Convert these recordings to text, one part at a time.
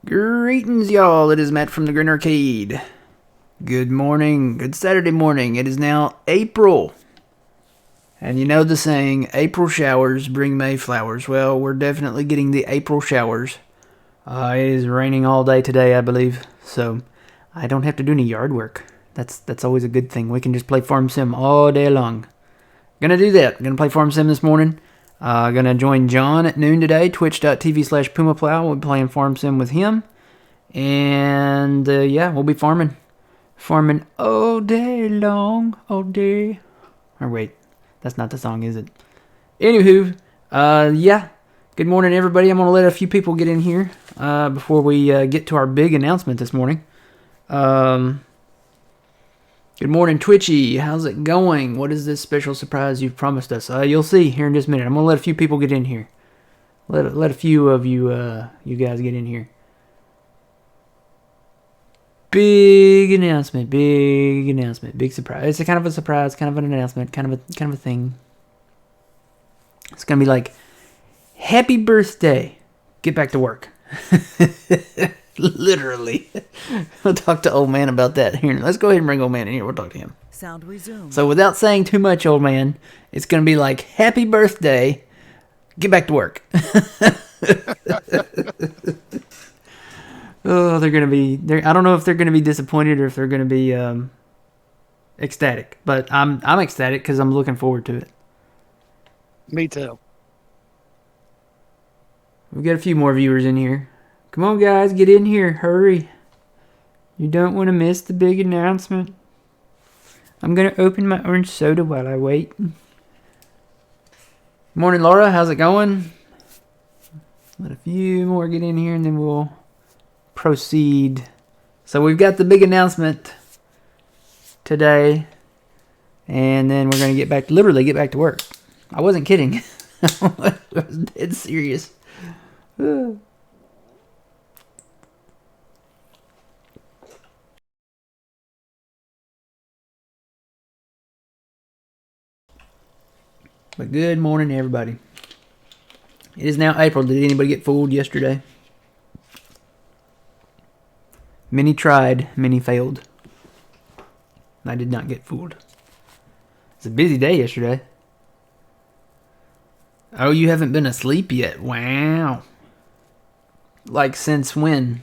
Greetings, y'all. It is Matt from the Grin Arcade. Good morning. Good Saturday morning. It is now April. And you know the saying, April showers bring May flowers. Well, we're definitely getting the April showers. It is raining all day today, I believe. So I don't have to do any yard work. That's always a good thing. We can just play Farm Sim all day long. Gonna do that. Gonna play Farm Sim this morning. Gonna join John at noon today, twitch.tv/PumaPlow. We'll be playing Farm Sim with him. And, we'll be farming. Farming all day long, all day. Or wait, that's not the song, is it? Anywho, good morning, everybody. I'm gonna let a few people get in here, before we, get to our big announcement this morning. Good morning, Twitchy. How's it going? What is this special surprise you've promised us? You'll see here in just a minute. I'm gonna let a few people get in here. Let a few of you guys get in here. Big announcement, big surprise. It's kind of a surprise, kind of an announcement, kind of a thing. It's gonna be like, happy birthday. Get back to work. Literally. We'll talk to old man about that here. Let's go ahead and bring old man in here. We'll talk to him. Sound resumed. So without saying too much, old man, it's going to be like, happy birthday. Get back to work. Oh, they're going to be... I don't know if they're going to be disappointed or if they're going to be ecstatic. But I'm ecstatic because I'm looking forward to it. Me too. We've got a few more viewers in here. Come on, guys, get in here. Hurry. You don't want to miss the big announcement. I'm going to open my orange soda while I wait. Morning, Laura. How's it going? Let a few more get in here, and then we'll proceed. So we've got the big announcement today, and then we're going to literally get back to work. I wasn't kidding. I was dead serious. But good morning, everybody. It is now April. Did anybody get fooled yesterday? Many tried, many failed. I did not get fooled. It's a busy day yesterday. Oh, you haven't been asleep yet? Wow. Like since when?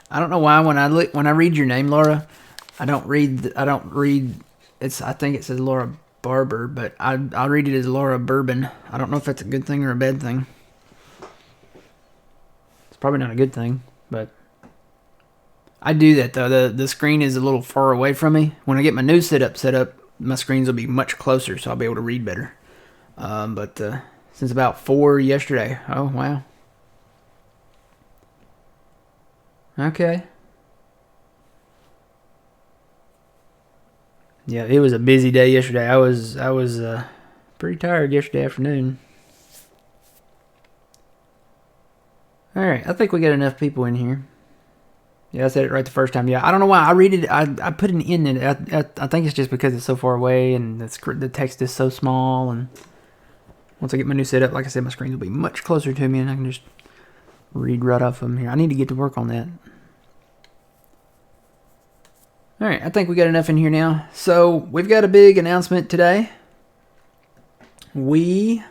I don't know why when I read your name, Laura, I don't read. I think it says Laura Barber, but I read it as Laura Bourbon. I don't know if that's a good thing or a bad thing. It's probably not a good thing, but I do that though. The screen is a little far away from me. When I get my new setup set up, my screens will be much closer, so I'll be able to read better. But since about 4 yesterday. Oh wow. Okay. Yeah, it was a busy day yesterday. I was pretty tired yesterday afternoon. All right, I think we got enough people in here. Yeah, I said it right the first time. Yeah, I don't know why I read it. I put an N in it. I think it's just because it's so far away and the text is so small. And once I get my new setup, like I said, my screen will be much closer to me, and I can just read right off of them here. I need to get to work on that. All right, I think we got enough in here now. So we've got a big announcement today. We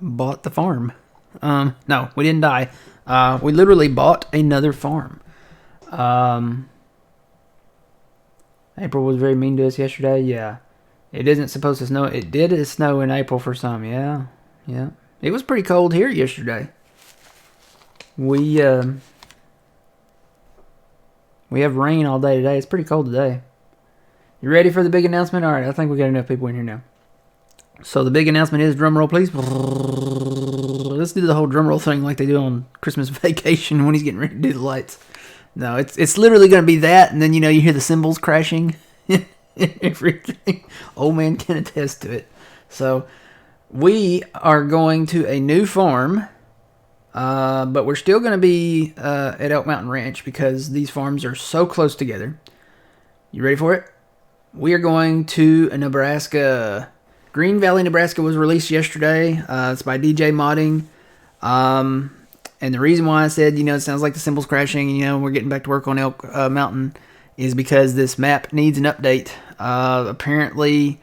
bought the farm. No, we didn't die. We literally bought another farm. April was very mean to us yesterday. Yeah, it isn't supposed to snow. It did snow in April for some. Yeah. It was pretty cold here yesterday. We have rain all day today. It's pretty cold today. You ready for the big announcement? All right, I think we got enough people in here now. So the big announcement is, drum roll please. Let's do the whole drum roll thing like they do on Christmas Vacation when he's getting ready to do the lights. No, it's literally going to be that, and then you hear the cymbals crashing and everything. Old man can attest to it. So we are going to a new farm. But we're still going to be at Elk Mountain Ranch because these farms are so close together. You ready for it? We are going to Nebraska. Green Valley, Nebraska was released yesterday. It's by DJ Modding. And the reason why I said, it sounds like the symbol's crashing, we're getting back to work on Elk Mountain is because this map needs an update. Apparently,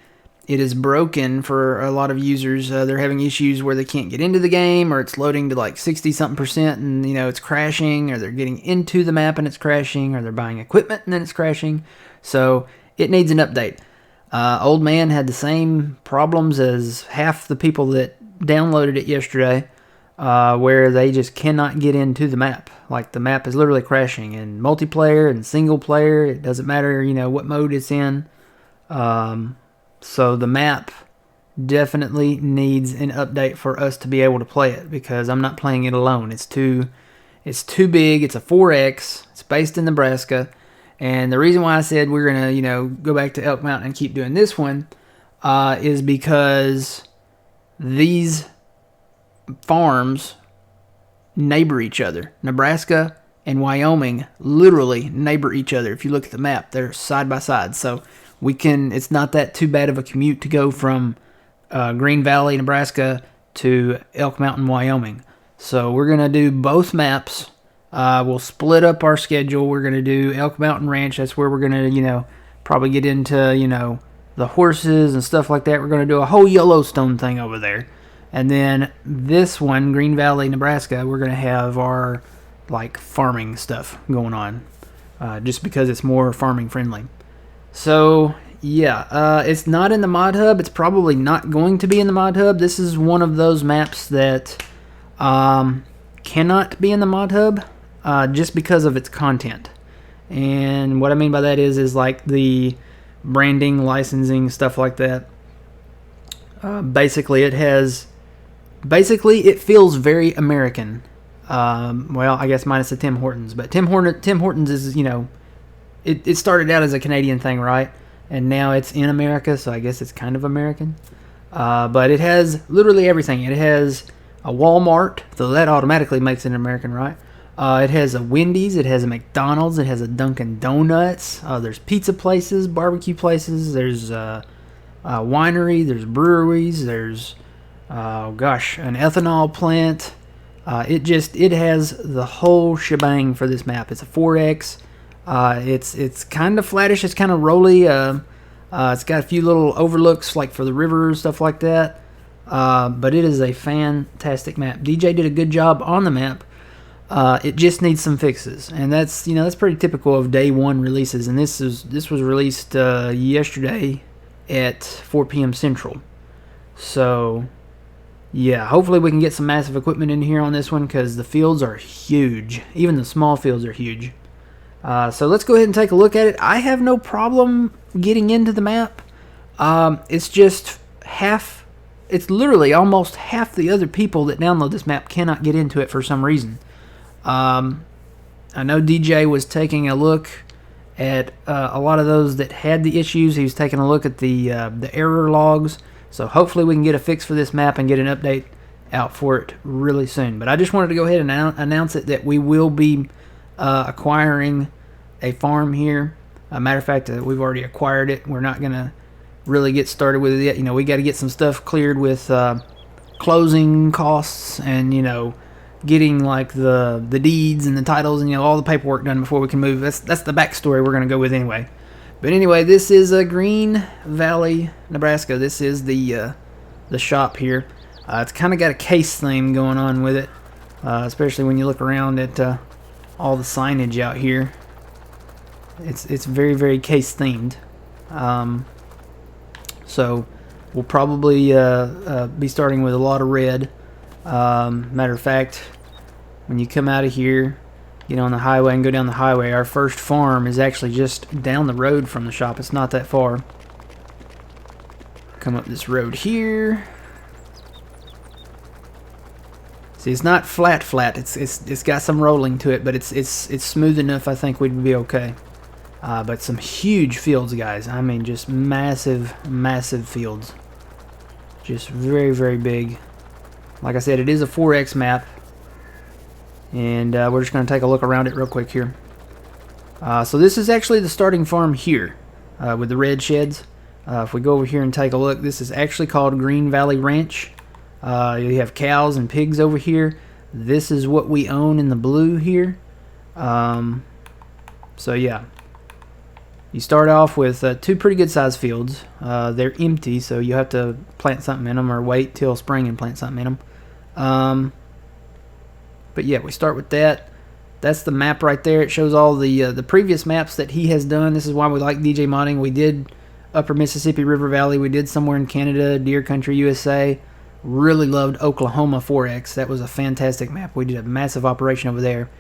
it is broken for a lot of users. They're having issues where they can't get into the game, or it's loading to like 60-something% and, it's crashing, or they're getting into the map and it's crashing, or they're buying equipment and then it's crashing. So it needs an update. Old Man had the same problems as half the people that downloaded it yesterday, where they just cannot get into the map. Like, the map is literally crashing in multiplayer and single player. It doesn't matter, what mode it's in. So the map definitely needs an update for us to be able to play it, because I'm not playing it alone. It's too big. It's a 4X. It's based in Nebraska. And the reason why I said we're going to, go back to Elk Mountain and keep doing this one is because these farms neighbor each other. Nebraska and Wyoming literally neighbor each other. If you look at the map, they're side by side. So it's not that too bad of a commute to go from Green Valley, Nebraska to Elk Mountain, Wyoming. So we're going to do both maps. We'll split up our schedule. We're going to do Elk Mountain Ranch. That's where we're going to, probably get into, the horses and stuff like that. We're going to do a whole Yellowstone thing over there. And then this one, Green Valley, Nebraska, we're going to have our, farming stuff going on. Just because it's more farming friendly. So, yeah, it's not in the mod hub. It's probably not going to be in the mod hub. This is one of those maps that cannot be in the mod hub just because of its content. And what I mean by that is like the branding, licensing, stuff like that. Basically, it feels very American. Well, I guess minus the Tim Hortons. But Tim Hortons is, it started out as a Canadian thing, right? And now it's in America, so I guess it's kind of American. But it has literally everything. It has a Walmart, so that automatically makes it American, right? It has a Wendy's, it has a McDonald's, it has a Dunkin' Donuts. There's pizza places, barbecue places. There's a winery, there's breweries, there's an ethanol plant. It has the whole shebang for this map. It's a 4X. It's kind of flattish. It's kind of rolly. It's got a few little overlooks like for the river, stuff like that. But it is a fantastic map. DJ did a good job on the map. It just needs some fixes, and that's pretty typical of day one releases. And this was released yesterday at 4 p.m. Central. So yeah, hopefully we can get some massive equipment in here on this one, because the fields are huge. Even the small fields are huge. So let's go ahead and take a look at it. I have no problem getting into the map. It's just it's literally almost half the other people that download this map cannot get into it for some reason. I know DJ was taking a look at a lot of those that had the issues. He was taking a look at the error logs. So hopefully we can get a fix for this map and get an update out for it really soon. But I just wanted to go ahead and announce it that we will be acquiring a farm here. A matter of fact, we've already acquired it. We're not going to really get started with it yet. We got to get some stuff cleared with closing costs and, getting like the deeds and the titles and, all the paperwork done before we can move. That's the backstory we're going to go with anyway. But anyway, this is Green Valley, Nebraska. This is the shop here. It's kind of got a case theme going on with it, especially when you look around at all the signage out here. It's very, very case themed. So we'll probably be starting with a lot of red. Matter of fact, when you come out of here, get on the highway and go down the highway, our first farm is actually just down the road from the shop. It's not that far. Come up this road here. See, it's not flat. It's got some rolling to it, but it's smooth enough. I think we'd be okay. But some huge fields, guys. I mean, just massive fields. Just very, very big. Like I said, it is a 4X map. And we're just going to take a look around it real quick here. So this is actually the starting farm here with the red sheds. If we go over here and take a look, this is actually called Green Valley Ranch. You have cows and pigs over here. This is what we own in the blue here. So yeah, you start off with 2 pretty good sized fields. They're empty, so you have to plant something in them or wait till spring and plant something in them. But yeah, we start with that. That's the map right there. It shows all the previous maps that he has done. This is why we like DJ modding. We did Upper Mississippi River Valley. We did somewhere in Canada, Deer Country, USA. Really loved Oklahoma 4X. That was a fantastic map. We did a massive operation over there.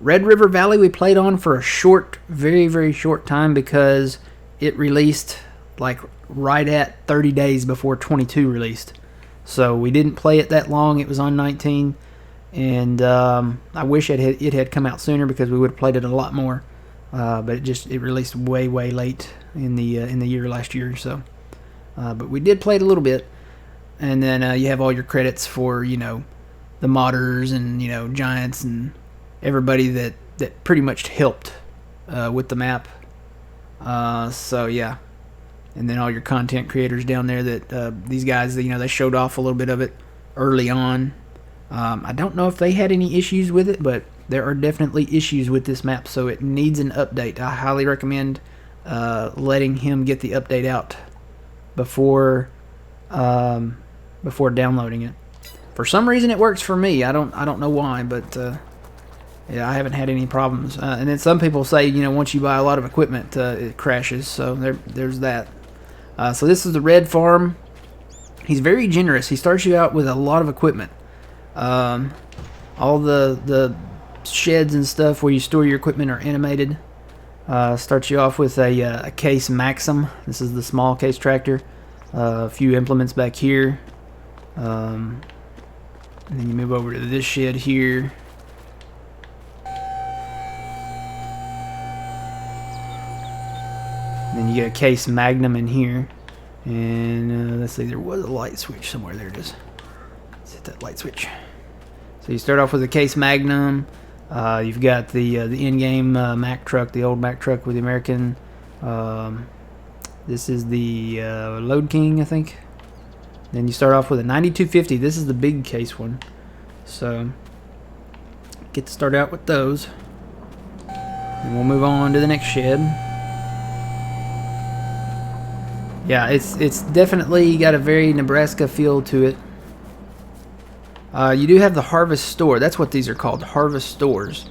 Red River Valley we played on for a short, very, very short time because it released like right at 30 days before 22 released. So we didn't play it that long. It was on 19. And I wish it had come out sooner because we would have played it a lot more. But it released way late in the year last year or so. But we did play it a little bit, and then you have all your credits for the modders and Giants and everybody that pretty much helped with the map. So yeah, and then all your content creators down there that these guys they showed off a little bit of it early on. I don't know if they had any issues with it, but there are definitely issues with this map, so it needs an update. I highly recommend letting him get the update out before downloading it. For some reason, it works for me. I don't know why, but yeah, I haven't had any problems. And then some people say once you buy a lot of equipment, it crashes. So there's that. So this is the red farm. He's very generous. He starts you out with a lot of equipment. All the sheds and stuff where you store your equipment are animated. Starts you off with a Case Maxim. This is the small case tractor. A few implements back here. And then you move over to this shed here. And then you get a Case Magnum in here. And let's see, there was a light switch somewhere. There it is. Let's hit that light switch. So you start off with a Case Magnum. You've got the in-game Mack truck, the old Mack truck with the American. This is the Load King, I think. Then you start off with a 9250. This is the big case one. So get to start out with those. And we'll move on to the next shed. Yeah, it's definitely got a very Nebraska feel to it. You do have the harvest store. That's what these are called, harvest stores.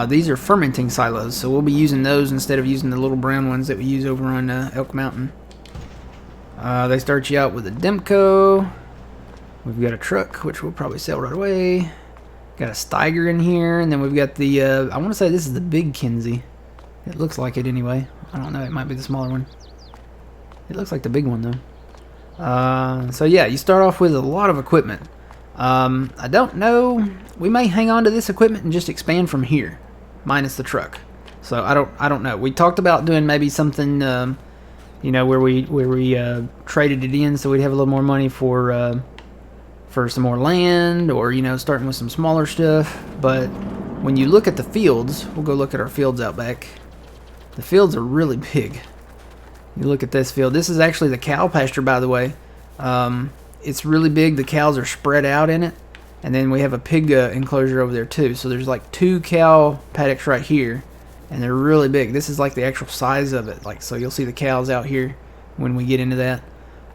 These are fermenting silos, so we'll be using those instead of using the little brown ones that we use over on Elk Mountain. They start you out with a Demco. We've got a truck, which we'll probably sell right away. Got a Steiger in here, and then we've got the, I want to say this is the big Kinsey. It looks like it anyway. I don't know, it might be the smaller one. It looks like the big one, though. So yeah, you start off with a lot of equipment. I don't know. We may hang on to this equipment and just expand from here, minus the truck. So I don't know. We talked about doing maybe something, where we traded it in, so we'd have a little more money for some more land, or starting with some smaller stuff. But when you look at the fields, we'll go look at our fields out back. The fields are really big. You look at this field. This is actually the cow pasture, by the way. It's really big. The cows are spread out in it. And then we have a pig enclosure over there too. So there's like 2 cow paddocks right here. And they're really big. This is like the actual size of it. So you'll see the cows out here when we get into that.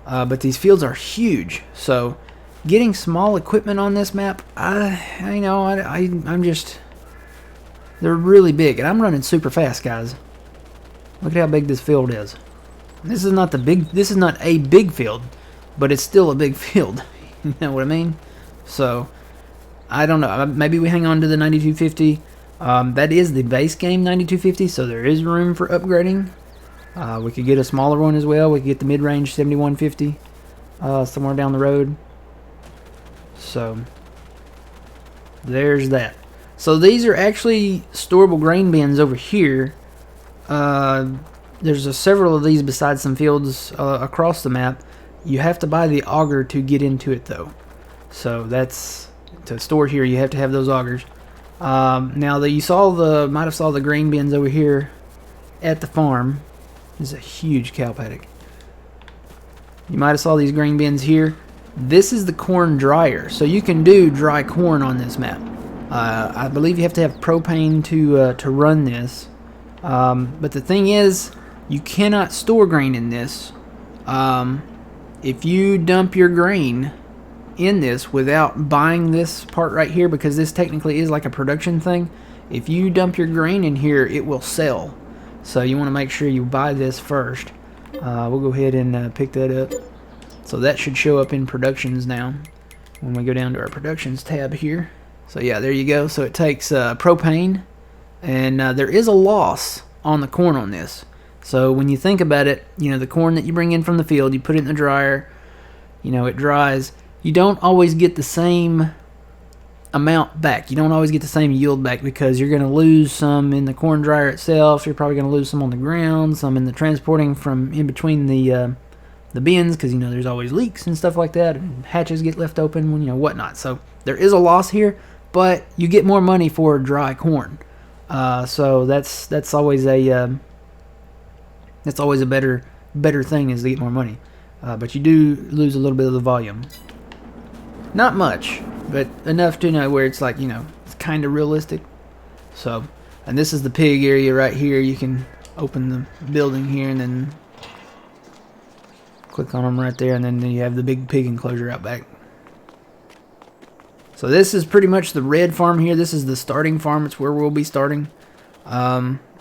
But these fields are huge. So getting small equipment on this map, I'm just... They're really big. And I'm running super fast, guys. Look at how big this field is. This is not a big field, but it's still a big field. You know what I mean? So, I don't know. Maybe we hang on to the 9250. That is the base game 9250, so there is room for upgrading. We could get a smaller one as well. We could get the mid-range 7150 somewhere down the road. So, there's that. So, these are actually storable grain bins over here. There's several of these besides some fields across the map. You have to buy the auger to get into it, though. So that's to store here. You have to have those augers. Now that you might have saw the grain bins over here at the farm. This is a huge cow paddock. You might have saw these grain bins here. This is the corn dryer, so you can do dry corn on this map. I believe you have to have propane to run this. But the thing is, you cannot store grain in this. If you dump your grain in this without buying this part right here, because this technically is like a production thing, if you dump your grain in here, it will sell. So you want to make sure you buy this first. We'll go ahead and pick that up. So that should show up in productions now when we go down to our productions tab here. So yeah, there you go. So it takes propane, and there is a loss on the corn on this. So when you think about it, you know, the corn that you bring in from the field, you put it in the dryer, you know, it dries. You don't always get the same amount back. You don't always get the same yield back, because you're going to lose some in the corn dryer itself. You're probably going to lose some on the ground, some in the transporting from in between the bins, because, you know, there's always leaks and stuff like that, and hatches get left open, you know, whatnot. So there is a loss here, but you get more money for dry corn. So that's always a better thing, is to get more money. But you do lose a little bit of the volume. Not much, but enough to know where it's like, you know, it's kind of realistic. So, and this is the pig area right here. You can open the building here and then click on them right there, and then you have the big pig enclosure out back. So this is pretty much the red farm here. This is the starting farm. It's where we'll be starting.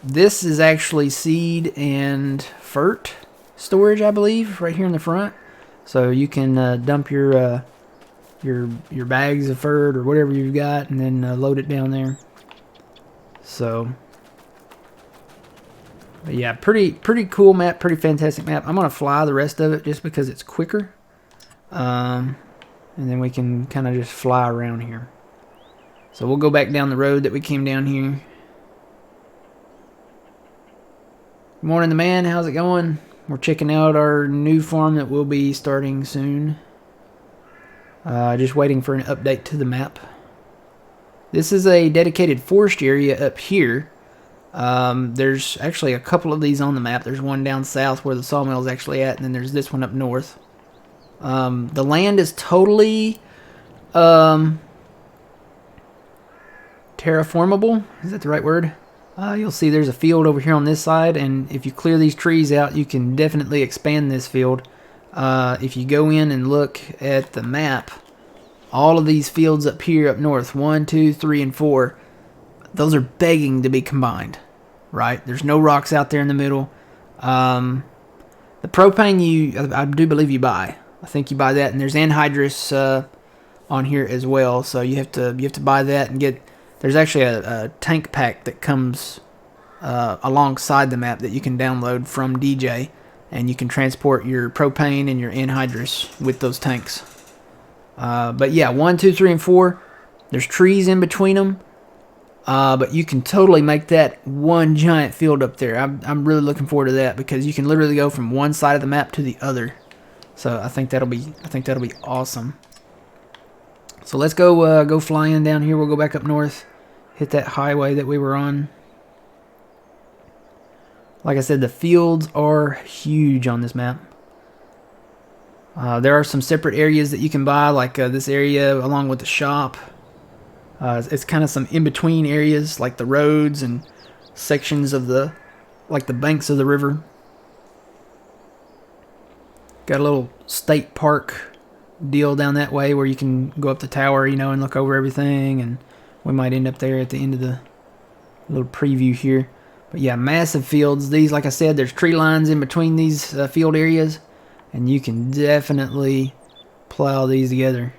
This is actually seed and fert storage, I believe, right here in the front. So you can dump your bags of fert or whatever you've got, and then load it down there. So, but yeah, pretty cool map, pretty fantastic map. I'm gonna fly the rest of it just because it's quicker, and then we can kind of just fly around here. So we'll go back down the road that we came down here. Good morning, the man. How's it going? We're checking out our new farm that we'll be starting soon. Just waiting for an update to the map. This is a dedicated forest area up here. There's actually a couple of these on the map. There's one down south where the sawmill is actually at, and then there's this one up north. The land is totally terraformable. Is that the right word? You'll see there's a field over here on this side, and if you clear these trees out, you can definitely expand this field. If you go in and look at the map, all of these fields up here up north, 1, 2, 3, and 4, those are begging to be combined, right? There's no rocks out there in the middle. The propane I do believe you buy. I think you buy that, and there's anhydrous on here as well. So you have to buy that and get. There's actually a tank pack that comes alongside the map that you can download from DJ, and you can transport your propane and your anhydrous with those tanks. But yeah, 1, 2, 3, and 4. There's trees in between them, but you can totally make that one giant field up there. I'm really looking forward to that, because you can literally go from one side of the map to the other. So I think that'll be awesome. So let's go flying down here. We'll go back up north, hit that highway that we were on. Like I said, the fields are huge on this map. There are some separate areas that you can buy, like this area along with the shop. It's kind of some in-between areas, like the roads and sections of the banks of the river. Got a little state park deal down that way where you can go up the tower, you know, and look over everything, and we might end up there at the end of the little preview here. But yeah, massive fields. These, like I said, there's tree lines in between these field areas, and you can definitely plow these together.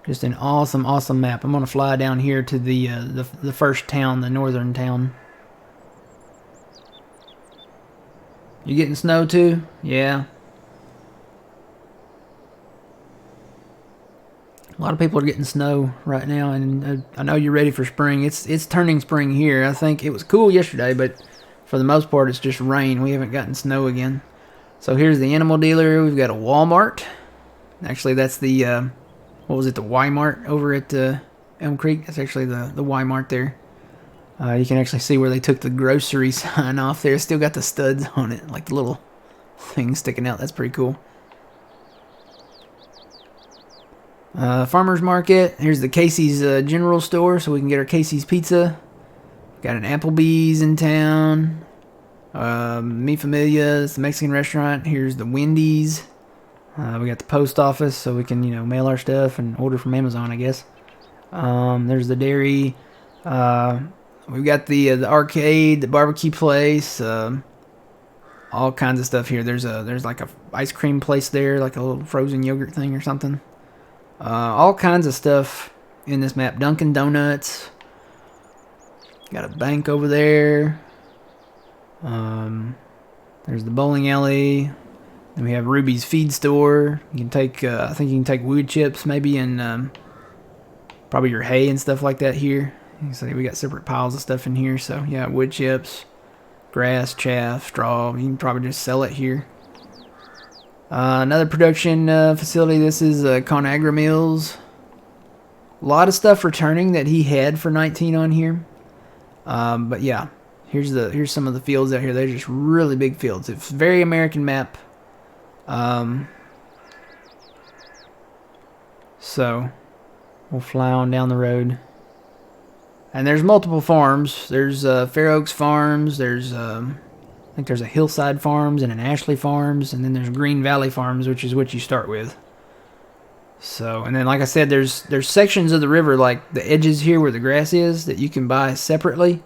Just an awesome, awesome map. I'm gonna fly down here to the first town, the northern town. You getting snow too? Yeah. A lot of people are getting snow right now, and I know you're ready for spring. It's turning spring here. I think it was cool yesterday, but for the most part, it's just rain. We haven't gotten snow again. So here's the animal dealer. We've got a Walmart. Actually, that's the what was it? The Y-Mart over at Elm Creek. That's actually the Y-Mart there. You can actually see where they took the grocery sign off there. It's still got the studs on it, like the little thing sticking out. That's pretty cool. Farmer's Market. Here's the Casey's General Store, so we can get our Casey's Pizza. Got an Applebee's in town. Mi Familia, it's the Mexican restaurant. Here's the Wendy's. We got the post office, so we can, mail our stuff and order from Amazon, I guess. There's the dairy. We've got the arcade, the barbecue place, all kinds of stuff here. There's like a ice cream place there, like a little frozen yogurt thing or something. All kinds of stuff in this map. Dunkin' Donuts. Got a bank over there. There's the bowling alley. Then we have Ruby's feed store. You can take, I think you can take wood chips maybe, and probably your hay and stuff like that here. You can see we got separate piles of stuff in here. So yeah, wood chips, grass, chaff, straw. You can probably just sell it here. Another production facility. This is ConAgra Mills. A lot of stuff returning that he had for 19 on here. But yeah, here's some of the fields out here. They're just really big fields. It's a very American map. So we'll fly on down the road. And there's multiple farms. There's Fair Oaks Farms. There's I think there's a Hillside Farms and an Ashley Farms, and then there's Green Valley Farms, which is what you start with. So, and then like I said, there's sections of the river, like the edges here where the grass is, that you can buy separately.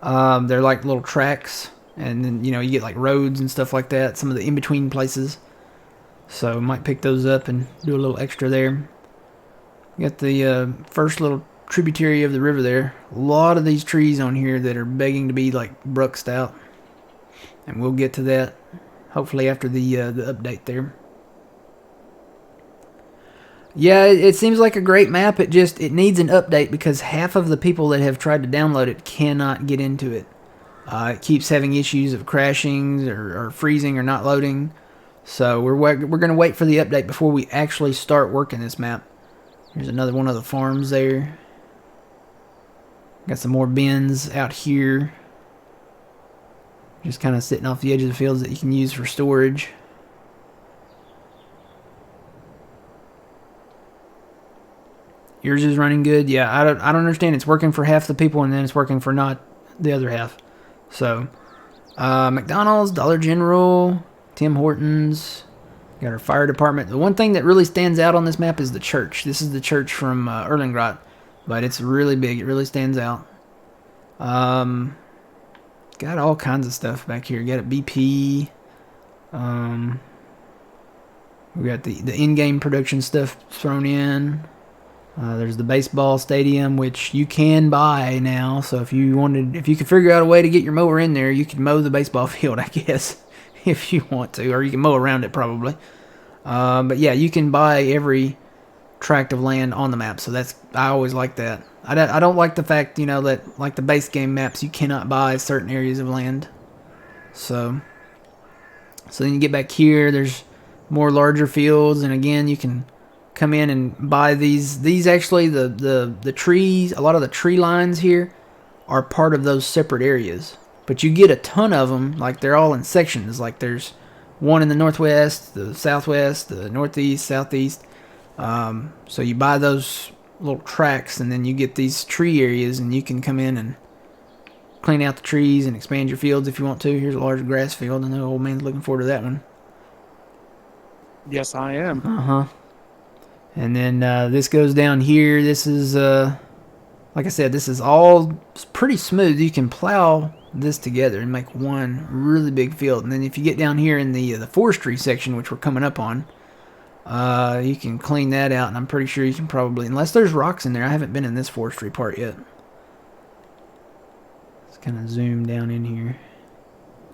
They're like little tracks, and then you get like roads and stuff like that. Some of the in-between places. So might pick those up and do a little extra there. Got the first little tributary of the river there. A lot of these trees on here that are begging to be like bruxed out, and we'll get to that hopefully after the update there. Yeah, it seems like a great map. It needs an update because half of the people that have tried to download it cannot get into it. It keeps having issues of crashing or freezing or not loading. So we're going to wait for the update before we actually start working this map. Here's another one of the farms there. Got some more bins out here. Just kind of sitting off the edge of the fields that you can use for storage. Yours is running good. Yeah, I don't understand. It's working for half the people and then it's working for not the other half. So, McDonald's, Dollar General, Tim Hortons. Got our fire department. The one thing that really stands out on this map is the church. This is the church from Erlengrot, but it's really big. It really stands out. Got all kinds of stuff back here. Got a BP. We got the in-game production stuff thrown in. There's the baseball stadium, which you can buy now. So if you could figure out a way to get your mower in there, you could mow the baseball field, I guess, if you want to, or you can mow around it probably. But yeah, you can buy every tract of land on the map. So I always like that. I don't like the fact, that like the base game maps, you cannot buy certain areas of land. So then you get back here, there's more larger fields, and again, you can come in and buy these actually the trees. A lot of the tree lines here are part of those separate areas, but you get a ton of them. Like they're all in sections. Like there's one in the northwest, the southwest, the northeast, southeast. So you buy those little tracks, and then you get these tree areas, and you can come in and clean out the trees and expand your fields if you want to. Here's a large grass field. I know old man's looking forward to that one. Yes, I am. And then this goes down here. This is, like I said, this is all pretty smooth. You can plow this together and make one really big field. And then if you get down here in the forestry section, which we're coming up on, you can clean that out. And I'm pretty sure you can probably, unless there's rocks in there. I haven't been in this forestry part yet. Let's kind of zoom down in here.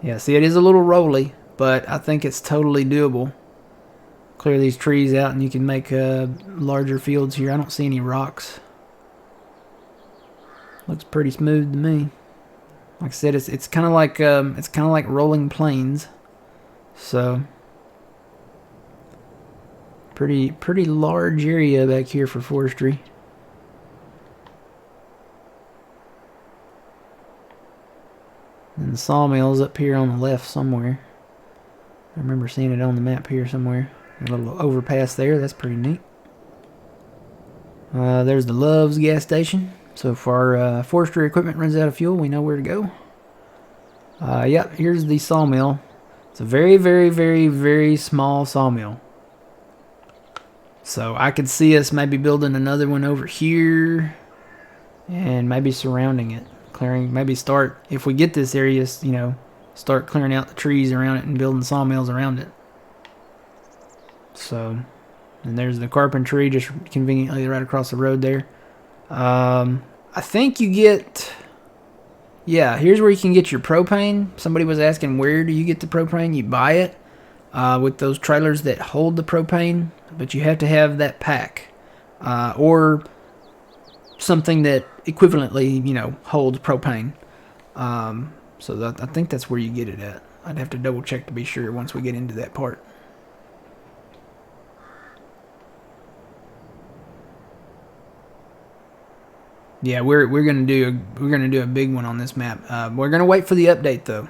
Yeah, see, it is a little rolly, but I think it's totally doable. Clear these trees out and you can make larger fields here. I don't see any rocks. Looks pretty smooth to me. Like I said, it's kind of like rolling plains. So pretty large area back here for forestry. And the sawmill's up here on the left somewhere. I remember seeing it on the map here somewhere. A little overpass there. That's pretty neat. There's the Love's gas station. So if our forestry equipment runs out of fuel, we know where to go. Yep, here's the sawmill. It's a very, very, very, very small sawmill. So I could see us maybe building another one over here and maybe surrounding it. Clearing, maybe start, if we get this area, you know, start clearing out the trees around it and building sawmills around it. So, and there's the carpentry just conveniently right across the road there. I think you get, yeah, here's where you can get your propane. Somebody was asking, where do you get the propane? You buy it with those trailers that hold the propane, but you have to have that pack or something that equivalently, you know, holds propane. So I think that's where you get it at. I'd have to double check to be sure once we get into that part. Yeah, we're gonna do a big one on this map. We're gonna wait for the update though.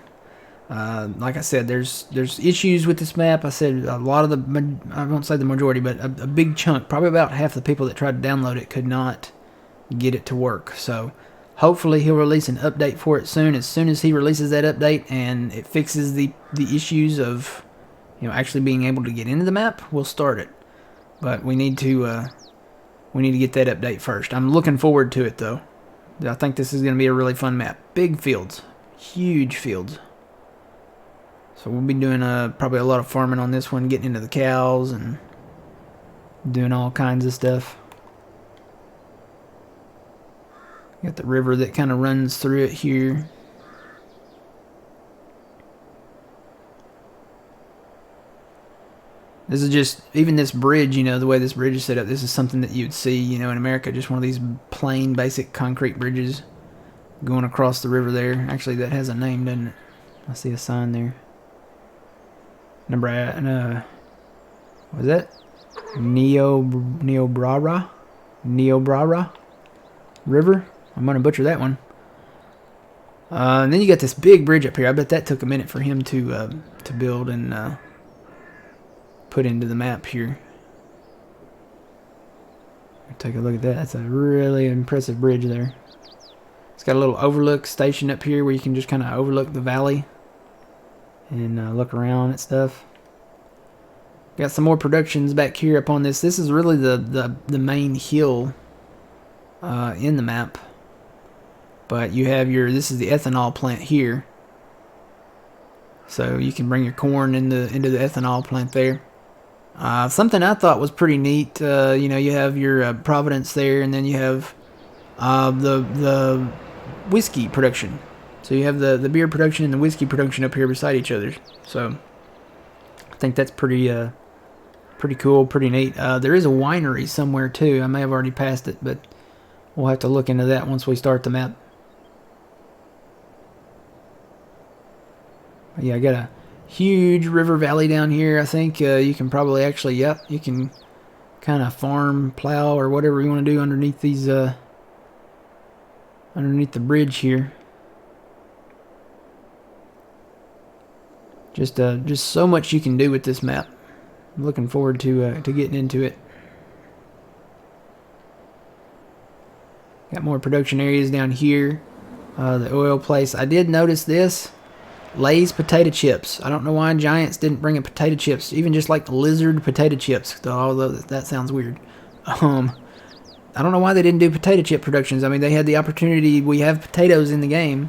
Like I said, there's issues with this map. I said a lot of the, I won't say the majority, but a big chunk, probably about half the people that tried to download it could not get it to work. So hopefully he'll release an update for it soon. As soon as he releases that update and it fixes the issues of, you know, actually being able to get into the map, we'll start it. But we need to get that update first. I'm looking forward to it though. I think this is going to be a really fun map. Big fields, huge fields. So we'll be doing probably a lot of farming on this one, getting into the cows and doing all kinds of stuff. Got the river that kind of runs through it here. This is just, even this bridge, you know, the way this bridge is set up, this is something that you'd see, you know, in America, just one of these plain, basic concrete bridges going across the river there. Actually, that has a name, doesn't it? I see a sign there. What was that? Niobrara River? I'm going to butcher that one. And then you got this big bridge up here. I bet that took a minute for him to build and put into the map here. Take a look at that. That's a really impressive bridge there. It's got a little overlook station up here where you can just kind of overlook the valley and look around at stuff. Got some more productions back here up on this. This is really the main hill in the map. But you have this is the ethanol plant here. So you can bring your corn into the ethanol plant there. Something I thought was pretty neat, you know, you have your Providence there, and then you have the whiskey production. So you have the beer production and the whiskey production up here beside each other. So I think that's pretty cool, pretty neat. There is a winery somewhere too. I may have already passed it, but we'll have to look into that once we start the map. Yeah, I got a huge river valley down here. I think you can probably actually, yep, you can kind of farm, plow, or whatever you want to do underneath these, underneath the bridge here. Just so much you can do with this map. I'm looking forward to getting into it. Got more production areas down here. The oil place. I did notice this. Lay's potato chips. I don't know why Giants didn't bring in potato chips, even just like lizard potato chips, although that sounds weird. I don't know why they didn't do potato chip productions. I mean, they had the opportunity. We have potatoes in the game,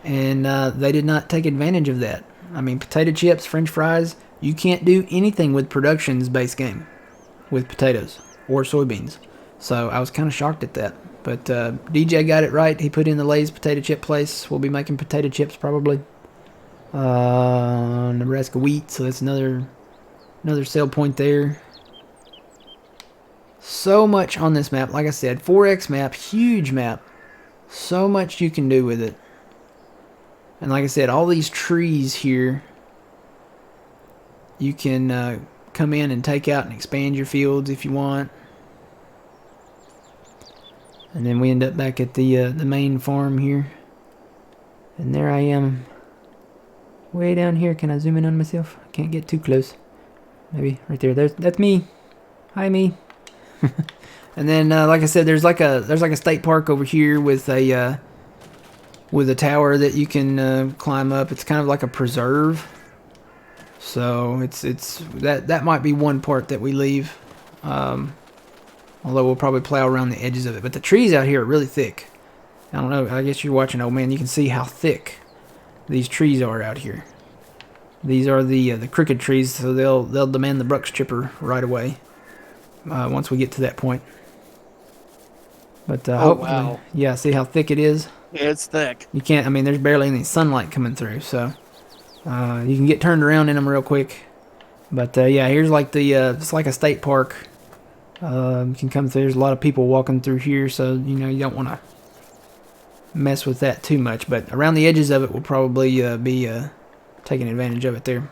and they did not take advantage of that. I mean, potato chips, french fries, you can't do anything with productions-based game with potatoes or soybeans. So I was kind of shocked at that. But DJ got it right. He put in the Lay's potato chip place. We'll be making potato chips probably. Nebraska wheat, so that's another sale point there. So much on this map. Like I said, 4X map, huge map. So much you can do with it. And like I said, all these trees here, you can come in and take out and expand your fields if you want. And then we end up back at the main farm here. And there I am. Way down here. Can I zoom in on myself? I can't get too close. Maybe right there. That's me. Hi, me. And then, like I said, there's like a state park over here with a tower that you can climb up. It's kind of like a preserve. So it's that might be one part that we leave. Although we'll probably plow around the edges of it. But the trees out here are really thick. I don't know. I guess you're watching, old man. You can see how thick these trees are out here. These are the crooked trees, so they'll demand the brush chipper right away. Once we get to that point. But hopefully, wow. yeah. See how thick it is. Yeah, it's thick. You can't. I mean, there's barely any sunlight coming through, so you can get turned around in them real quick. But yeah, here's like it's like a state park. You can come through. There's a lot of people walking through here, so you don't want to mess with that too much. But around the edges of it, we'll probably be taking advantage of it there.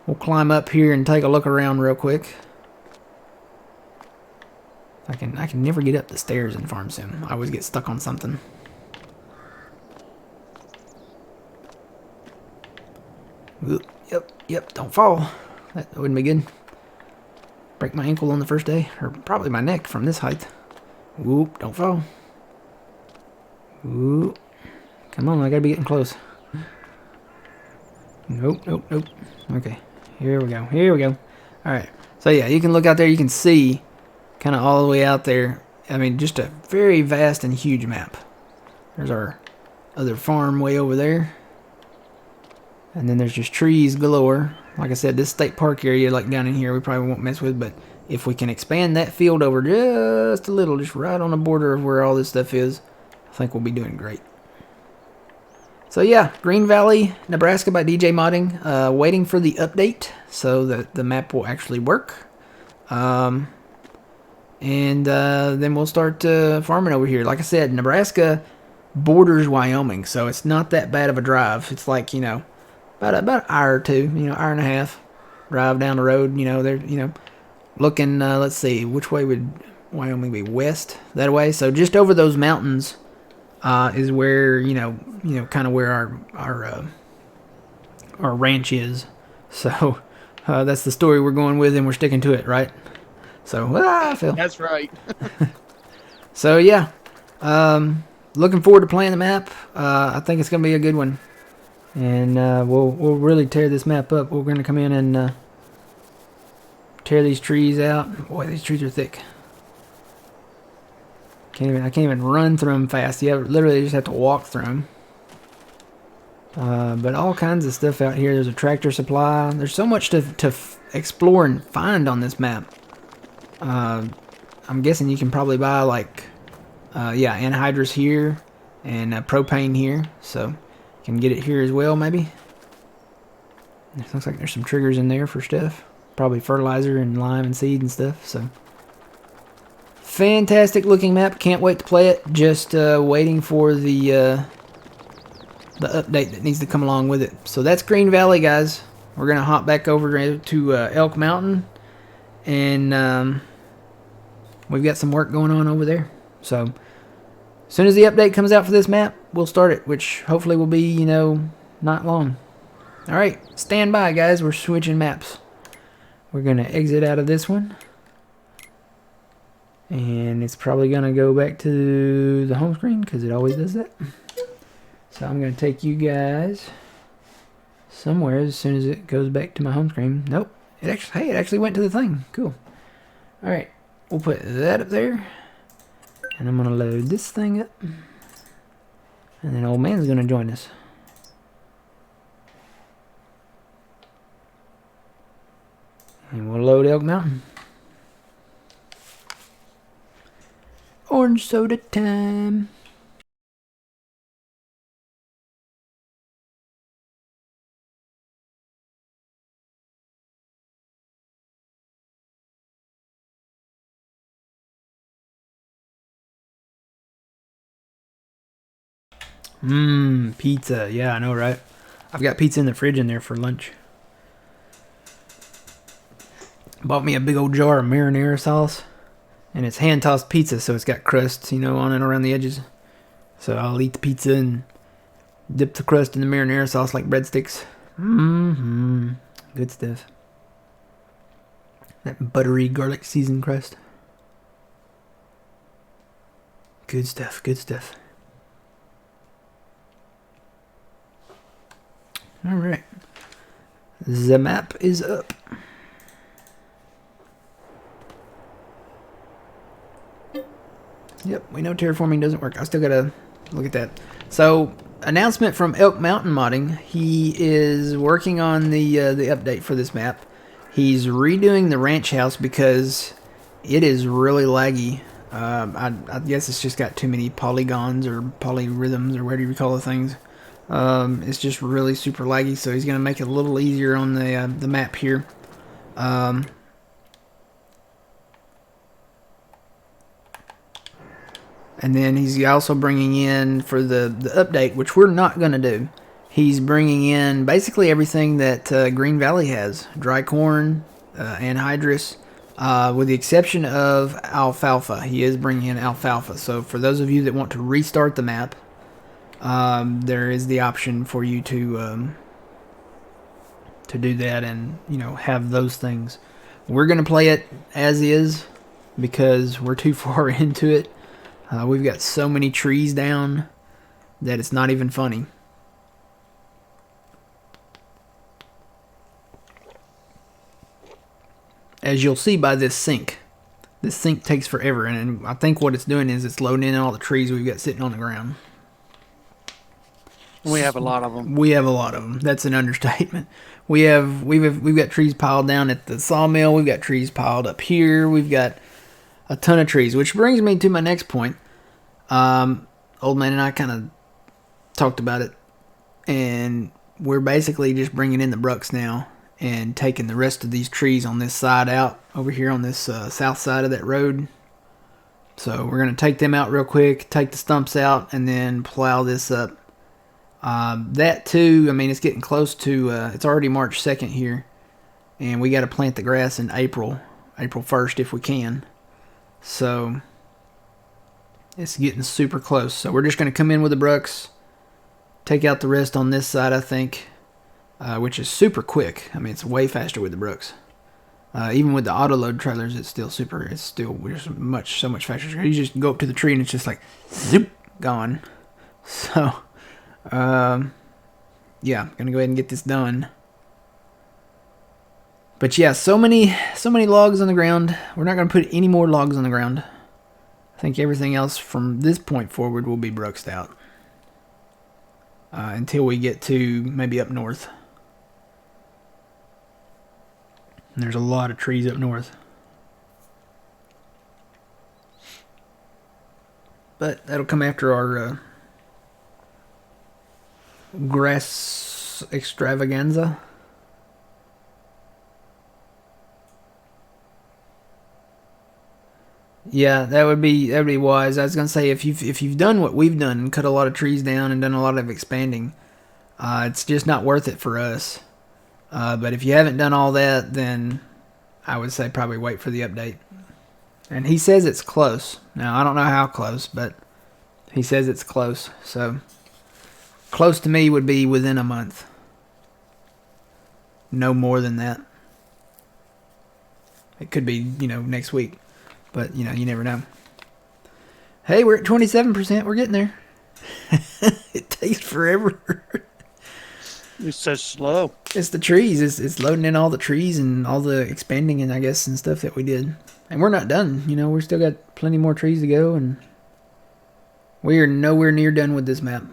We'll climb up here and take a look around real quick. I can never get up the stairs in Farm Sim. I always get stuck on something. Ooh, yep, don't fall. That wouldn't be good. Break my ankle on the first day, or probably my neck from this height. Whoop, don't fall. Ooh, come on, I gotta be getting close. Nope. Okay, here we go. Alright, so yeah, you can look out there, you can see kind of all the way out there. I mean, just a very vast and huge map. There's our other farm way over there. And then there's just trees galore. Like I said, this state park area, like down in here, we probably won't mess with. But if we can expand that field over just a little, just right on the border of where all this stuff is, I think we'll be doing great. So yeah, Green Valley, Nebraska by DJ Modding. Waiting for the update so that the map will actually work. And then we'll start farming over here. Like I said, Nebraska borders Wyoming, so it's not that bad of a drive. It's like, about an hour or two, hour and a half drive down the road. They're, looking, let's see, which way would Wyoming be? West, that way. So just over those mountains is where, kind of where our ranch is. So that's the story we're going with, and we're sticking to it, right? So, I feel. That's right. So, yeah. Looking forward to playing the map. I think it's going to be a good one. And we'll really tear this map up. We're going to come in and tear these trees out. Boy, these trees are thick. I can't even run through them fast. You literally just have to walk through them. But all kinds of stuff out here. There's a tractor supply. There's so much to explore and find on this map. I'm guessing you can probably buy like anhydrous here and propane here, so you can get it here as well. Maybe it looks like there's some triggers in there for stuff, probably fertilizer and lime and seed and stuff. So fantastic looking map, can't wait to play it. Just waiting for the update that needs to come along with it. So that's Green Valley, guys. We're gonna hop back over to Elk Mountain, and we've got some work going on over there. So as soon as the update comes out for this map, we'll start it, which hopefully will be, not long. All right, stand by, guys. We're switching maps. We're going to exit out of this one. And it's probably going to go back to the home screen because it always does that. So I'm going to take you guys somewhere as soon as it goes back to my home screen. Nope. It actually went to the thing. Cool. All right. We'll put that up there. And I'm going to load this thing up. And then old man's going to join us. And we'll load Elk Mountain. Orange soda time. Pizza. Yeah, I know, right? I've got pizza in the fridge in there for lunch. Bought me a big old jar of marinara sauce. And it's hand-tossed pizza, so it's got crusts, on and around the edges. So I'll eat the pizza and Dip the crust in the marinara sauce like breadsticks. Mm-hmm. Good stuff. That buttery garlic seasoned crust. Good stuff, good stuff. Alright. The map is up. Yep, we know terraforming doesn't work. I still gotta look at that. So, announcement from Elk Mountain Modding. He is working on the update for this map. He's redoing the ranch house because it is really laggy. I guess it's just got too many polygons or polyrhythms or whatever you call the things. It's just really super laggy, so he's gonna make it a little easier on the map here. And then he's also bringing in, for the update, which we're not going to do, he's bringing in basically everything that Green Valley has. Dry corn, anhydrous, with the exception of alfalfa. He is bringing in alfalfa. So for those of you that want to restart the map, there is the option for you to do that and, have those things. We're going to play it as is because we're too far into it. We've got so many trees down that it's not even funny. As you'll see by this sink takes forever, and I think what it's doing is it's loading in all the trees we've got sitting on the ground. We have a lot of them. We have a lot of them. That's an understatement. We've got trees piled down at the sawmill. We've got trees piled up here. We've got a ton of trees, which brings me to my next point. Old man and I kind of talked about it, and we're basically just bringing in the brucks now and taking the rest of these trees on this side out over here on this south side of that road. So we're going to take them out real quick, take the stumps out, and then plow this up. That too, I mean, it's getting close to, it's already March 2nd here, and we got to plant the grass in April 1st if we can. So it's getting super close. So we're just going to come in with the brucks, take out the rest on this side, I think, which is super quick. I mean, it's way faster with the brucks. Even with the auto load trailers, it's still so much faster. You just go up to the tree and it's just like, zoop, gone. So, yeah, gonna go ahead and get this done. But yeah, so many logs on the ground. We're not gonna put any more logs on the ground. I think everything else from this point forward will be bruxed out. Until we get to maybe up north. And there's a lot of trees up north. But that'll come after our grass extravaganza. Yeah, that would be wise. I was gonna say if you've done what we've done and cut a lot of trees down and done a lot of expanding, it's just not worth it for us. But if you haven't done all that, then I would say probably wait for the update. And he says it's close. Now I don't know how close, but he says it's close. So close to me would be within a month. No more than that. It could be, next week. But, you never know. Hey, we're at 27%. We're getting there. It takes forever. It's so slow. It's the trees. It's loading in all the trees and all the expanding and stuff that we did. And we're not done. We're still got plenty more trees to go. And we are nowhere near done with this map.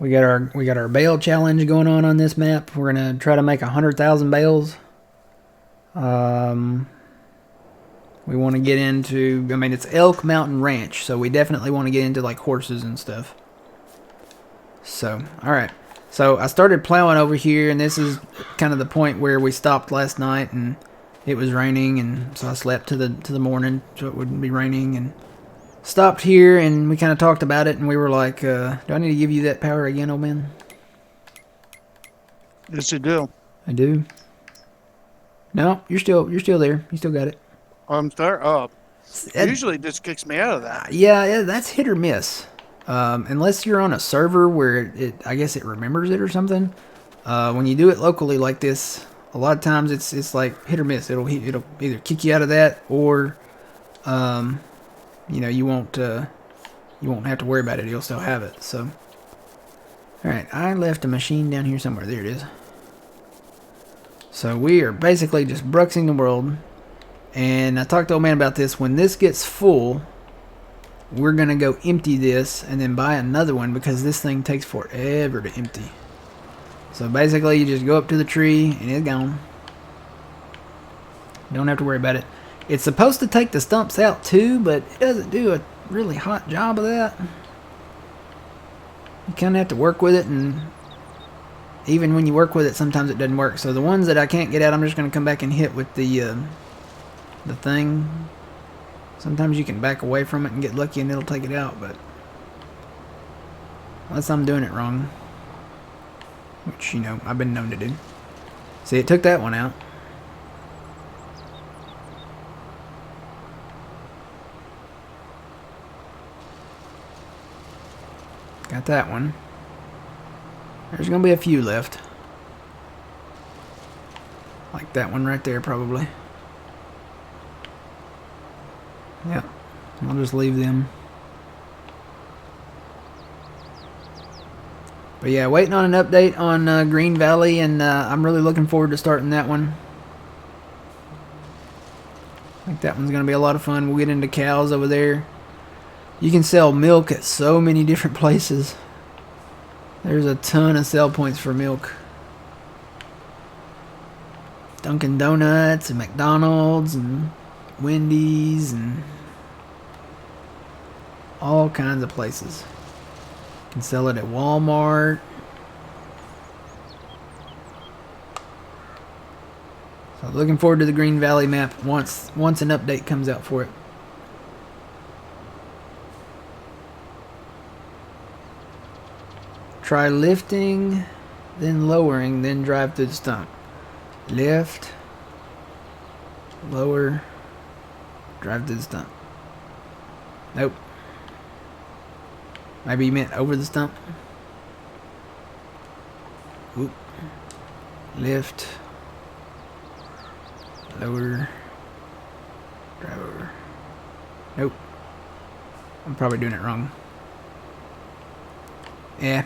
We got our bale challenge going on this map. We're going to try to make 100,000 bales. We want to get into, it's Elk Mountain Ranch, so we definitely want to get into like horses and stuff. So, alright. So I started plowing over here, and this is kind of the point where we stopped last night, and it was raining, and so I slept to the morning so it wouldn't be raining, and stopped here, and we kind of talked about it, and we were like, do I need to give you that power again, old man? Yes, you do. I do. No, you're still there. You still got it. I'm sorry. Usually this kicks me out of that. Yeah, that's hit or miss. Unless you're on a server where I guess it remembers it or something. When you do it locally like this, a lot of times it's like hit or miss. It'll either kick you out of that, or you won't have to worry about it. You'll still have it. So, all right, I left a machine down here somewhere. There it is. So we are basically just bruxing the world. And I talked to old man about this. When this gets full, we're going to go empty this and then buy another one, because this thing takes forever to empty. So basically you just go up to the tree and it's gone. Don't have to worry about it. It's supposed to take the stumps out too, but it doesn't do a really hot job of that. You kind of have to work with it, and even when you work with it, sometimes it doesn't work. So the ones that I can't get out, I'm just going to come back and hit with the thing. Sometimes you can back away from it and get lucky and it'll take it out, but unless I'm doing it wrong, which, I've been known to do. See, it took that one out. Got that one. There's going to be a few left. Like that one right there, probably. Yeah, I'll just leave them. But yeah, waiting on an update on Green Valley, and I'm really looking forward to starting that one. I think that one's going to be a lot of fun. We'll get into cows over there. You can sell milk at so many different places. There's a ton of sell points for milk. Dunkin' Donuts and McDonald's and Wendy's and all kinds of places. You can sell it at Walmart. So looking forward to the Green Valley map once an update comes out for it. Try lifting, then lowering, then drive through the stump. Lift, lower, drive through the stump. Nope. Maybe you meant over the stump. Oop. Lift, lower, drive over. Nope. I'm probably doing it wrong. Yeah.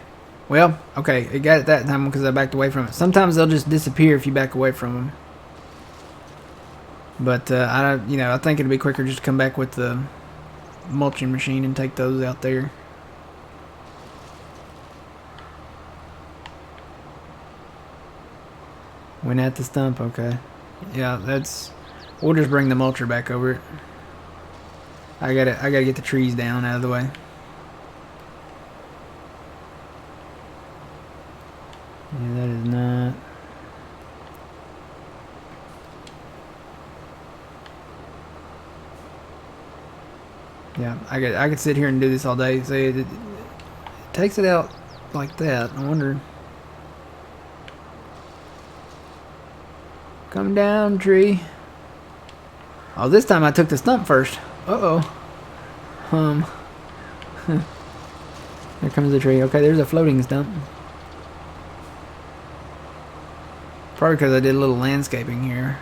Well, okay, it got it that time because I backed away from it. Sometimes they'll just disappear if you back away from them. But I think it'd be quicker just to come back with the mulching machine and take those out there. Went at the stump, okay. Yeah, we'll just bring the mulcher back over it. I gotta get the trees down out of the way. Yeah, that is not. Yeah, I could sit here and do this all day. See, it takes it out like that. I wonder. Come down, tree. Oh, this time I took the stump first. Uh-oh. There comes the tree. Okay, there's a floating stump. Probably because I did a little landscaping here.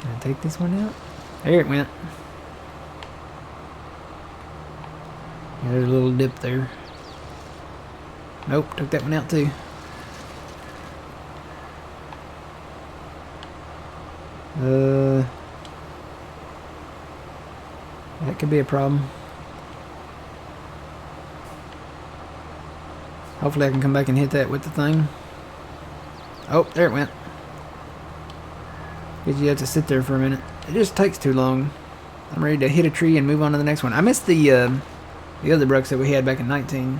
Can I take this one out? There it went. Yeah, there's a little dip there. Nope, took that one out too. That could be a problem. Hopefully I can come back and hit that with the thing. Oh, there it went. Because you have to sit there for a minute. It just takes too long. I'm ready to hit a tree and move on to the next one. I missed the other brucks that we had back in 19.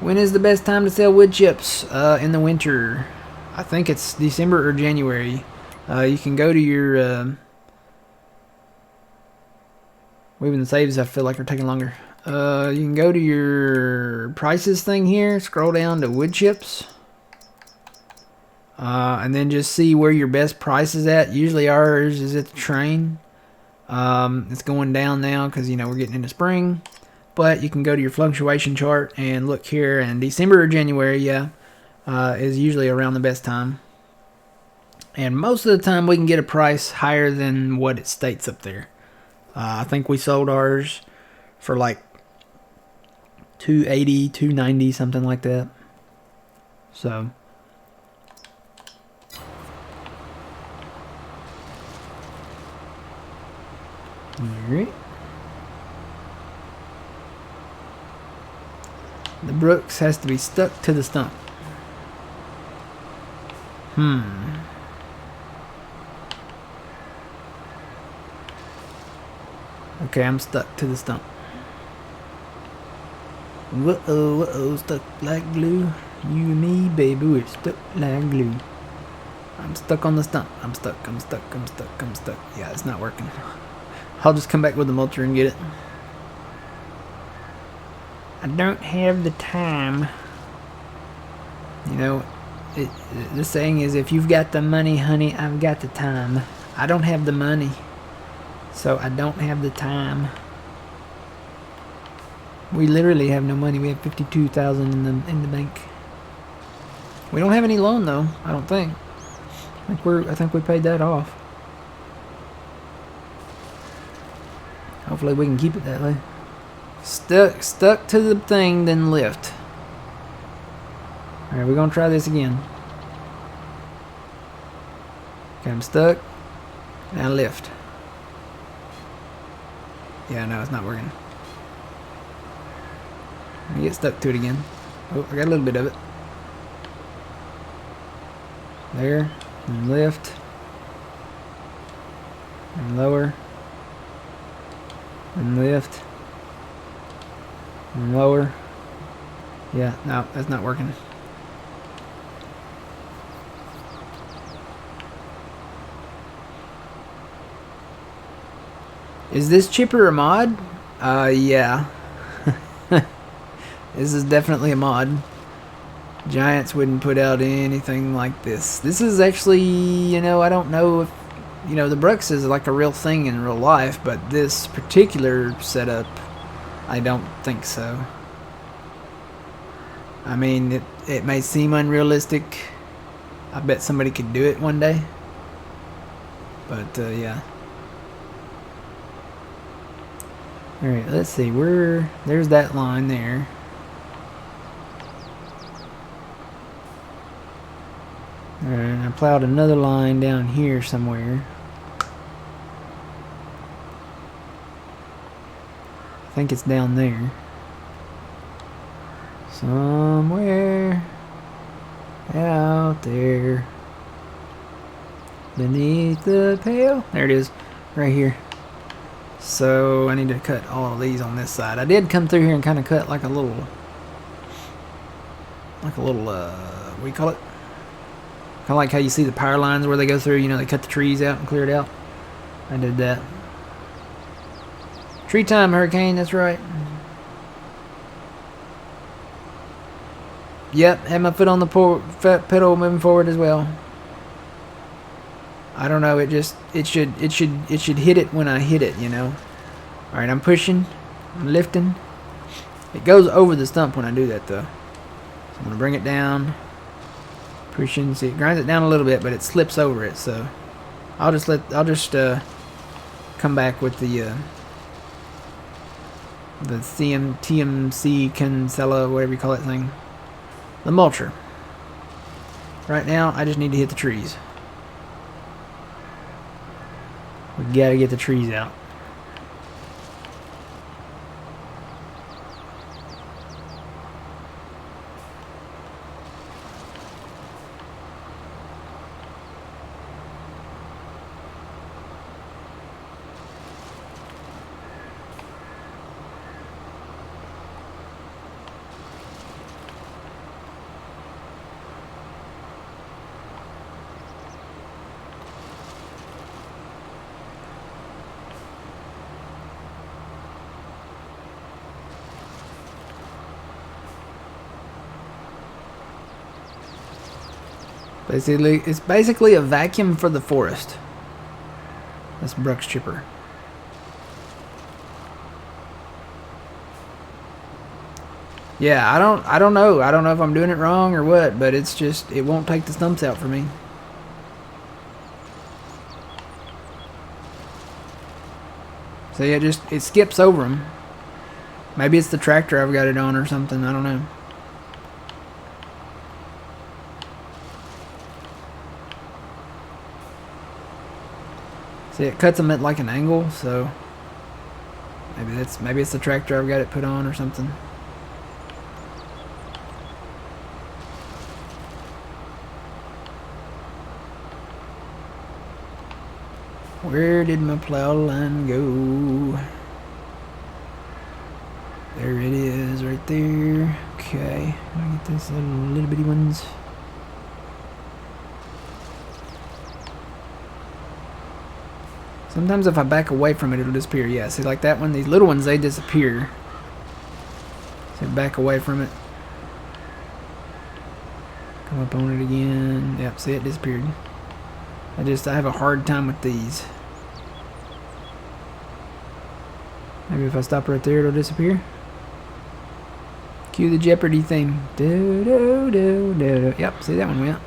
When is the best time to sell wood chips? In the winter. I think it's December or January. You can go to your... Moving the saves, I feel like are taking longer. You can go to your prices thing here. Scroll down to wood chips. And then just see where your best price is at. Usually ours is at the train. It's going down now because, you know, we're getting into spring. But you can go to your fluctuation chart and look here. And December or January, is usually around the best time. And most of the time we can get a price higher than what it states up there. I think we sold ours for like $280, $290, something like that. So alright. The Brooks has to be stuck to the stump. Okay, I'm stuck to the stump. Whoa, stuck like glue. You and me, baby, we're stuck like glue. I'm stuck on the stump. I'm stuck. Yeah, it's not working. I'll just come back with the mulcher and get it. I don't have the time. You know, the saying is, if you've got the money, honey, I've got the time. I don't have the money, so I don't have the time. We literally have no money. We have $52,000 in the bank. We don't have any loan though. I don't think. I think we paid that off. Hopefully we can keep it that way. Stuck to the thing, then lift. Alright, we're gonna try this again. Okay, I'm stuck. Now lift. Yeah, no, it's not working. Let me get stuck to it again. Oh, I got a little bit of it. There. And lift. And lower. And lift. And lower. Yeah, no, that's not working. Is this chipper a mod? Yeah. This is definitely a mod. Giants wouldn't put out anything like this. This is actually, you know, I don't know if, you know, the Brooks is like a real thing in real life, but this particular setup, I don't think so. I mean, it may seem unrealistic. I bet somebody could do it one day. But, yeah. Alright, let's see. There's that line there. Alright, I plowed another line down here somewhere. I think it's down there. Somewhere out there. Beneath the pail. There it is. Right here. So I need to cut all of these on this side. I did come through here and kind of cut like a little, what do you call it? Kind of like how you see the power lines where they go through, you know, they cut the trees out and clear it out. I did that. Tree time, Hurricane, that's right. Yep, had my foot on the pedal moving forward as well. I don't know, it should hit it when I hit it, you know. Alright, I'm pushing, I'm lifting. It goes over the stump when I do that though. So I'm gonna bring it down. Pushing, see, it grinds it down a little bit, but it slips over it, so I'll just come back with the TMC Cancella, whatever you call that thing. The mulcher. Right now, I just need to hit the trees. We gotta get the trees out. Basically, it's basically a vacuum for the forest. This Brooks chipper. Yeah, I don't know. I don't know if I'm doing it wrong or what, but it's just, it won't take the stumps out for me. See, it skips over them. Maybe it's the tractor I've got it on or something. I don't know. See, it cuts them at like an angle, so maybe it's the tractor I've got it put on or something. Where did my plow line go? There it is, right there. Okay, I'm gonna get these little bitty ones. Sometimes if I back away from it, it'll disappear. Yeah, see, like that one, these little ones, they disappear. So back away from it. Come up on it again. Yep, see, it disappeared. I have a hard time with these. Maybe if I stop right there, it'll disappear. Cue the Jeopardy theme. Do do do do do. Yep, see, that one went.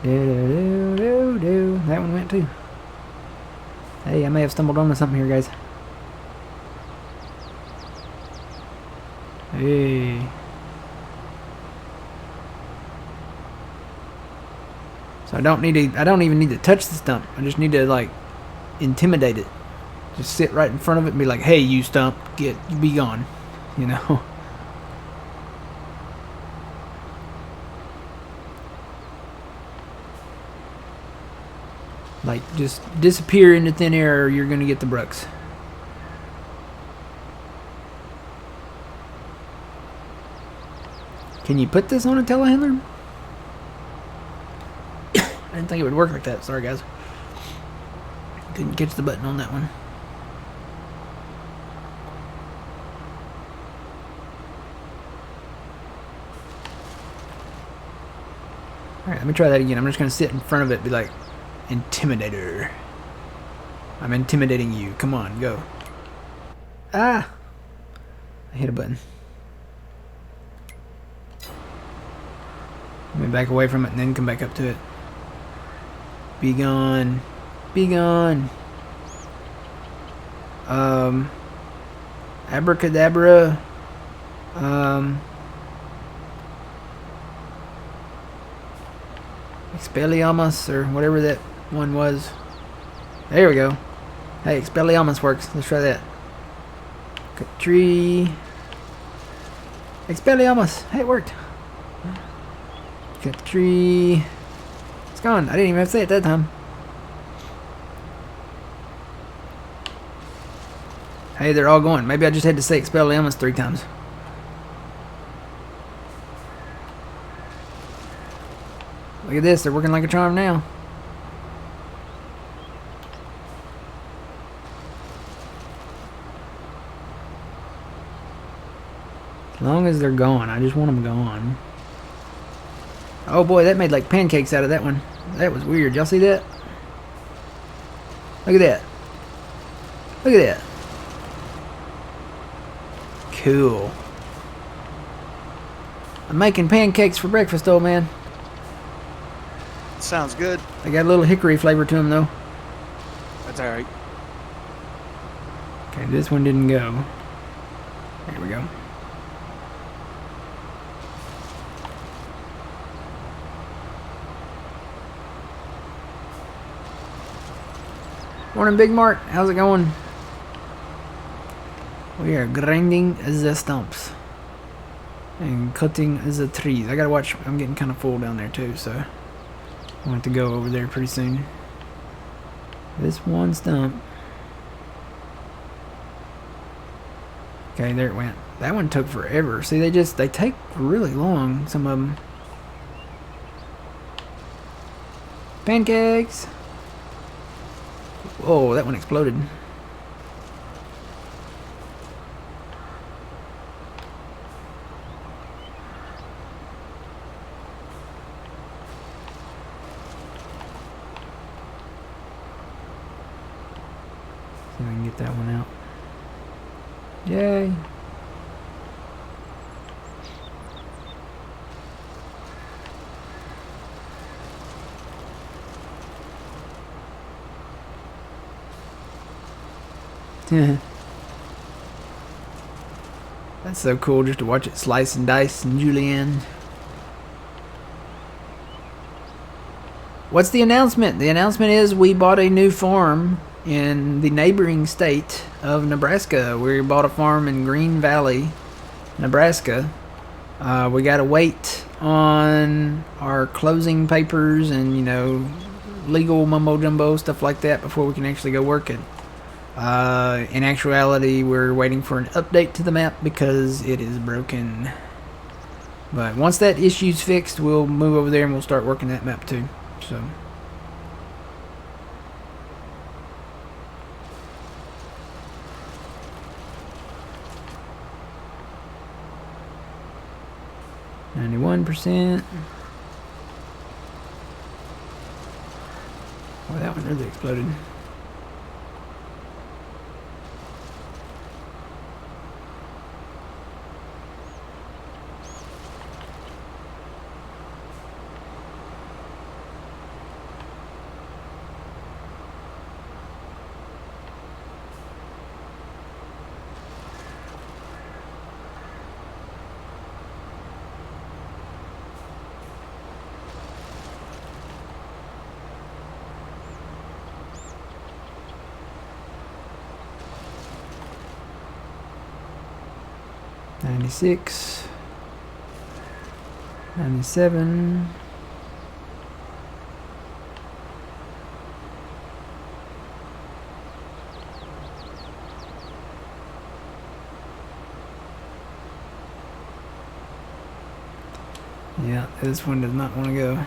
Do do do do do. That one went too. Hey, I may have stumbled onto something here, guys. Hey. So I don't even need to touch the stump. I just need to, like, intimidate it. Just sit right in front of it and be like, hey, you stump, be gone. You know? Like, just disappear into thin air or you're going to get the Brooks. Can you put this on a telehandler? I didn't think it would work like that. Sorry, guys. Couldn't catch the button on that one. Alright, let me try that again. I'm just going to sit in front of it and be like, Intimidator. I'm intimidating you. Come on, go. Ah! I hit a button. Let me back away from it and then come back up to it. Be gone. Be gone. Abracadabra. Expelliarmus, or whatever that one was. There we go. Hey, Expelliarmus works. Let's try that. Cut tree. Expelliarmus. Hey, it worked. Cut tree. It's gone. I didn't even have to say it that time. Hey, they're all going. Maybe I just had to say Expelliarmus 3 times. Look at this. They're working like a charm now. As long as they're gone. I just want them gone. Oh boy, that made like pancakes out of that one. That was weird. Y'all see that? Look at that. Look at that. Cool. I'm making pancakes for breakfast, old man. Sounds good. They got a little hickory flavor to them, though. That's alright. Okay, this one didn't go. There we go. Morning, Big Mart. How's it going? We are grinding the stumps and cutting the trees. I gotta watch. I'm getting kind of full down there too, so I want to go over there pretty soon. This one stump. Okay, there it went. That one took forever. See, they take really long. Some of them. Pancakes. Whoa, that one exploded. See if I can get that one out. Yay. That's so cool just to watch it slice and dice and julienne. What's the announcement? The announcement is we bought a new farm in the neighboring state of Nebraska. We bought a farm in Green Valley, Nebraska. We got to wait on our closing papers and, legal mumbo jumbo, stuff like that before we can actually go work it. In actuality, we're waiting for an update to the map because it is broken. But once that issue's fixed, we'll move over there and we'll start working that map too. So. %. Oh, that one really exploded. $96, $97. Yeah, this one does not want to go.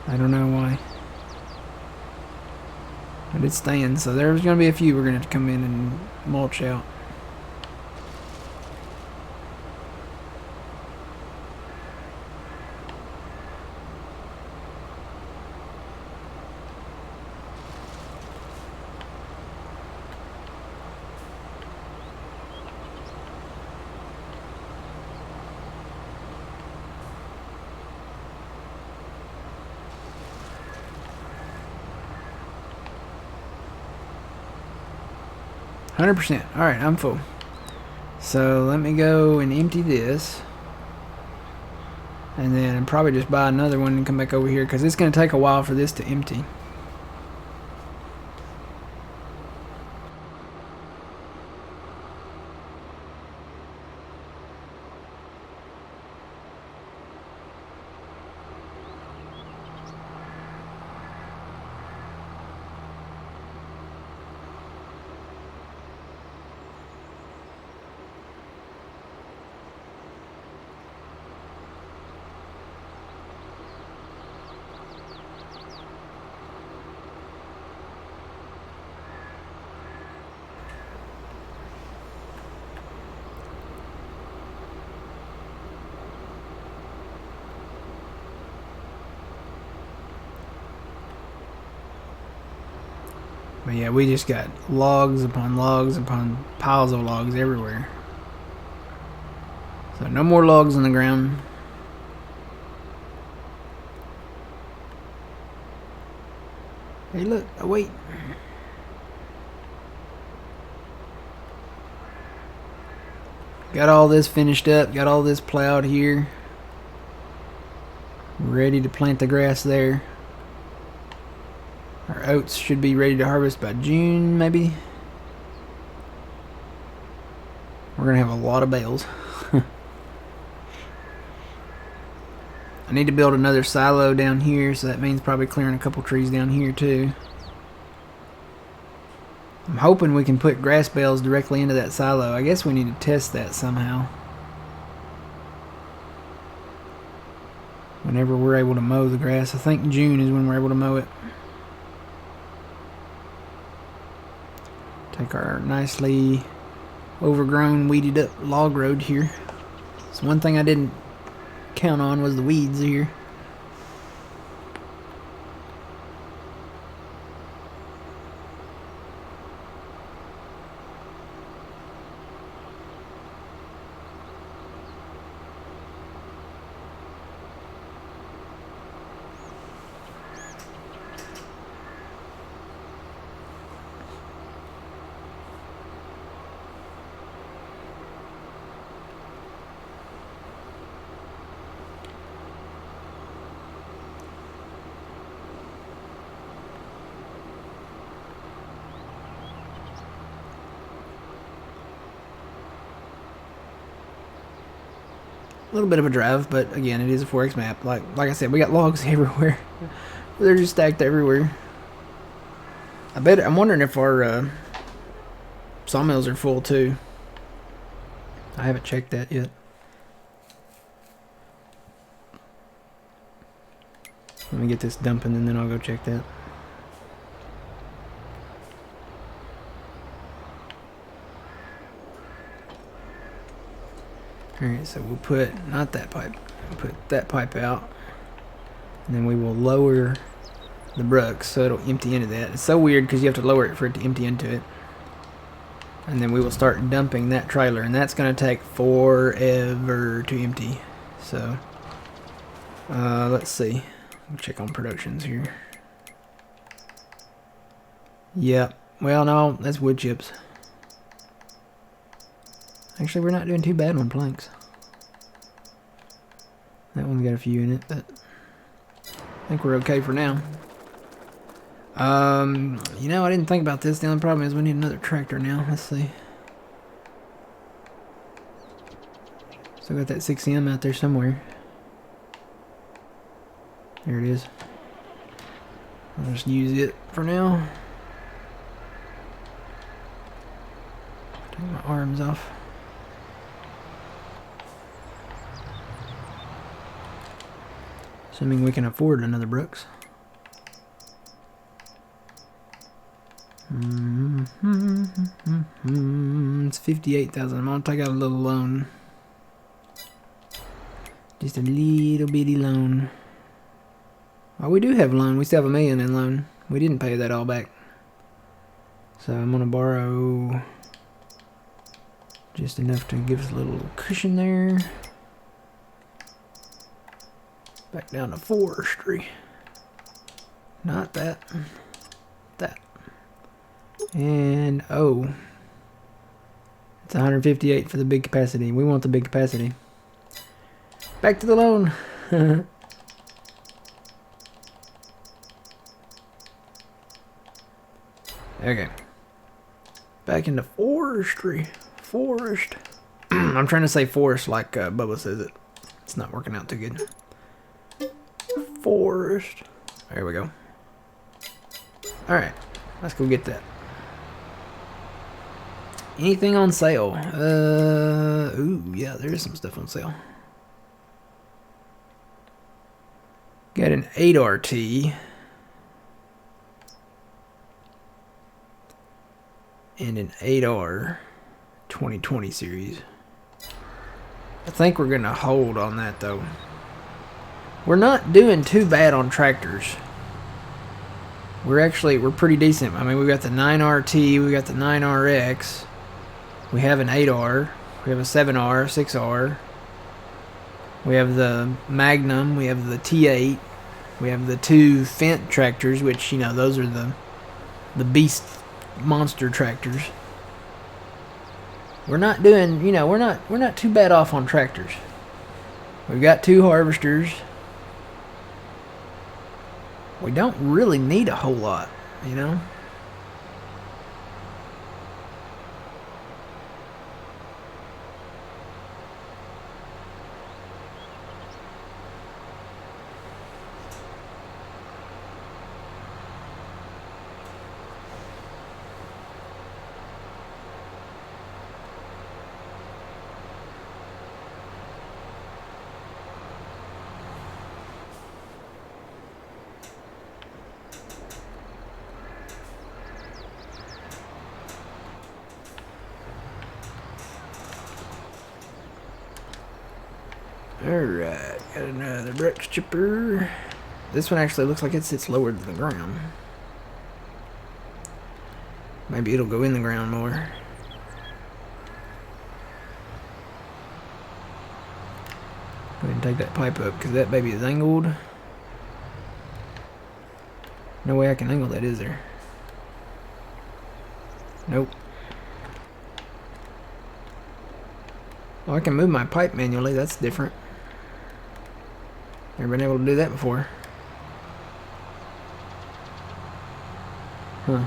I don't know why. But it's staying, so there's going to be a few we're going to have to come in and mulch out. %. Alright, I'm full. So let me go and empty this. And then probably just buy another one and come back over here because it's going to take a while for this to empty. But yeah, we just got logs upon piles of logs everywhere. So no more logs on the ground. Hey look, oh wait. Got all this finished up, got all this plowed here. Ready to plant the grass there. Our oats should be ready to harvest by June, maybe. We're going to have a lot of bales. I need to build another silo down here, so that means probably clearing a couple trees down here too. I'm hoping we can put grass bales directly into that silo. I guess we need to test that somehow. Whenever we're able to mow the grass. I think June is when we're able to mow it. Take our nicely overgrown, weeded up log road here. So one thing I didn't count on was the weeds here. A little bit of a drive, but again, it is a 4X map. Like I said, we got logs everywhere. They're just stacked everywhere. I'm wondering if our sawmills are full too. I haven't checked that yet. Let me get this dumping and then I'll go check that. Alright, so we'll put, not that pipe, we'll put that pipe out. And then we will lower the brooks so it'll empty into that. It's so weird because you have to lower it for it to empty into it. And then we will start dumping that trailer, and that's going to take forever to empty. So, let's see. We'll check on productions here. Yep. Well, no, that's wood chips. Actually, we're not doing too bad on planks. That one's got a few in it, but I think we're okay for now. You know, I didn't think about this. The only problem is we need another tractor now. Let's see. Still got that 6M out there somewhere. There it is. I'll just use it for now. Take my arms off. Assuming we can afford another Brooks. It's 58,000. I'm gonna take out a little loan. Just a little bitty loan. Oh, we do have loan. We still have $1 million in loan. We didn't pay that all back. So I'm gonna borrow just enough to give us a little cushion there. Back down to forestry. Not that. That. And oh, it's 158 for the big capacity. We want the big capacity. Back to the loan. Okay. Back into forestry. Forest. I'm trying to say forest like Bubba says it. It's not working out too good. Forest. There we go. Alright. Let's go get that. Anything on sale? Ooh, yeah, there is some stuff on sale. Got an 8RT. And an 8R 2020 series. I think we're going to hold on that though. We're not doing too bad on tractors. We're pretty decent. I mean, we got the 9RT, we got the 9RX. We have an 8R, we have a 7R, 6R. We have the Magnum, we have the T8. We have the 2 Fendt tractors, which, you know, those are the beast monster tractors. We're not doing, you know, we're not too bad off on tractors. We've got 2 harvesters. We don't really need a whole lot, you know. Alright, got another Brooks chipper. This one actually looks like it sits lower than the ground. Maybe it'll go in the ground more. Go ahead and take that pipe up because that baby is angled. No way I can angle that, is there? Nope. Oh, I can move my pipe manually. That's different. Never been able to do that before. Huh.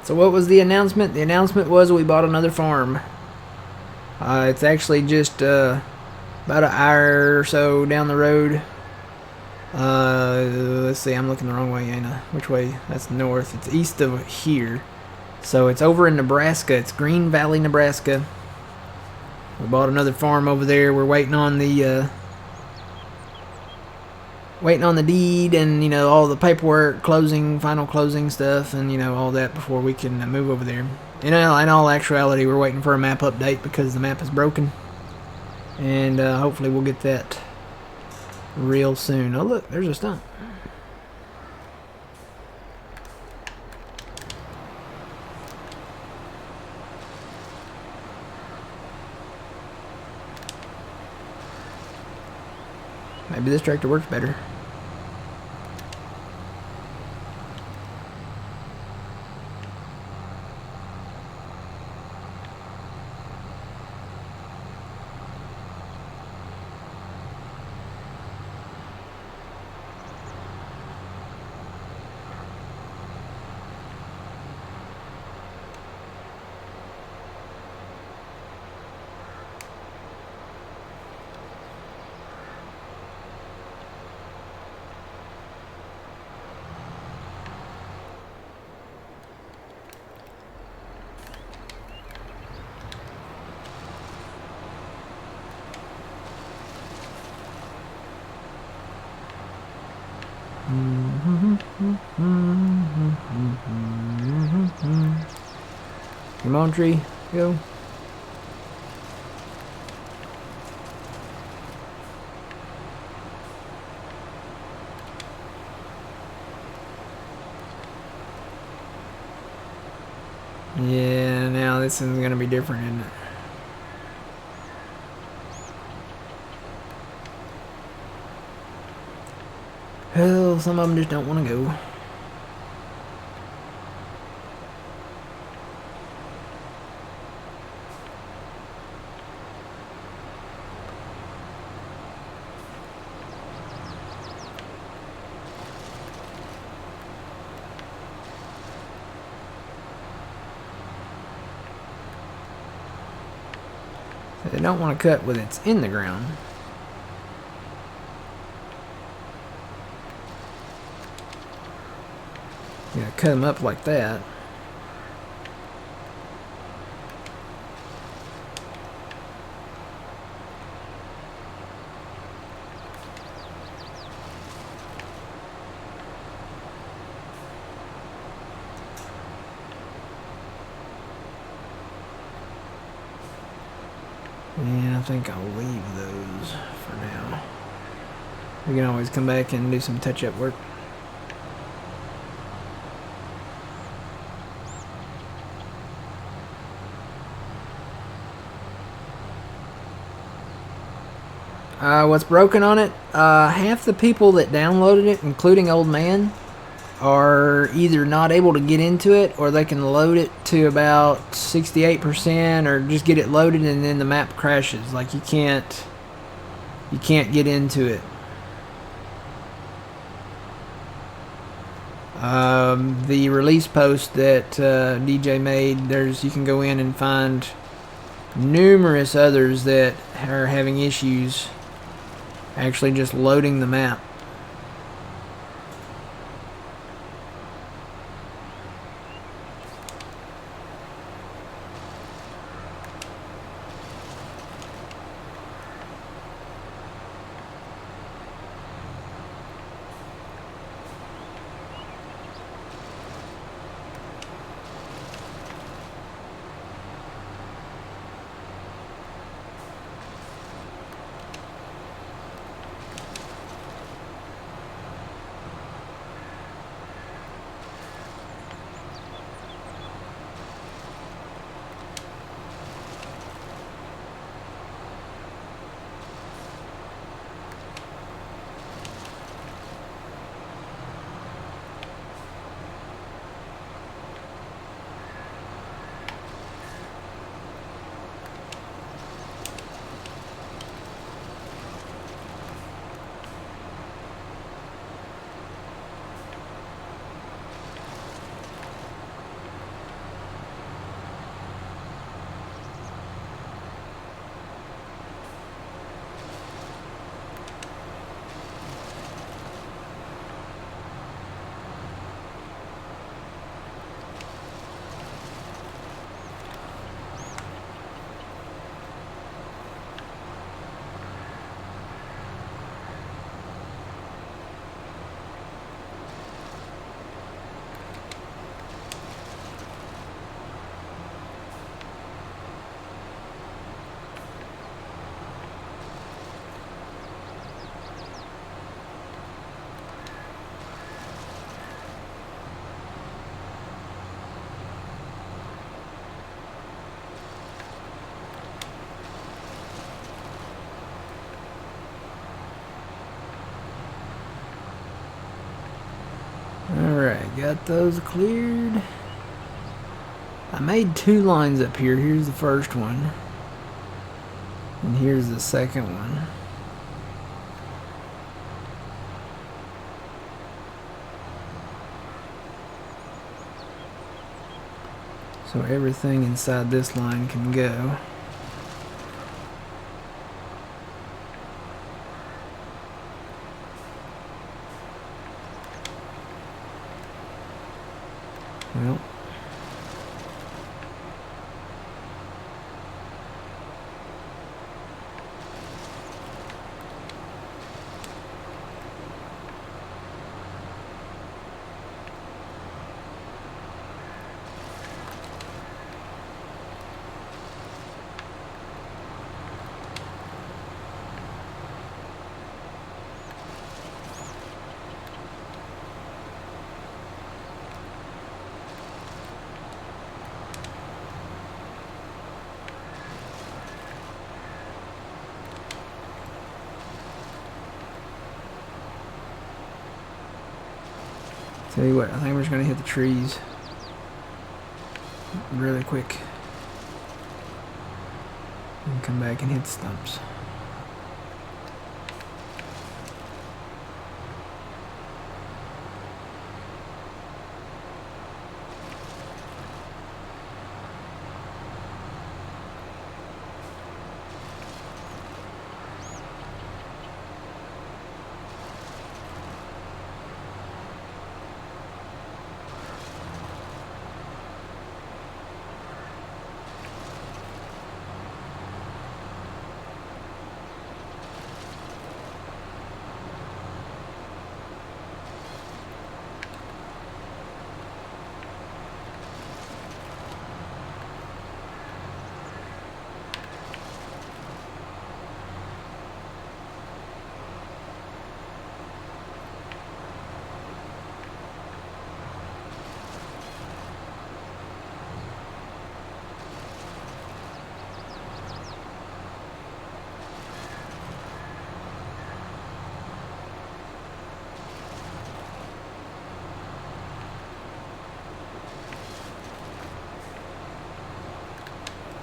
So what was the announcement? The announcement was we bought another farm. It's actually just about an hour or so down the road. Let's see, I'm looking the wrong way, ain't I? Which way? That's north. It's east of here. So it's over in Nebraska. It's Green Valley, Nebraska. We bought another farm over there. We're waiting on the deed and, you know, all the paperwork, final closing stuff, and, you know, all that before we can move over there. In all actuality, we're waiting for a map update because the map is broken. And hopefully we'll get that real soon. Oh, look, there's a stump. Maybe this tractor works better. Come on, tree. Go. Yeah, now this is going to be different, isn't it? Hell, some of them just don't want to go. They don't want to cut when it's in the ground. You gotta cut them up like that. And I think I'll leave those for now. We can always come back and do some touch-up work. What's broken on it? Half the people that downloaded it, including Old Man, are either not able to get into it, or they can load it to about 68%, or just get it loaded and then the map crashes. Like you can't get into it. The release post that DJ made, you can go in and find numerous others that are having issues actually just loading the map. Alright, got those cleared. I made 2 lines up here. Here's the first one. And here's the second one. So everything inside this line can go. Well, tell you what, I think we're just going to hit the trees really quick and come back and hit the stumps.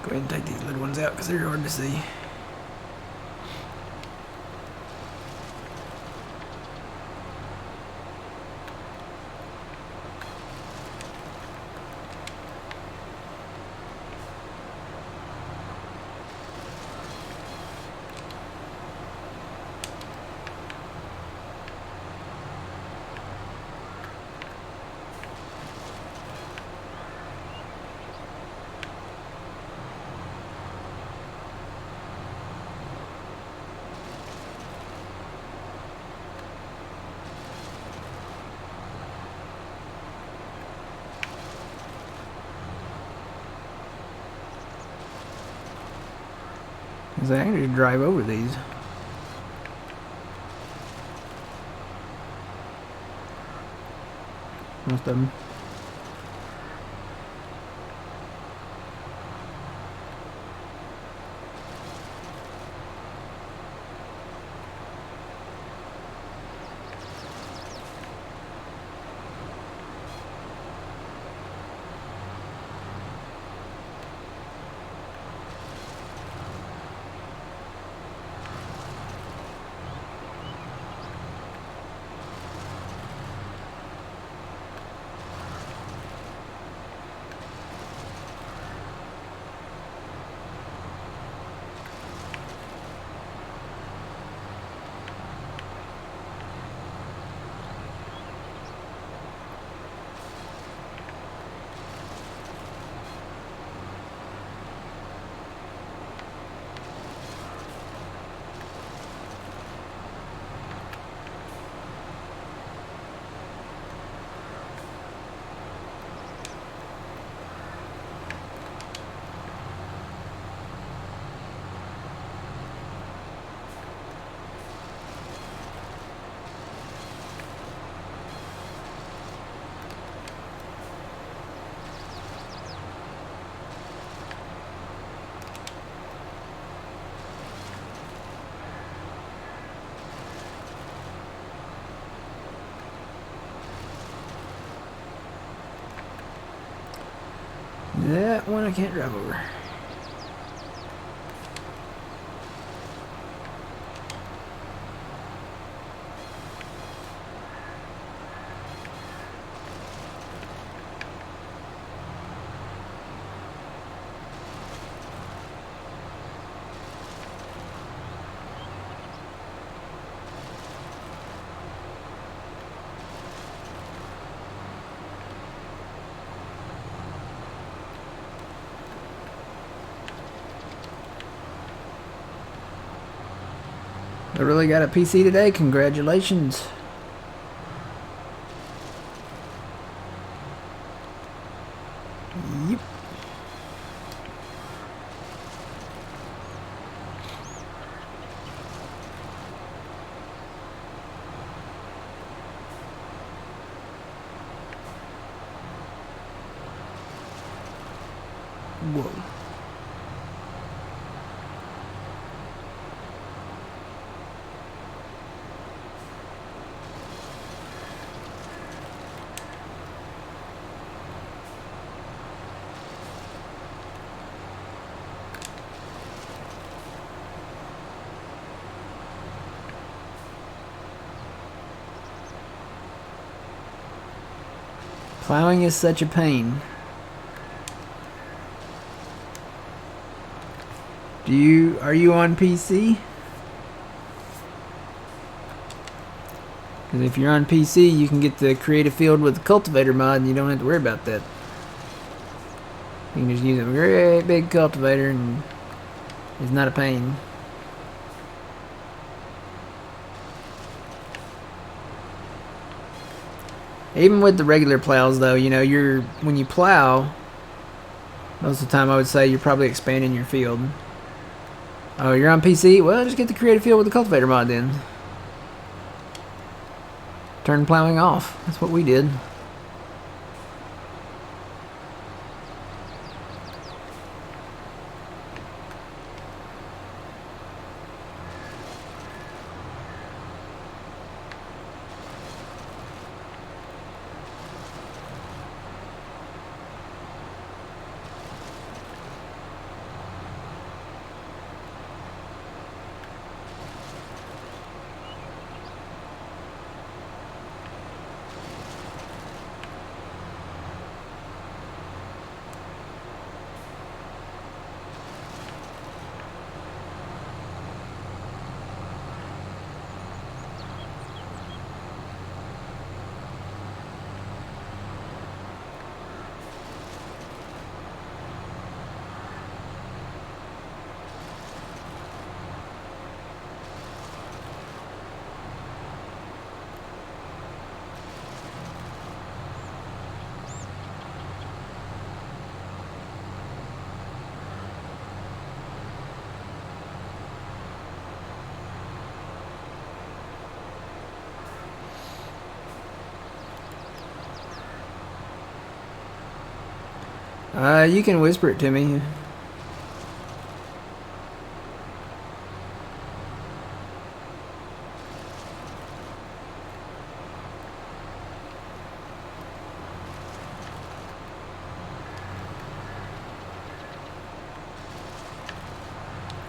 Go ahead and take these little ones out because they're hard to see. Because I actually drive over these. Most of them. That one I can't drive over. I really got a PC today. Congratulations. Yep. Whoa. Plowing is such a pain. Are you on PC? Because if you're on PC, you can get the creative field with the cultivator mod and you don't have to worry about that. You can just use a great big cultivator and it's not a pain. Even with the regular plows though, you know, when you plow, most of the time I would say you're probably expanding your field. Oh, you're on PC? Well, just get the creative field with the cultivator mod then. Turn plowing off. That's what we did. You can whisper it to me.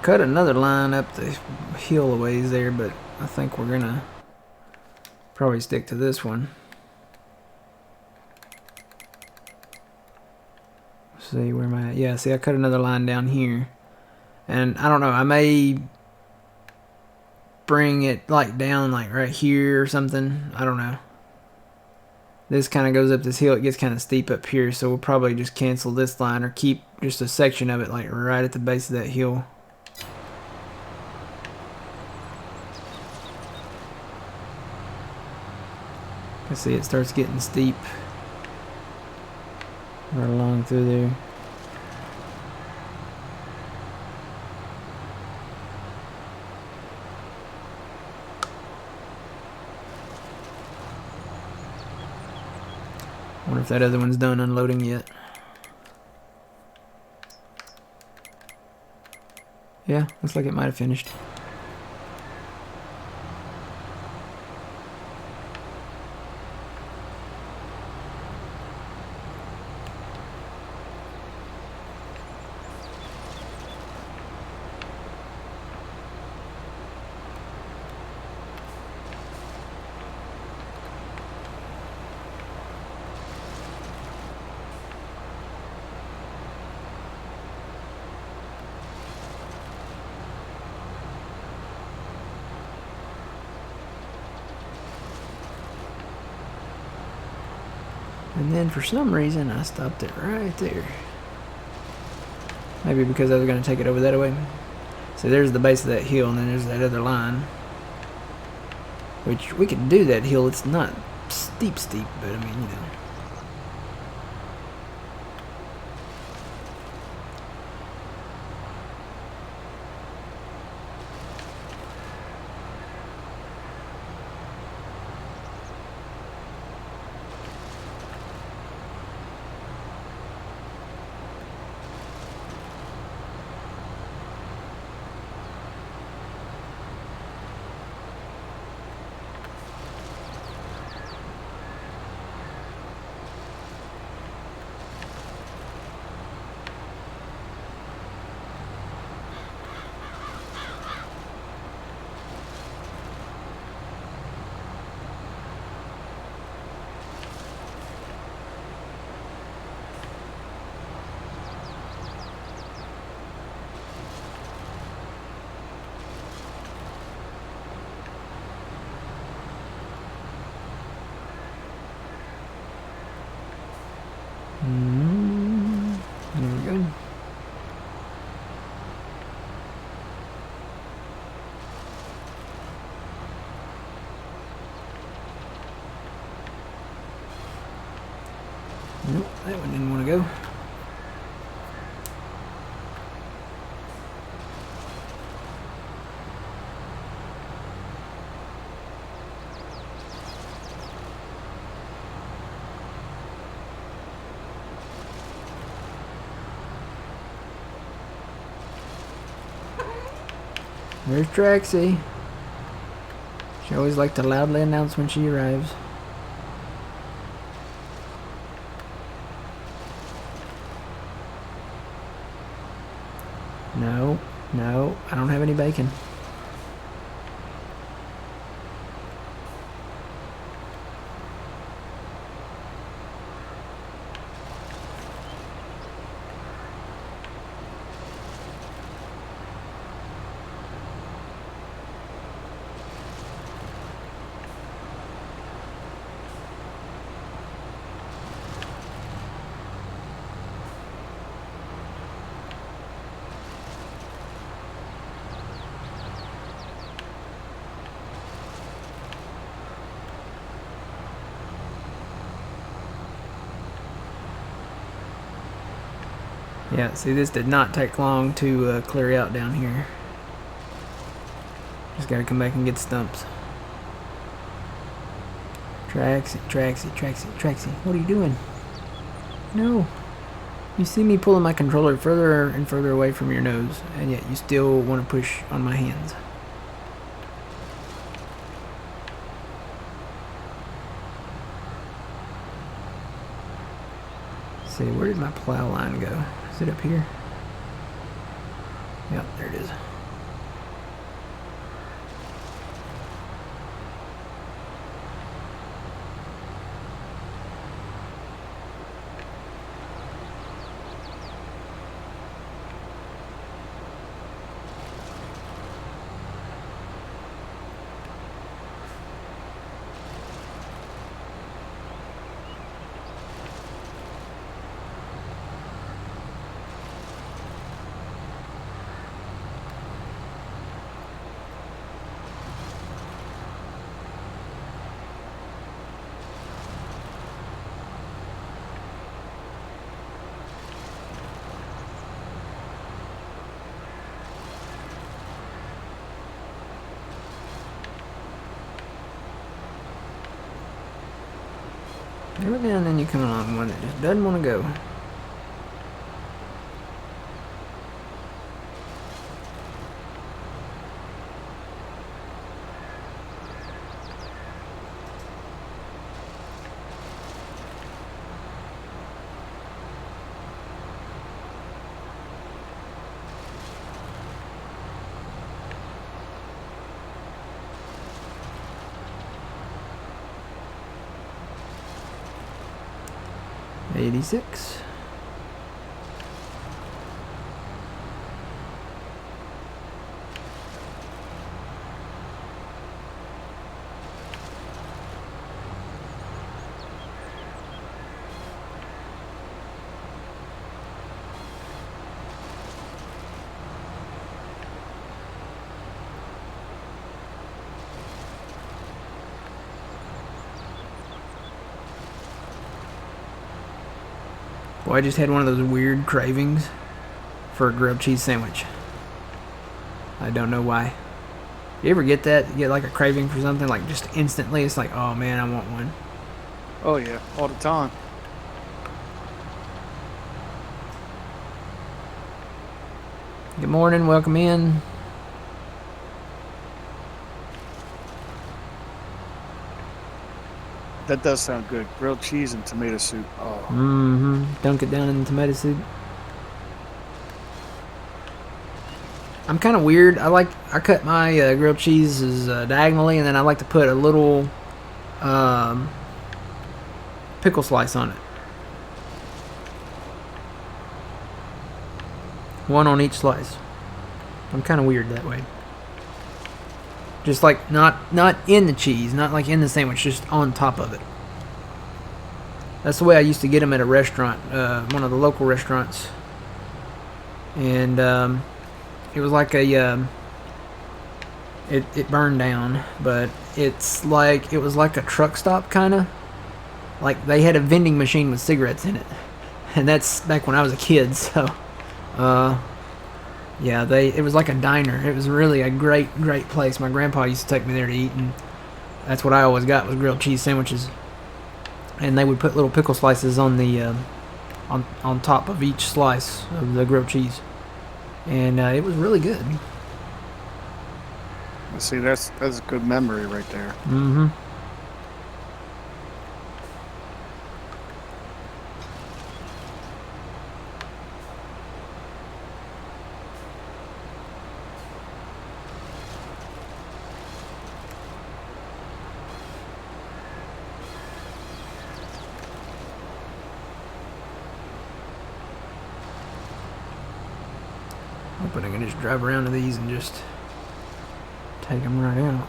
Cut another line up the hill a ways there, but I think we're gonna probably stick to this one. See where am I at? Yeah, see I cut another line down here. And I don't know, I may bring it like down like right here or something. I don't know. This kind of goes up this hill. It gets kind of steep up here, so we'll probably just cancel this line or keep just a section of it like right at the base of that hill. You see it starts getting steep right along through there. Wonder if that other one's done unloading yet. Yeah, looks like it might have finished. And then for some reason I stopped it right there. Maybe because I was going to take it over that way. So there's the base of that hill, and then there's that other line. Which we can do that hill. It's not steep, but I mean, you know. There we go. Nope, that one didn't want to go. There's Traxie. She always likes to loudly announce when she arrives. No, I don't have any bacon. Yeah, see, this did not take long to clear out down here. Just gotta come back and get stumps. Traxie, what are you doing? No. You see me pulling my controller further and further away from your nose, and yet you still want to push on my hands. See, where did my plow line go? Is it up here? Yep, there it is. Every now and then you come along one that just doesn't want to go. $86. Boy, I just had one of those weird cravings for a grilled cheese sandwich. I don't know why. You ever get that? You get like a craving for something, like just instantly, it's like, oh man, I want one. Oh yeah, all the time. Good morning, welcome in. That does sound good. Grilled cheese and tomato soup. Oh, Dunk it down in the tomato soup. I'm kind of weird. I cut my grilled cheeses diagonally, and then I like to put a little pickle slice on it. One on each slice. I'm kind of weird that way. Just like not in the cheese, not like in the sandwich, just on top of it. That's the way I used to get them at a restaurant, one of the local restaurants. And it was like a it burned down, but it was like a truck stop kind of. Like they had a vending machine with cigarettes in it, and that's back when I was a kid. So, yeah, it was like a diner. It was really a great place. My grandpa used to take me there to eat, and that's what I always got was grilled cheese sandwiches. And they would put little pickle slices on the on top of each slice of the grilled cheese, and it was really good. see, that's a good memory right there. Mm-hmm. Hoping I can just drive around to these and just take them right out.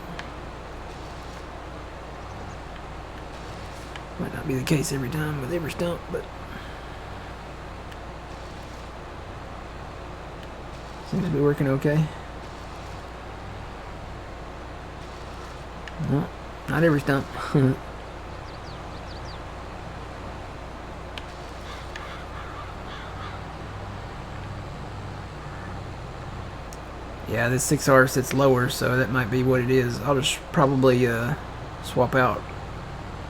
Might not be the case every time with every stump, but seems to be working okay. No, not every stump. Yeah, this 6R sits lower, so that might be what it is. I'll just probably swap out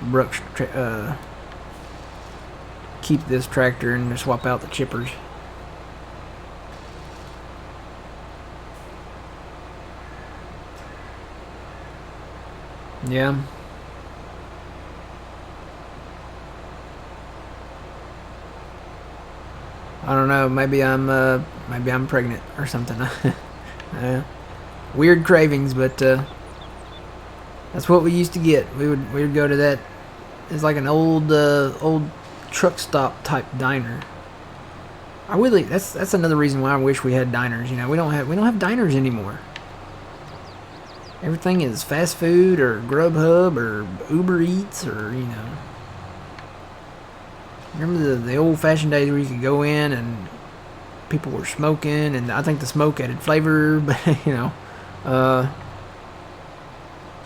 Brooks, keep this tractor and just swap out the chippers. Yeah. I don't know. Maybe I'm pregnant or something. Weird cravings, but that's what we used to get. We would go to that. It's like an old truck stop type diner. That's another reason why I wish we had diners. You know, we don't have diners anymore. Everything is fast food or Grubhub or Uber Eats or, you know. Remember the old fashioned days where you could go in and people were smoking, and I think the smoke added flavor, but you know,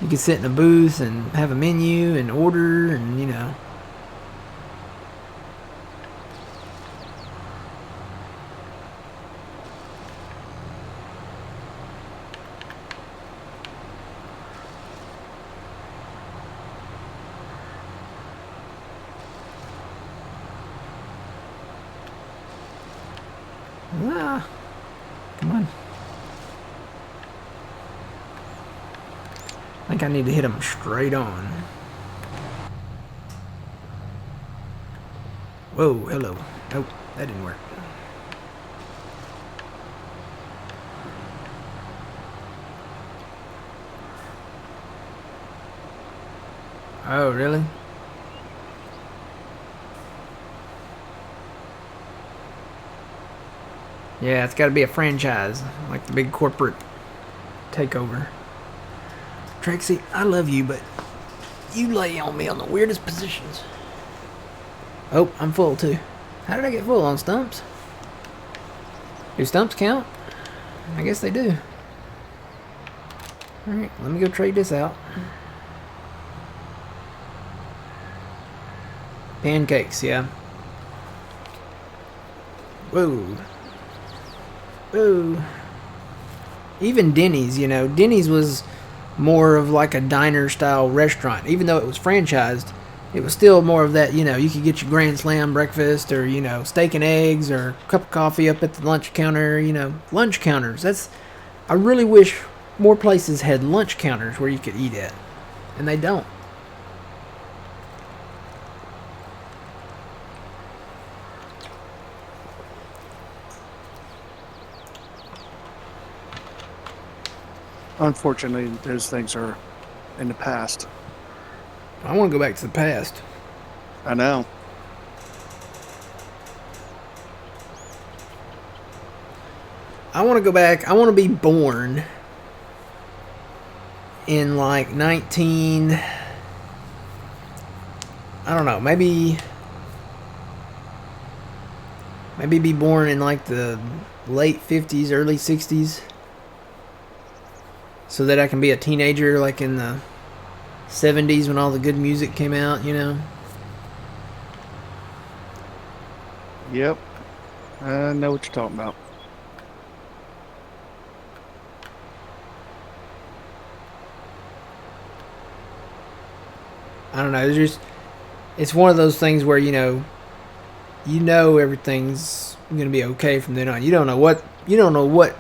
you could sit in a booth and have a menu and order, and you know. Come on. I think I need to hit them straight on. Whoa, hello. Nope, that didn't work. Oh, really? Yeah, it's got to be a franchise, like the big corporate takeover. Trixie, I love you, but you lay on me on the weirdest positions. Oh, I'm full too. How did I get full on stumps? Do stumps count? I guess they do. Alright, let me go trade this out. Pancakes, yeah. Whoa. Whoa. Even Denny's, Denny's was more of like a diner style restaurant. Even though it was franchised, it was still more of that, you could get your Grand Slam breakfast or, steak and eggs or a cup of coffee up at the lunch counter, lunch counters. I really wish more places had lunch counters where you could eat at. And they don't. Unfortunately, those things are in the past. I want to go back to the past. I know. I want to go back. I want to be born in like 19... I don't know, maybe be born in like the late 50s, early 60s. So that I can be a teenager like in the 70s when all the good music came out, Yep. I know what you're talking about. I don't know. It's one of those things where everything's gonna be okay from then on. You don't know what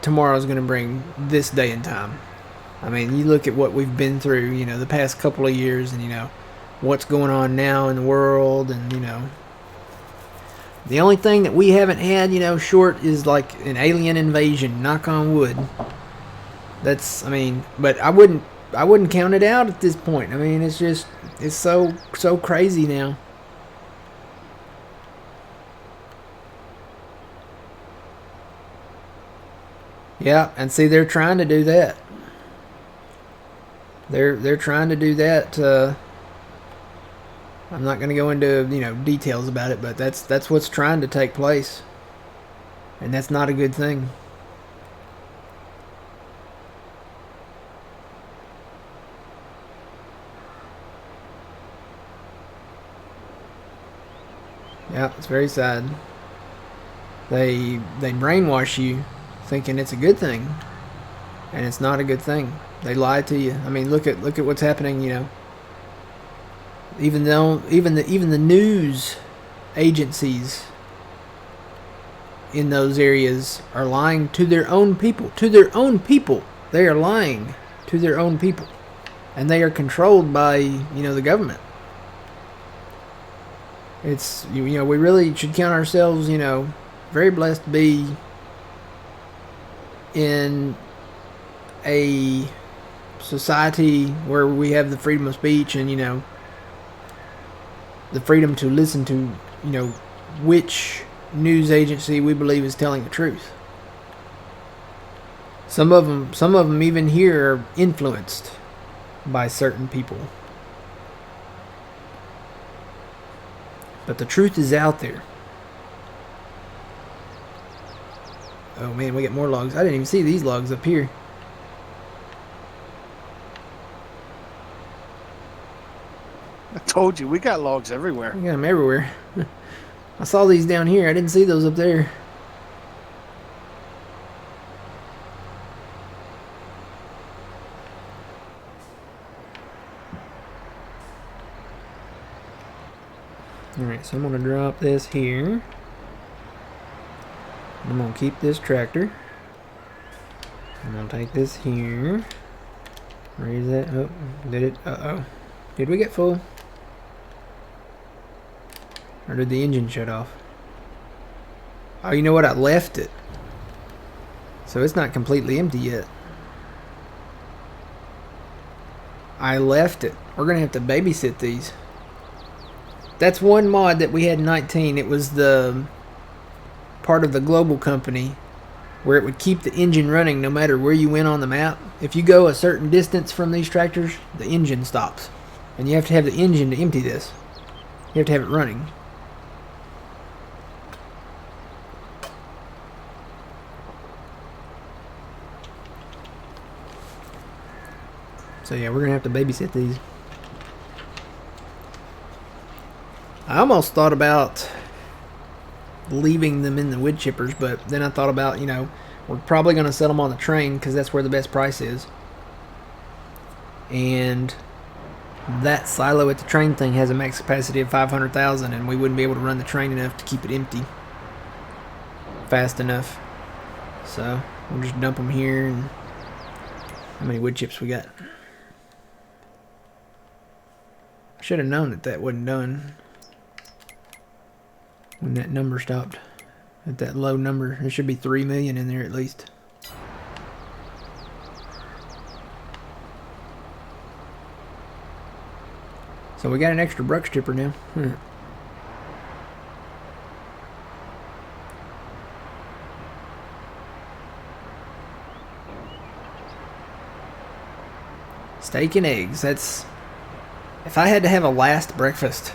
tomorrow's gonna bring this day and time. I mean, you look at what we've been through, the past couple of years, and what's going on now in the world, and the only thing that we haven't had, short is like an alien invasion. Knock on wood. But I wouldn't count it out at this point. I mean, it's so crazy now. Yeah, and see, they're trying to do that. They're trying to do that. I'm not going to go into details about it, but that's what's trying to take place, and that's not a good thing. Yeah, it's very sad. They brainwash you, thinking it's a good thing, and it's not a good thing. They lie to you. I mean, look at what's happening. Even the news agencies in those areas are lying to their own people. To their own people, they are lying to their own people, and they are controlled by the government. It's we really should count ourselves very blessed to be in a society where we have the freedom of speech and the freedom to listen to which news agency we believe is telling the truth. Some of them even here are influenced by certain people, but the truth is out there. Oh man, we got more logs. I didn't even see these logs up here. I told you, we got logs everywhere. We got them everywhere. I saw these down here. I didn't see those up there. Alright, so I'm going to drop this here. I'm going to keep this tractor. I'm going to take this here. Raise that. Oh, did it? Uh-oh. Did we get full? Or did the engine shut off? Oh, you know what? I left it. So it's not completely empty yet. I left it. We're going to have to babysit these. That's one mod that we had in 19. It was the part of the global company where it would keep the engine running no matter where you went on the map. If you go a certain distance from these tractors, the engine stops. And you have to have the engine to empty this. You have to have it running. So yeah, we're going to have to babysit these. I almost thought about leaving them in the wood chippers, but then I thought about, we're probably going to sell them on the train because that's where the best price is. And that silo at the train thing has a max capacity of 500,000, and we wouldn't be able to run the train enough to keep it empty fast enough. So we'll just dump them here. And how many wood chips we got? I should have known that wasn't done when that number stopped at that low number. There should be 3 million in there at least. So we got an extra brush chipper now. Steak and eggs. That's, if I had to have a last breakfast,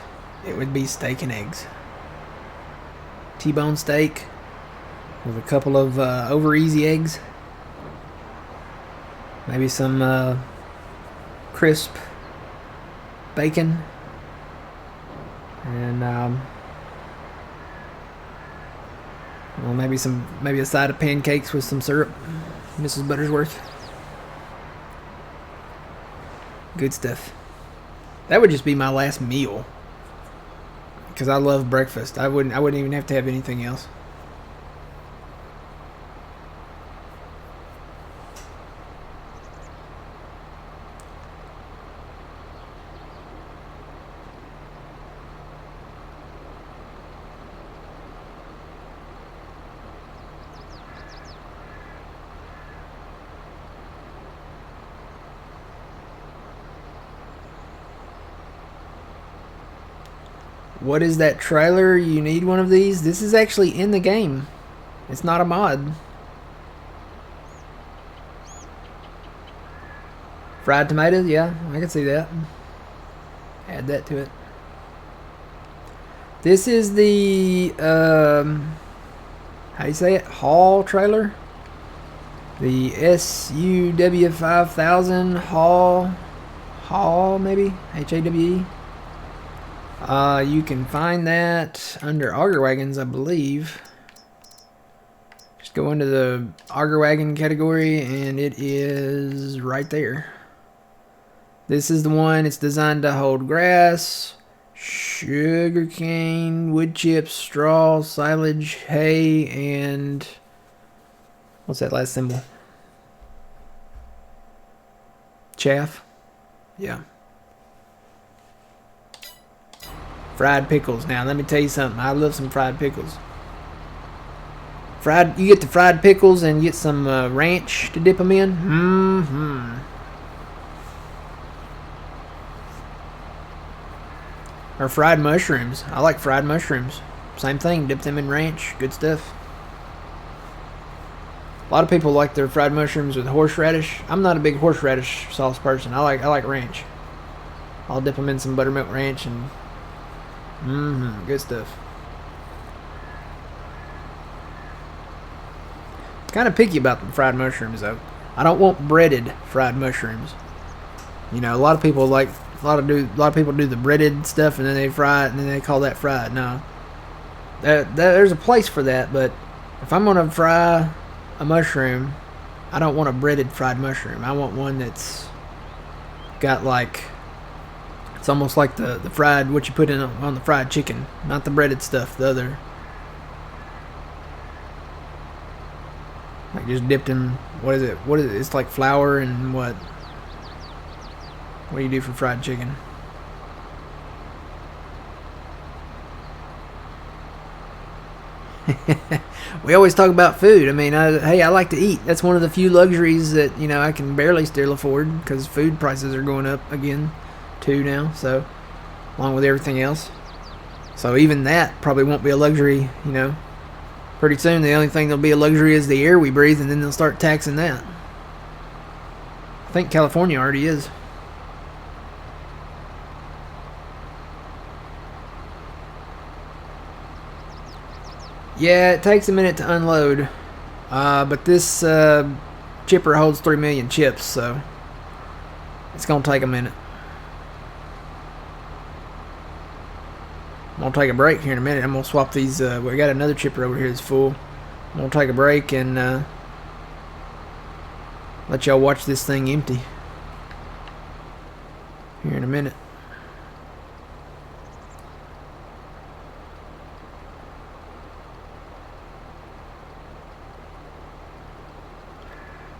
it would be steak and eggs. T-bone steak with a couple of over easy eggs. Maybe some crisp bacon. And well, maybe a side of pancakes with some syrup. Mrs. Buttersworth. Good stuff. That would just be my last meal, because I love breakfast. I wouldn't even have to have anything else. What is that trailer? You need one of these? This is actually in the game. It's not a mod. Fried tomatoes? Yeah, I can see that. Add that to it. This is the, how do you say it? Haul trailer? The SUW5000 Haul maybe? H-A-W-E? You can find that under auger wagons, I believe. Just go into the auger wagon category and it is right there. This is the one. It's designed to hold grass, sugar cane, wood chips, straw, silage, hay, and what's that last symbol? Chaff? Yeah. Fried pickles. Now, let me tell you something. I love some fried pickles. You get the fried pickles and get some ranch to dip them in. Or fried mushrooms. I like fried mushrooms. Same thing. Dip them in ranch. Good stuff. A lot of people like their fried mushrooms with horseradish. I'm not a big horseradish sauce person. I like ranch. I'll dip them in some buttermilk ranch and good stuff. Kind of picky about the fried mushrooms though. I don't want breaded fried mushrooms. You know, a lot of people do the breaded stuff and then they fry it and then they call that fried. No, there's a place for that, but if I'm gonna fry a mushroom, I don't want a breaded fried mushroom. I want one that's got like, it's almost like the fried, what you put in on the fried chicken, not the breaded stuff, the other. Like just dipped in, what is it? It's like flour and what? What do you do for fried chicken? We always talk about food. I mean, hey, I like to eat. That's one of the few luxuries that, I can barely still afford because food prices are going up again too now, so along with everything else. So even that probably won't be a luxury, Pretty soon the only thing that'll be a luxury is the air we breathe, and then they'll start taxing that. I think California already is. Yeah, it takes a minute to unload, but this chipper holds 3 million chips, so it's gonna take a minute. I'm going to take a break here in a minute. I'm going to swap these. We got another chipper over here that's full. I'm going to take a break and let y'all watch this thing empty here in a minute.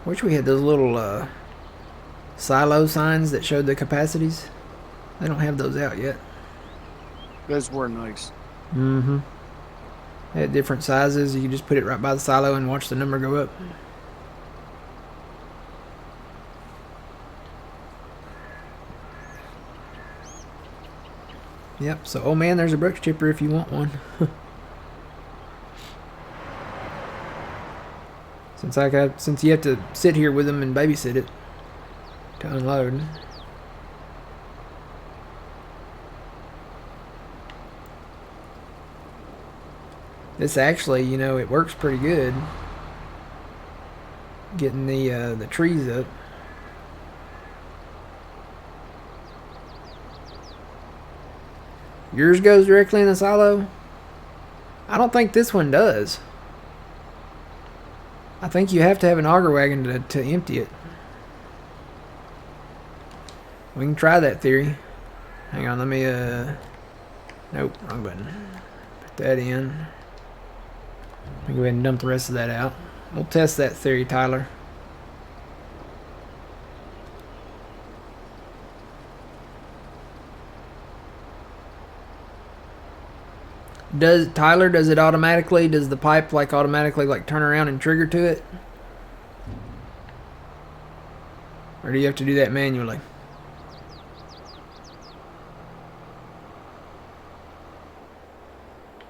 Wish we had those little silo signs that showed the capacities. They don't have those out yet. Those were nice. Mm-hmm. They had different sizes. You could just put it right by the silo and watch the number go up. Yep, so, oh man, there's a Brooks chipper if you want one. Since you have to sit here with them and babysit it to unload. This actually, you know, it works pretty good. Getting the trees up. Yours goes directly in the silo? I don't think this one does. I think you have to have an auger wagon to empty it. We can try that theory. Hang on, let me, nope, wrong button. Put that in. Let me go ahead and dump the rest of that out. We'll test that theory, Tyler. Does it automatically, does the pipe like automatically like turn around and trigger to it? Or do you have to do that manually?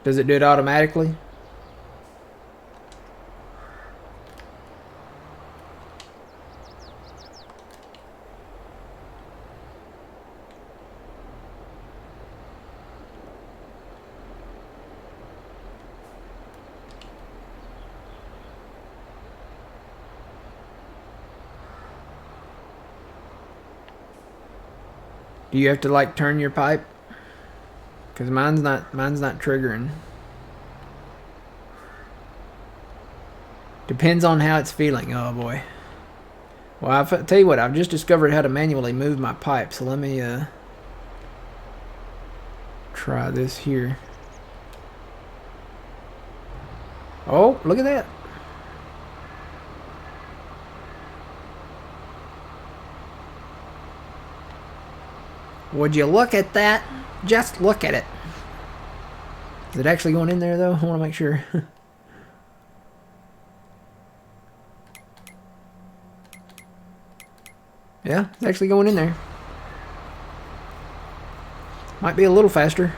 Does it do it automatically? Do you have to like turn your pipe? Because mine's not triggering. Depends on how it's feeling. Oh boy. Well, I'll tell you what, I've just discovered how to manually move my pipe. So let me try this here. Oh, look at that. Would you look at that? Just look at it. Is it actually going in there though? I want to make sure. Yeah, it's actually going in there. Might be a little faster.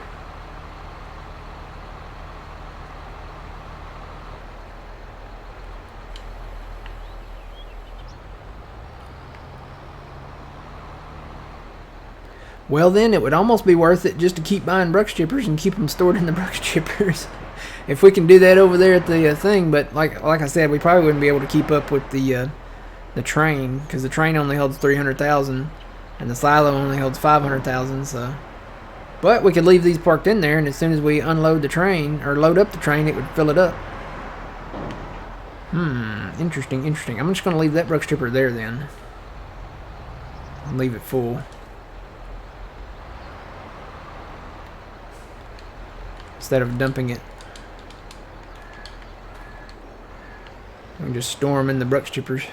Well then, it would almost be worth it just to keep buying Brooks chippers and keep them stored in the Brooks chippers. If we can do that over there at the thing, but like I said, we probably wouldn't be able to keep up with the train, because the train only holds 300,000 and the silo only holds 500,000. So, but we could leave these parked in there, and as soon as we unload the train or load up the train, it would fill it up. Interesting. I'm just going to leave that Brooks chipper there then. I'll leave it full. Instead of dumping it. We can just store them in the Brooks chippers. Is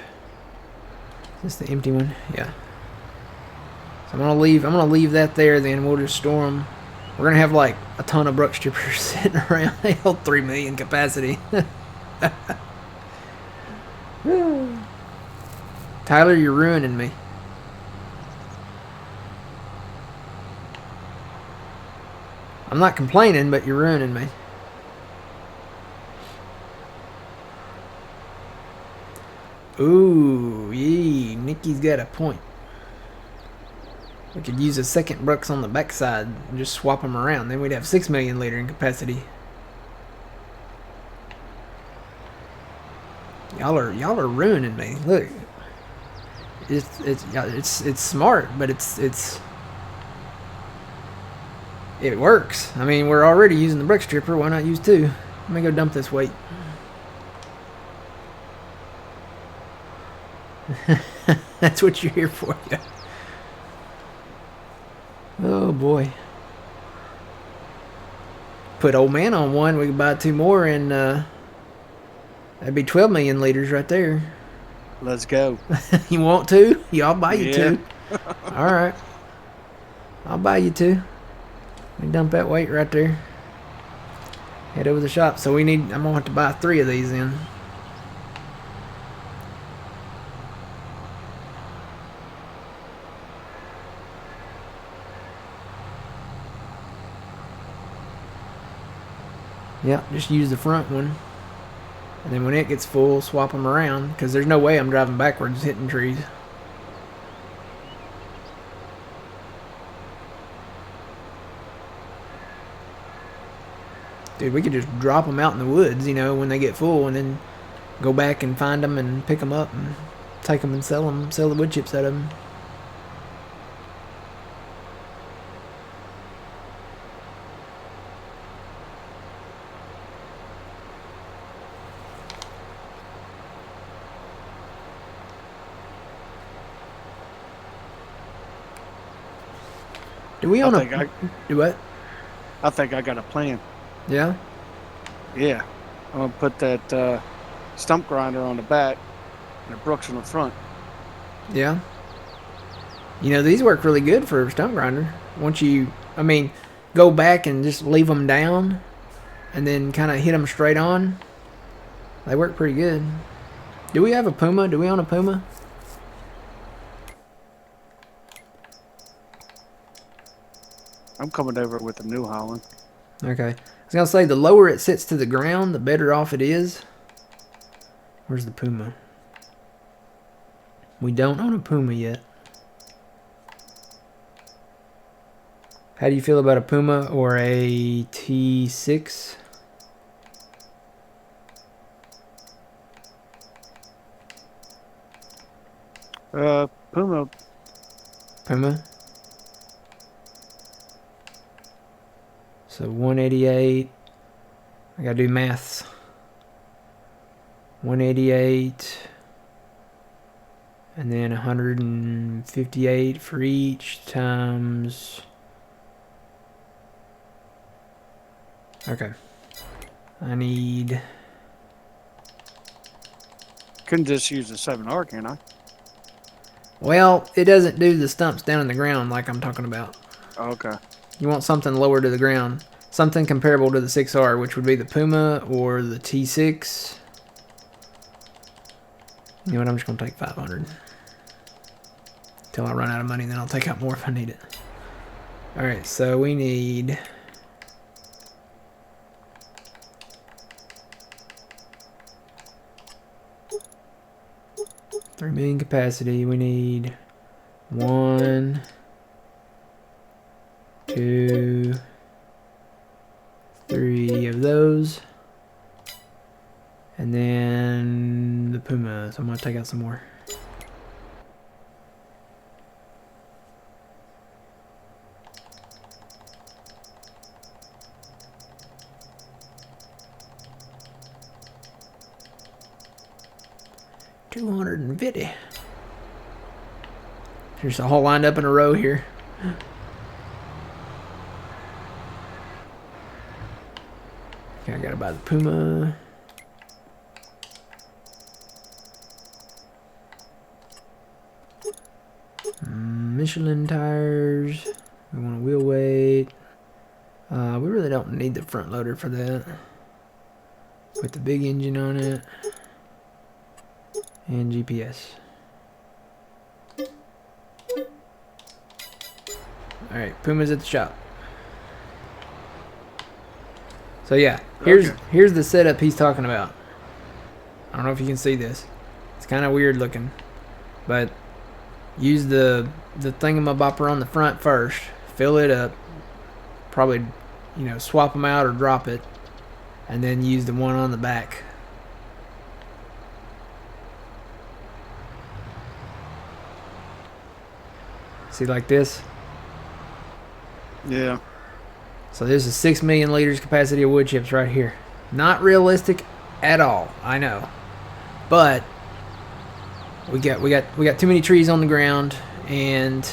this the empty one? Yeah. So I'm gonna leave that there. Then we'll just store them. We're gonna have like a ton of Brooks chippers sitting around. They hold 3 million capacity. Tyler, you're ruining me. I'm not complaining, but you're ruining me. Ooh, yee, Nikki's got a point. We could use a second Brooks on the backside and just swap them around. Then we'd have 6 million liter in capacity. Y'all are ruining me. Look, it's smart, but it's It works. I mean, we're already using the brick stripper. Why not use two? Let me go dump this weight. That's what you're here for, yeah. Oh boy. Put old man on one, we could buy two more, and that'd be 12 million liters right there. Let's go. You want two? Yeah, I'll buy you Yeah. two. All right. I'll buy you two. We dump that weight right there. Head over to the shop. So I'm gonna have to buy 3 of these then. Yep, just use the front one. And then when it gets full, swap them around. Because there's no way I'm driving backwards hitting trees. Dude, we could just drop them out in the woods, when they get full. And then go back and find them and pick them up. And take them and sell them. Sell the wood chips out of them. Do we own do what? I think I got a plan. Yeah? Yeah. I'm going to put that stump grinder on the back and a Brooks on the front. Yeah. These work really good for a stump grinder. Once go back and just leave them down and then kind of hit them straight on. They work pretty good. Do we have a Puma? Do we own a Puma? I'm coming over with the New Holland. Okay. I was going to say, the lower it sits to the ground, the better off it is. Where's the Puma? We don't own a Puma yet. How do you feel about a Puma or a T6? Puma. Puma? So 188. I gotta do maths. 188. And then 158 for each times. Okay. I need. Couldn't just use the 7R, can I? Well, it doesn't do the stumps down in the ground like I'm talking about. Okay. You want something lower to the ground. Something comparable to the 6R, which would be the Puma or the T6. You know what? I'm just going to take 500. Until I run out of money, then I'll take out more if I need it. Alright, so we need... $3 million capacity. We need 1, 2, 3 of those. And then the Puma. So I'm going to take out some more. $250. There's a whole lined up in a row here. Okay, I gotta buy the Puma. Michelin tires. We want a wheel weight. We really don't need the front loader for that. With the big engine on it. And GPS. Alright, Puma's at the shop. So yeah, here's the setup he's talking about. I don't know if you can see this. It's kind of weird looking. But use the thingamabopper on the front first. Fill it up. Probably, swap them out or drop it. And then use the one on the back. See, like this? Yeah. So there's a 6 million liters capacity of wood chips right here. Not realistic at all, I know. But we got too many trees on the ground, and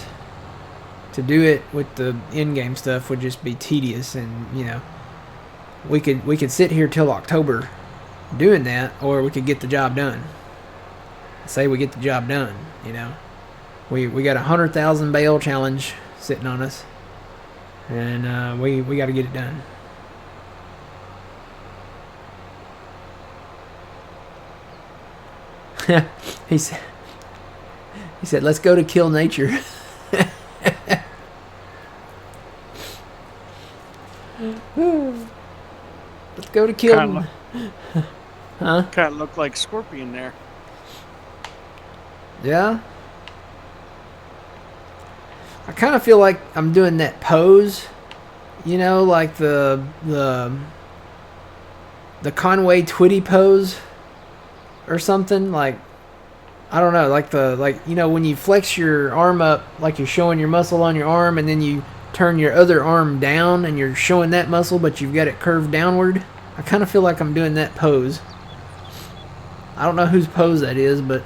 to do it with the in-game stuff would just be tedious. And you know, we could sit here till October doing that, or we could get the job done. Say we get the job done, you know. We got 100,000 bale challenge sitting on us, and we got to get it done. he said, let's go to kill nature. Let's go to kill. Huh? Kind of looked like Scorpion there. Yeah. I kind of feel like I'm doing that pose, you know, like the Conway Twitty pose or something. Like, I don't know, like you know, when you flex your arm up, like you're showing your muscle on your arm, and then you turn your other arm down and you're showing that muscle, but you've got it curved downward. I kind of feel like I'm doing that pose. I don't know whose pose that is, but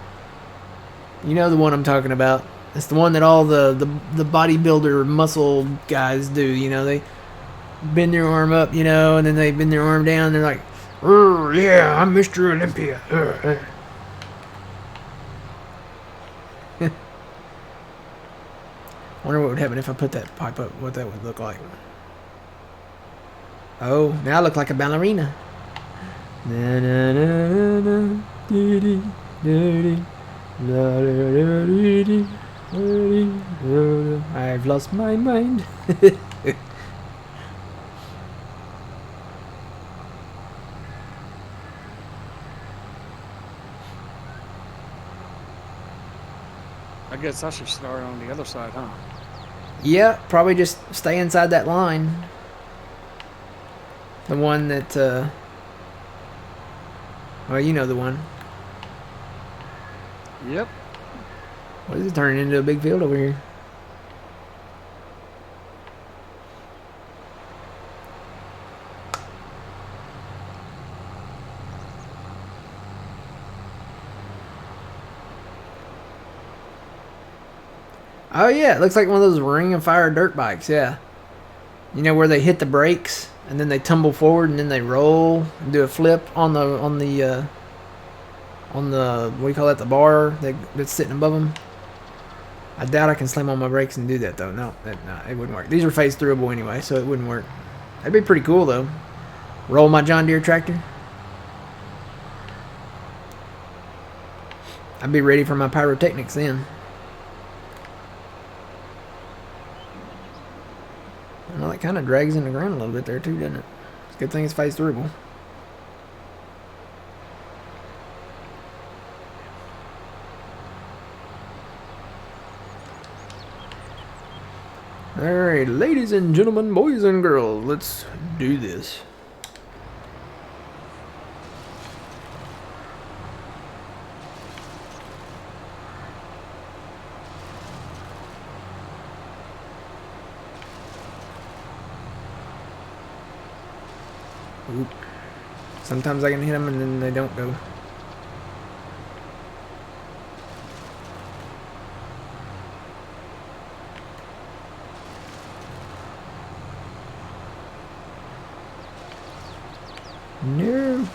you know the one I'm talking about. It's the one that all the bodybuilder muscle guys do, you know. They bend their arm up, you know, and then they bend their arm down. They're like, yeah, I'm Mr. Olympia. Wonder what would happen if I put that pipe up, what that would look like. Oh, now I look like a ballerina. Na, na, na, na, na, dee, dee, dee, dee. I've lost my mind. I guess I should start on the other side, huh? Yeah, probably just stay inside that line. The one that, well, you know the one. Yep. What is it turning into a big field over here? Oh yeah, it looks like one of those Ring of Fire dirt bikes, yeah. You know where they hit the brakes and then they tumble forward and then they roll and do a flip on the what do you call that, the bar that's sitting above them. I doubt I can slam on my brakes and do that though. No, it wouldn't work. These are phase throughable anyway, so it wouldn't work. That'd be pretty cool though. Roll my John Deere tractor. I'd be ready for my pyrotechnics then. Well, that kind of drags in the ground a little bit there too, doesn't it? It's a good thing it's phase throughable. Alright, ladies and gentlemen, boys and girls, let's do this. Oop. Sometimes I can hit them and then they don't go. No.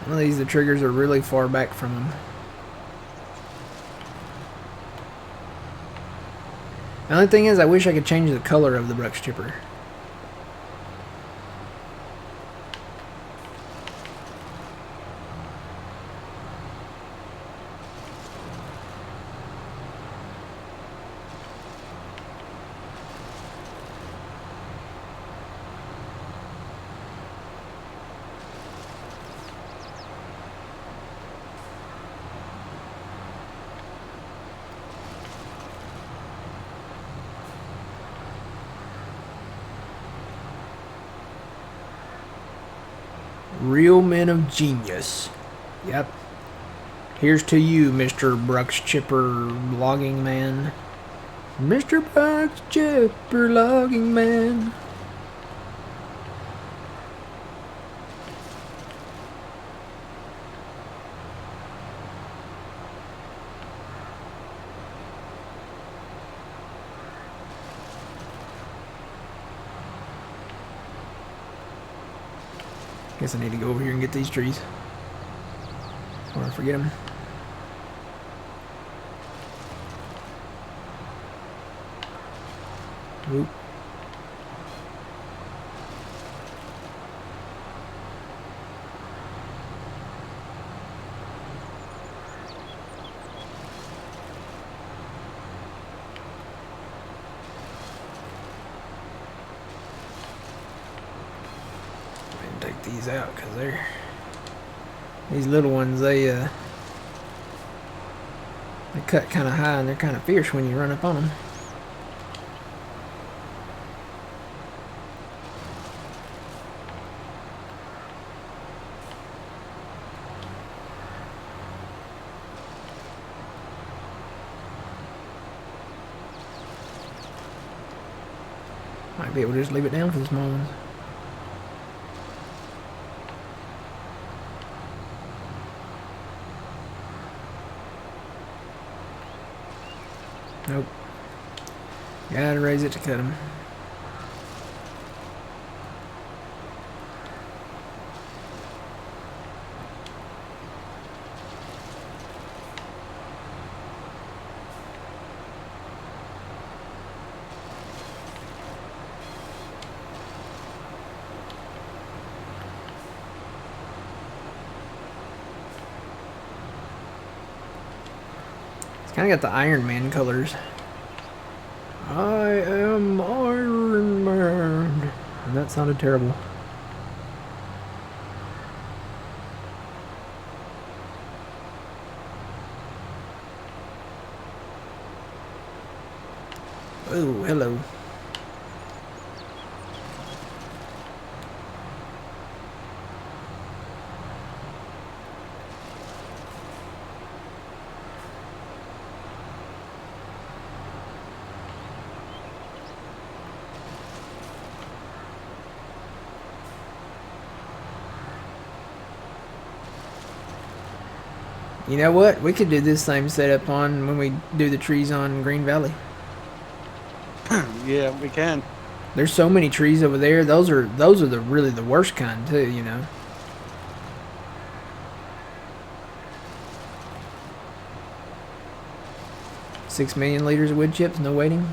Some of these, the triggers are really far back from them. The only thing is, I wish I could change the color of the brush chipper. Real men of genius. Yep. Here's to you, Mr. Brooks Chipper Logging Man. Mr. Brooks Chipper Logging Man. Guess I need to go over here and get these trees. Or I forget them. Oop. Take these out because they're these little ones, they cut kind of high and they're kind of fierce when you run up on them. Might be able to just leave it down for the small ones. Nope. Gotta raise it to cut them. Kind of got the Iron Man colors. I am Iron Man. And that sounded terrible. Oh, hello. You know what? We could do this same setup on when we do the trees on Green Valley. Yeah, we can. There's so many trees over there. Those are the really the worst kind too, you know. $6 million liters of wood chips, no waiting.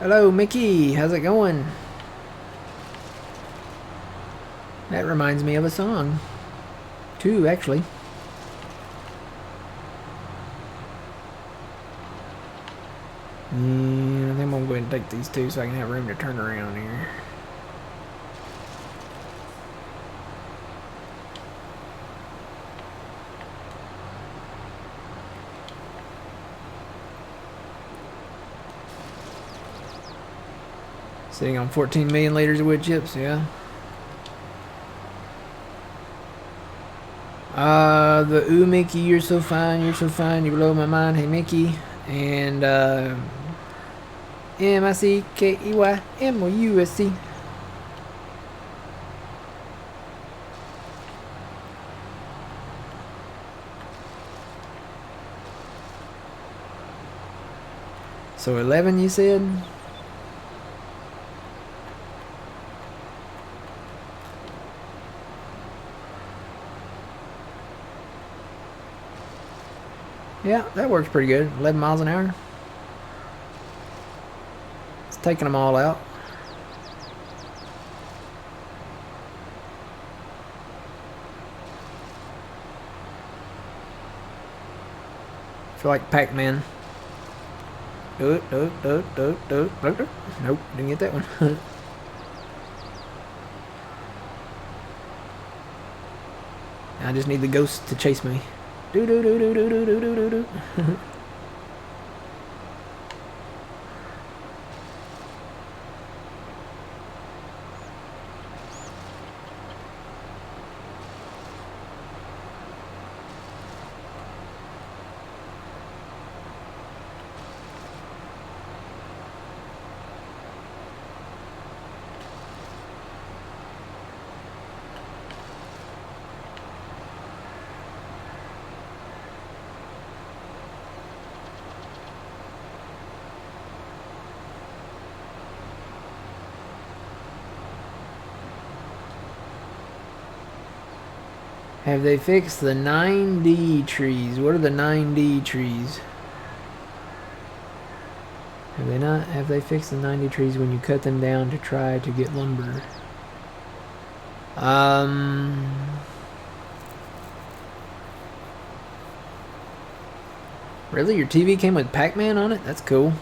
Hello, Mickey. How's it going? That reminds me of a song. Two, actually. I think I'm going to go ahead and take these two so I can have room to turn around here. Sitting on 14 million liters of wood chips, yeah. Ooh, Mickey, you're so fine, you blow my mind. Hey, Mickey. And, MICKEYMOUSC. So 11, you said? Yeah, that works pretty good. 11 miles an hour. It's taking them all out. I feel like Pac-Man. Nope, didn't get that one. I just need the ghost to chase me. Do do do do do do do do do. Have they fixed the 9D trees? What are the 9D trees? Have they not? Have they fixed the 90 trees when you cut them down to try to get lumber? Really? Your TV came with Pac-Man on it? That's cool.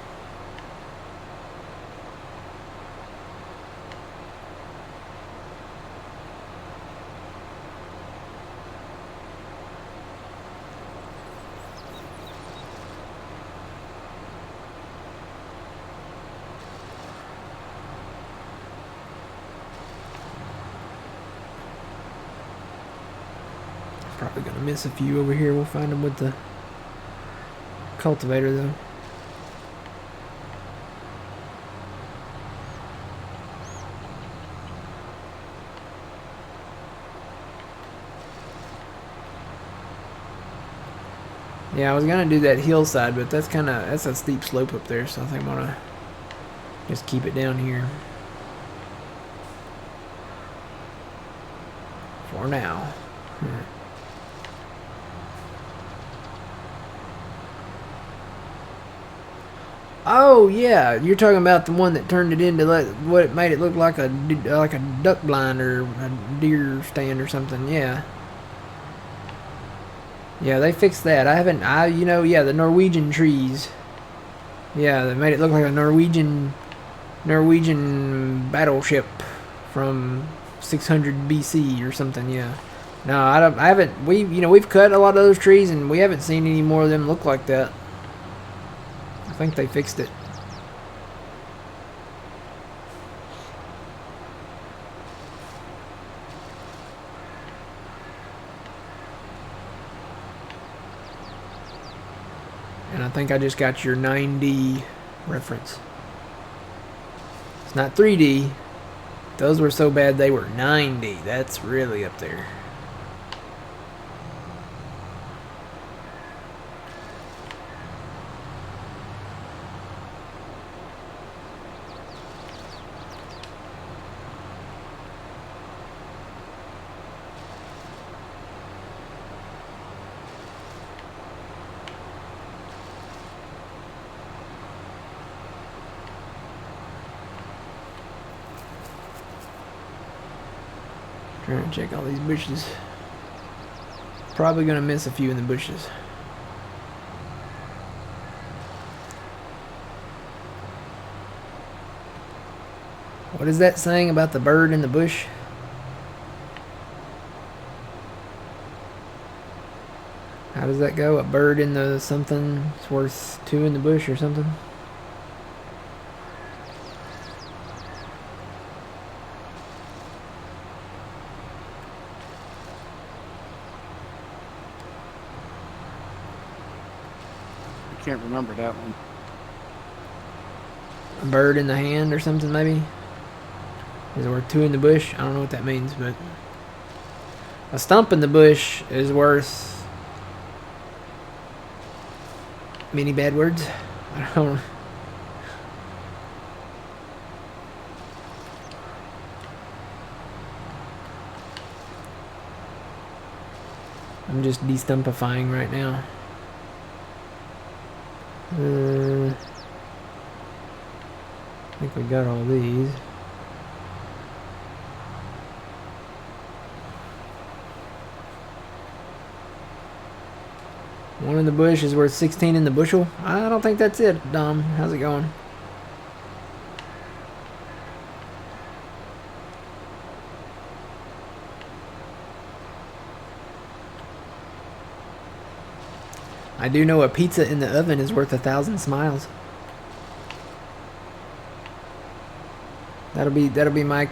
Probably gonna miss a few over here. We'll find them with the cultivator though. Yeah, I was gonna do that hillside, but that's a steep slope up there, so I think I'm gonna just keep it down here for now. Oh yeah, you're talking about the one that turned it into what it made it look like a duck blind or a deer stand or something. Yeah. Yeah, they fixed that. Yeah, the Norwegian trees. Yeah, they made it look like a Norwegian battleship from 600 BC or something. Yeah. No, I haven't. We've cut a lot of those trees and we haven't seen any more of them look like that. I think they fixed it. And I think I just got your 9D reference. It's not 3D. Those were so bad they were 9D. That's really up there. Trying to check all these bushes. Probably gonna miss a few in the bushes. What is that saying about the bird in the bush? How does that go? A bird in the something is worth two in the bush or something? Can't remember that one. A bird in the hand or something, maybe? Is it worth two in the bush? I don't know what that means, but a stump in the bush is worth many bad words. I don't know. I'm just de-stumpifying right now. I think we got all these. One in the bush is worth 16 in the bushel. I don't think that's it, Dom. How's it going? I do know a pizza in the oven is worth 1,000 smiles. That'll be my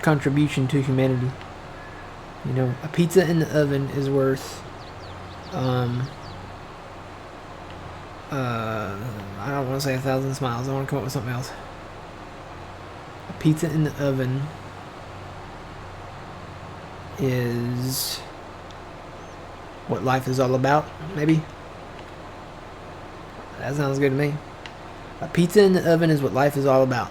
contribution to humanity. You know, a pizza in the oven is worth, I don't want to say 1,000 smiles. I want to come up with something else. A pizza in the oven is what life is all about, maybe? That sounds good to me. A pizza in the oven is what life is all about.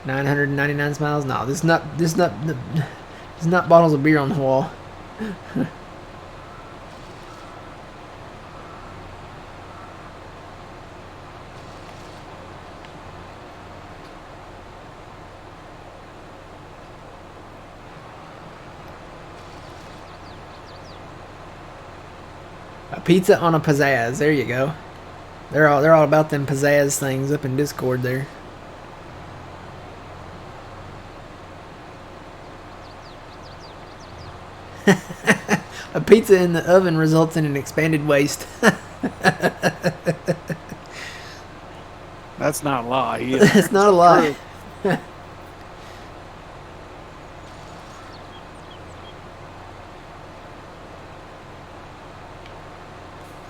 999 smiles? No, this is not bottles of beer on the wall. A pizza on a pizzazz. There you go. They're all about them pizzazz things up in Discord there. A pizza in the oven results in an expanded waist. That's not a lie either. That's not a lie.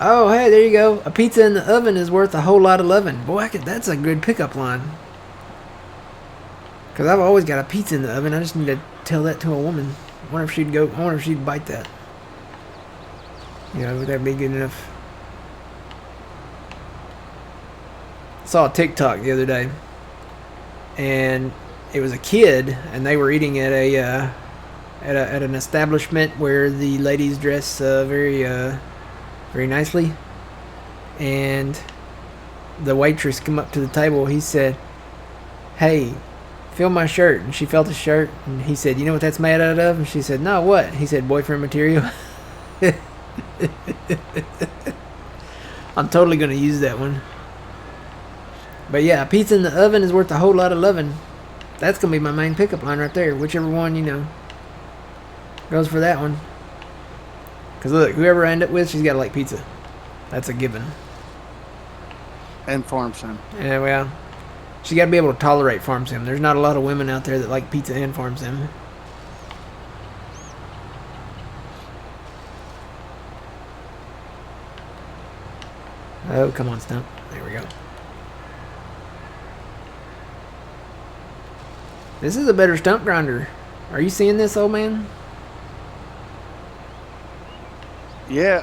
Oh, hey, there you go. A pizza in the oven is worth a whole lot of loving. Boy, that's a good pickup line. Because I've always got a pizza in the oven. I just need to tell that to a woman. I wonder if she'd bite that. You know, would that be good enough? I saw a TikTok the other day. And it was a kid, and they were eating at at an establishment where the ladies dress very nicely, and the waitress come up to the table. He said, "Hey, feel my shirt," and she felt his shirt, and he said, "You know what that's made out of?" And she said, "No, what?" He said, "Boyfriend material." I'm totally gonna use that one. But yeah, a pizza in the oven is worth a whole lot of loving. That's gonna be my main pickup line right there. Whichever one, you know, goes for that one. Because look, whoever I end up with, she's got to like pizza. That's a given. And farm sim. Yeah, well, she got to be able to tolerate farm sim. There's not a lot of women out there that like pizza and farm sim. Oh, come on, Stump. There we go. This is a better stump grinder. Are you seeing this, old man? Yeah,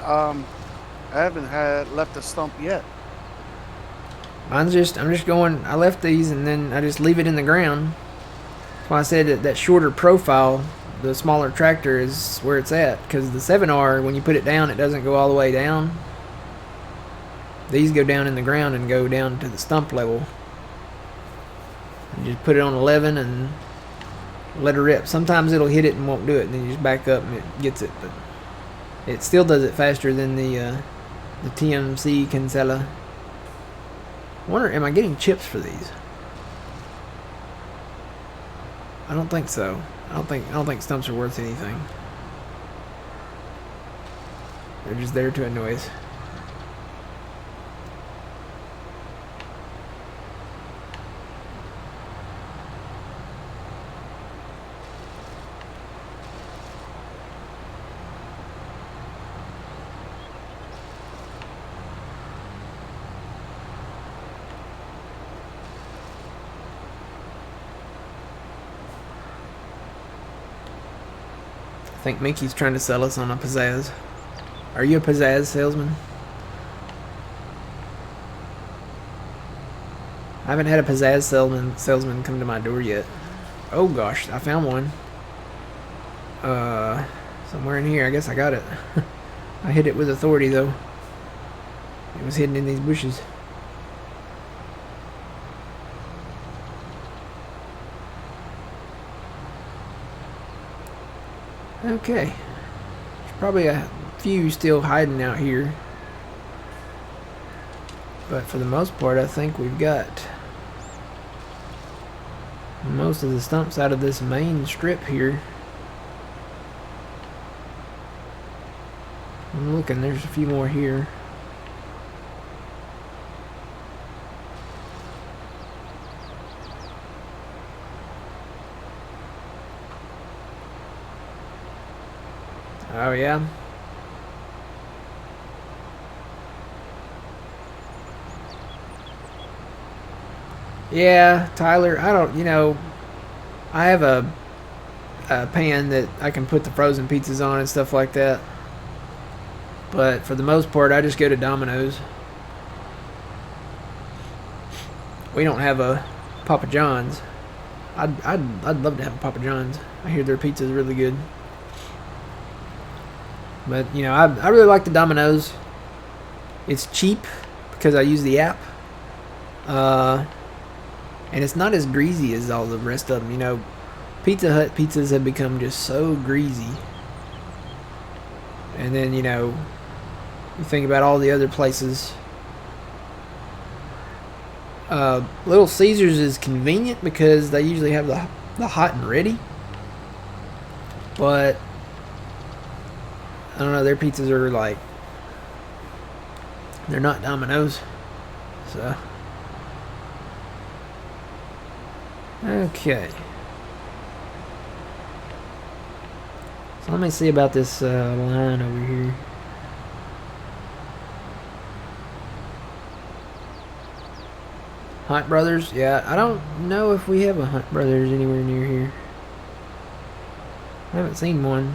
I haven't left a stump yet. I'm just going, I left these and then I just leave it in the ground. That's why I said that shorter profile, the smaller tractor is where it's at. Because the 7R, when you put it down, it doesn't go all the way down. These go down in the ground and go down to the stump level. You just put it on 11 and let her rip. Sometimes it'll hit it and won't do it, and then you just back up and it gets it. But it still does it faster than the TMC Kinsella. I wonder, am I getting chips for these? I don't think so. I don't think stumps are worth anything. They're just there to annoy us. I think Mickey's trying to sell us on a pizzazz. Are you a pizzazz salesman? I haven't had a pizzazz salesman come to my door yet. Oh gosh, I found one. Somewhere in here. I guess I got it. I hit it with authority though. It was hidden in these bushes. Okay. There's probably a few still hiding out here. But for the most part, I think we've got most of the stumps out of this main strip here. I'm looking, there's a few more here. Oh, yeah? Yeah, Tyler, I don't, I have a pan that I can put the frozen pizzas on and stuff like that. But for the most part, I just go to Domino's. We don't have a Papa John's. I'd love to have a Papa John's. I hear their pizza is really good. But, I really like the Domino's. It's cheap because I use the app. And it's not as greasy as all the rest of them. Pizza Hut pizzas have become just so greasy. And then, you think about all the other places. Little Caesars is convenient because they usually have the hot and ready. But I don't know, their pizzas are like, they're not Domino's. So, okay. So let me see about this line over here. Hunt Brothers? Yeah, I don't know if we have a Hunt Brothers anywhere near here. I haven't seen one.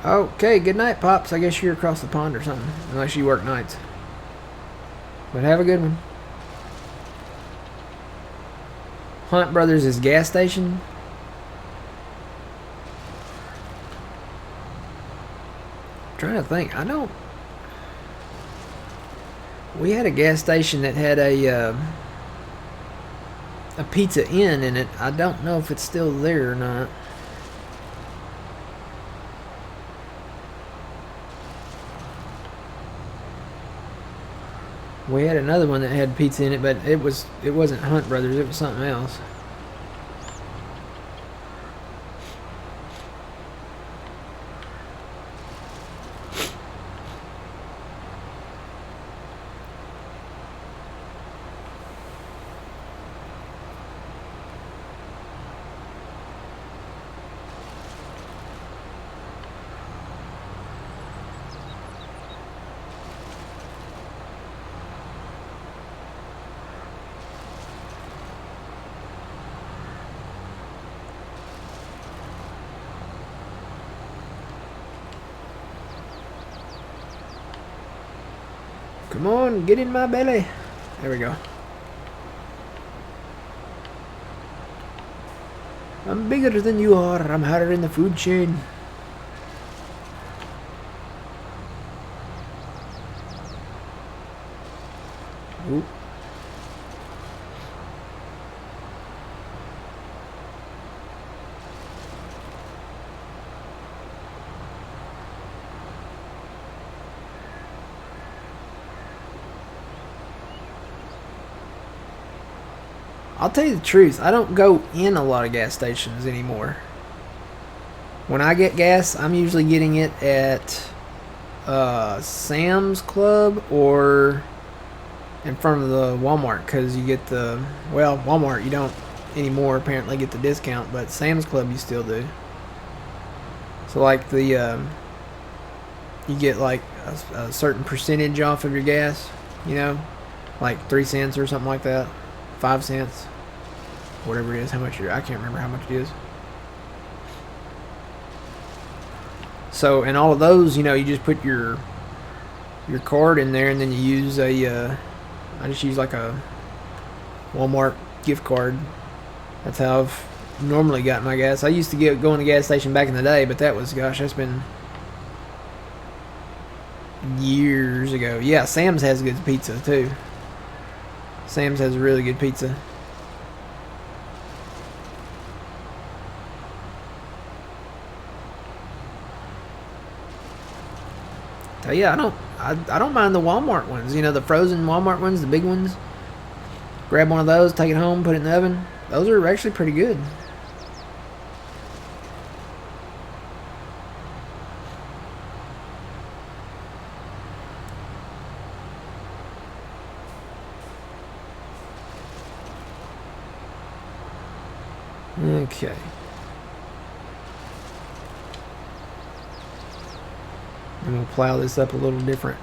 Okay, good night, Pops. I guess you're across the pond or something. Unless you work nights. But have a good one. Hunt Brothers is gas station. I'm trying to think. We had a gas station that had a Pizza Inn in it. I don't know if it's still there or not. We had another one that had pizza in it, but it wasn't Hunt Brothers, it was something else. Come on, get in my belly. There we go. I'm bigger than you are. I'm higher in the food chain. Ooh. I'll tell you the truth, I don't go in a lot of gas stations anymore. When I get gas, I'm usually getting it at Sam's Club or in front of the Walmart, because you get Walmart you don't anymore apparently get the discount, but Sam's Club you still do. So like you get like a certain percentage off of your gas, like 3 cents or something like that, 5 cents. Whatever it is, I can't remember how much it is. So, in all of those, you just put your card in there, and then you use I just use like a Walmart gift card. That's how I've normally gotten my gas. I used to go in the gas station back in the day, but that was, gosh, that's been years ago. Yeah, Sam's has good pizza too. Sam's has really good pizza. Tell you, I don't mind the Walmart ones. You know, the frozen Walmart ones, the big ones. Grab one of those, take it home, put it in the oven. Those are actually pretty good. Okay. I'm going to plow this up a little different.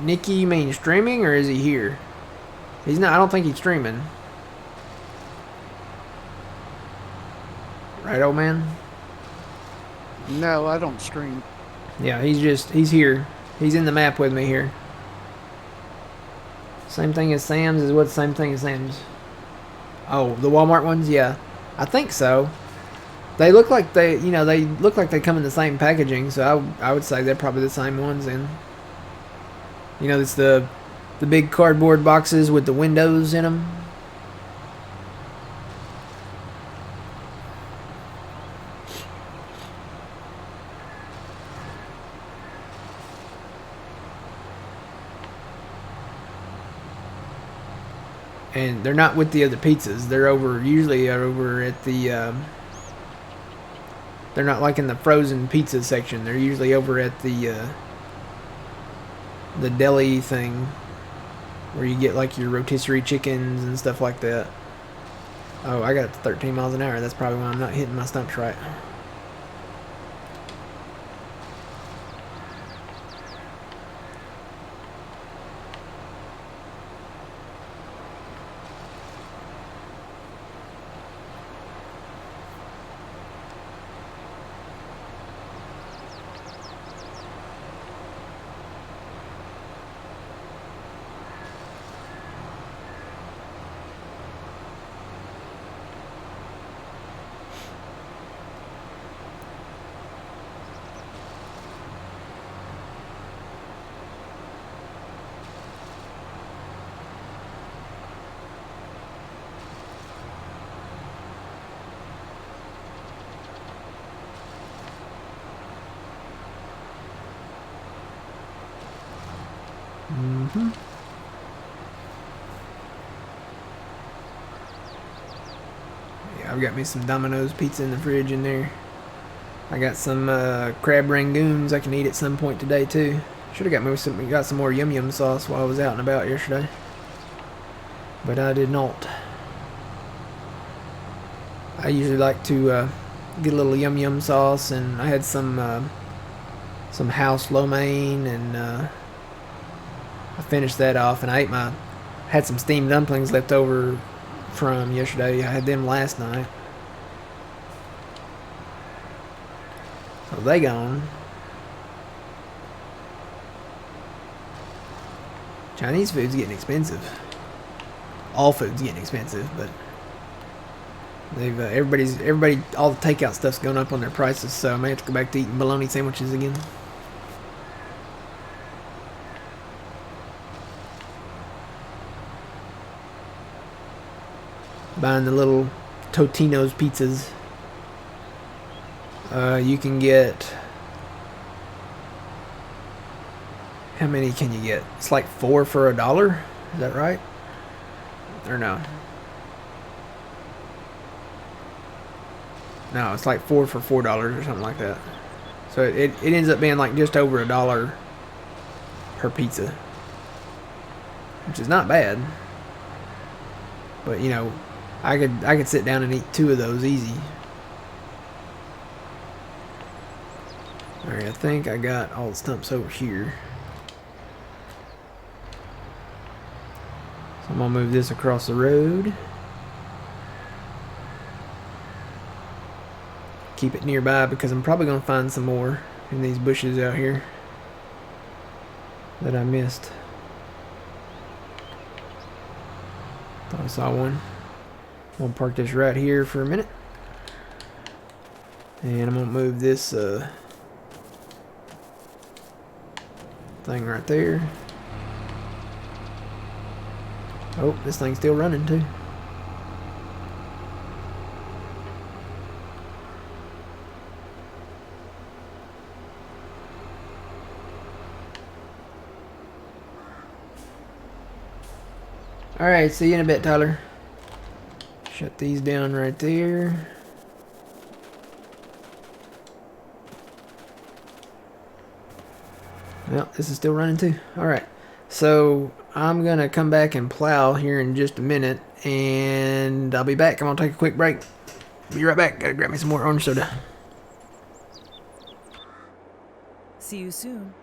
Nikki, you mean streaming, or is he here? He's not. I don't think he's streaming. Right, old man? No, I don't stream. Yeah, he's here. He's in the map with me here. Same thing as Sam's is what the same thing as Sam's. Oh, the Walmart ones? Yeah. I think so. They look like they look like they come in the same packaging, so I would say they're probably the same ones then. You know, it's the big cardboard boxes with the windows in them. And they're not with the other pizzas. They're usually over at the, they're not like in the frozen pizza section. They're usually over at the deli thing where you get like your rotisserie chickens and stuff like that. Oh, I got it to 13 miles an hour. That's probably why I'm not hitting my stumps right. Yeah, I've got me some Domino's pizza in the fridge in there. I got some crab rangoons I can eat at some point today too. Should have got some more yum yum sauce while I was out and about yesterday, but I did not. I usually like to get a little yum yum sauce, and I had some house lo mein, and I finished that off, and had some steamed dumplings left over from yesterday. I had them last night, so they gone. Chinese food's getting expensive. All food's getting expensive, but they've everybody all the takeout stuff's going up on their prices, so I may have to go back to eating bologna sandwiches again. Buying the little Totino's pizzas. You can get, how many can you get? It's like 4 for $1. Is that right? Or no? No, it's like 4 for $4 or something like that. So it ends up being like just over $1 per pizza, which is not bad. But you know, I could sit down and eat 2 of those easy. Alright, I think I got all the stumps over here. So I'm gonna move this across the road. keep it nearby because I'm probably going to find some more in these bushes out here that I missed. Thought I saw one. I'm going to park this right here for a minute. And I'm going to move this thing right there. Oh, this thing's still running too. Alright, see you in a bit, Tyler. Shut these down right there. Well, this is still running too. Alright, so I'm going to come back and plow here in just a minute, and I'll be back. I'm going to take a quick break. Be right back. Gotta grab me some more orange soda. See you soon.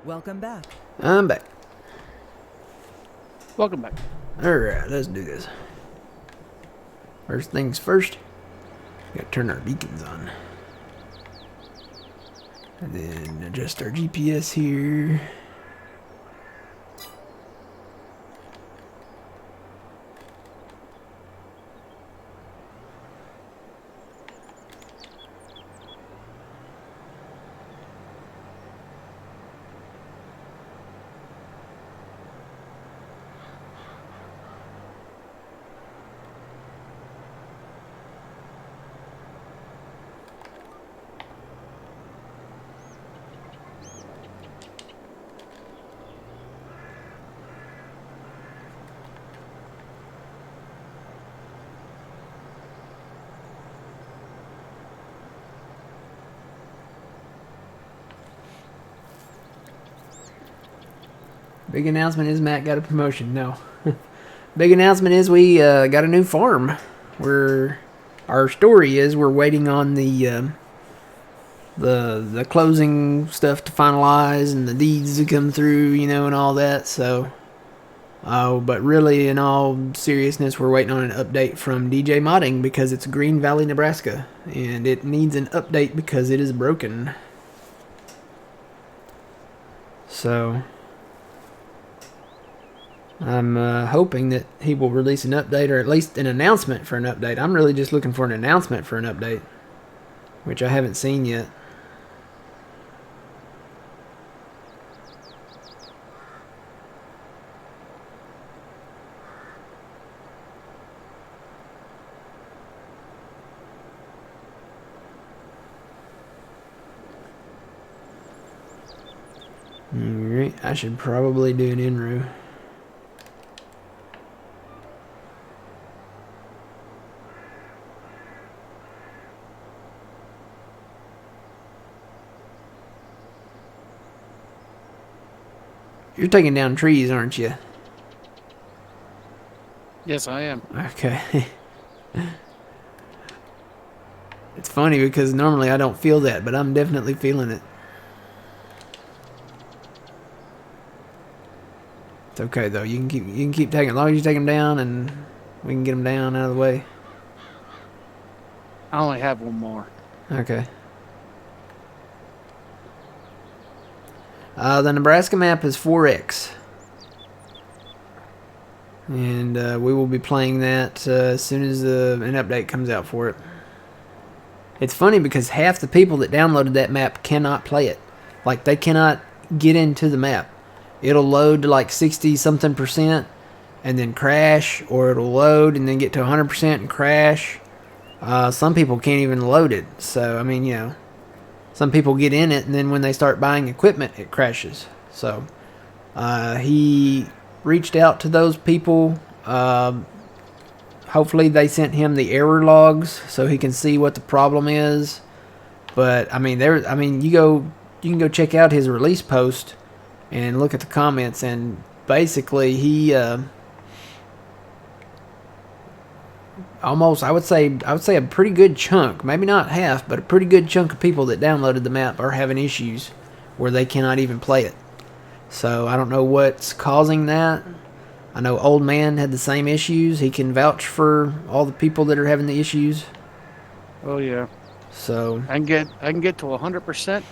Welcome back. I'm back. Welcome back. Alright, let's do this. First things first, gotta turn our beacons on. And then adjust our GPS here. Big announcement is Matt got a promotion. No. Big announcement is we got a new farm. Our story is we're waiting on the closing stuff to finalize and the deeds to come through, you know, and all that. So, but really, in all seriousness, we're waiting on an update from DJ Modding because it's Green Valley, Nebraska, and it needs an update because it is broken. So I'm hoping that he will release an update, or at least an announcement for an update. I'm really just looking for an announcement for an update, which I haven't seen yet. Alright, I should probably do an in-row. You're taking down trees, aren't you? Yes, I am. Okay. It's funny because normally I don't feel that, but I'm definitely feeling it. It's okay though. You can keep taking, as long as you take them down, and we can get them down out of the way. I only have one more. Okay. The Nebraska map is 4X. And we will be playing that as soon as an update comes out for it. It's funny because half the people that downloaded that map cannot play it. Like, they cannot get into the map. It'll load to like 60-something% and then crash, or it'll load and then get to 100% and crash. Some people can't even load it. So, I mean, you know, some people get in it and then when they start buying equipment, it crashes. So, he reached out to those people. Hopefully they sent him the error logs so he can see what the problem is. But I mean, you can go check out his release post and look at the comments, and basically he almost, I would say a pretty good chunk, maybe not half, but a pretty good chunk of people that downloaded the map are having issues where they cannot even play it. So I don't know what's causing that. I know Old Man had the same issues. He can vouch for all the people that are having the issues. Oh yeah. So I can get to 100%.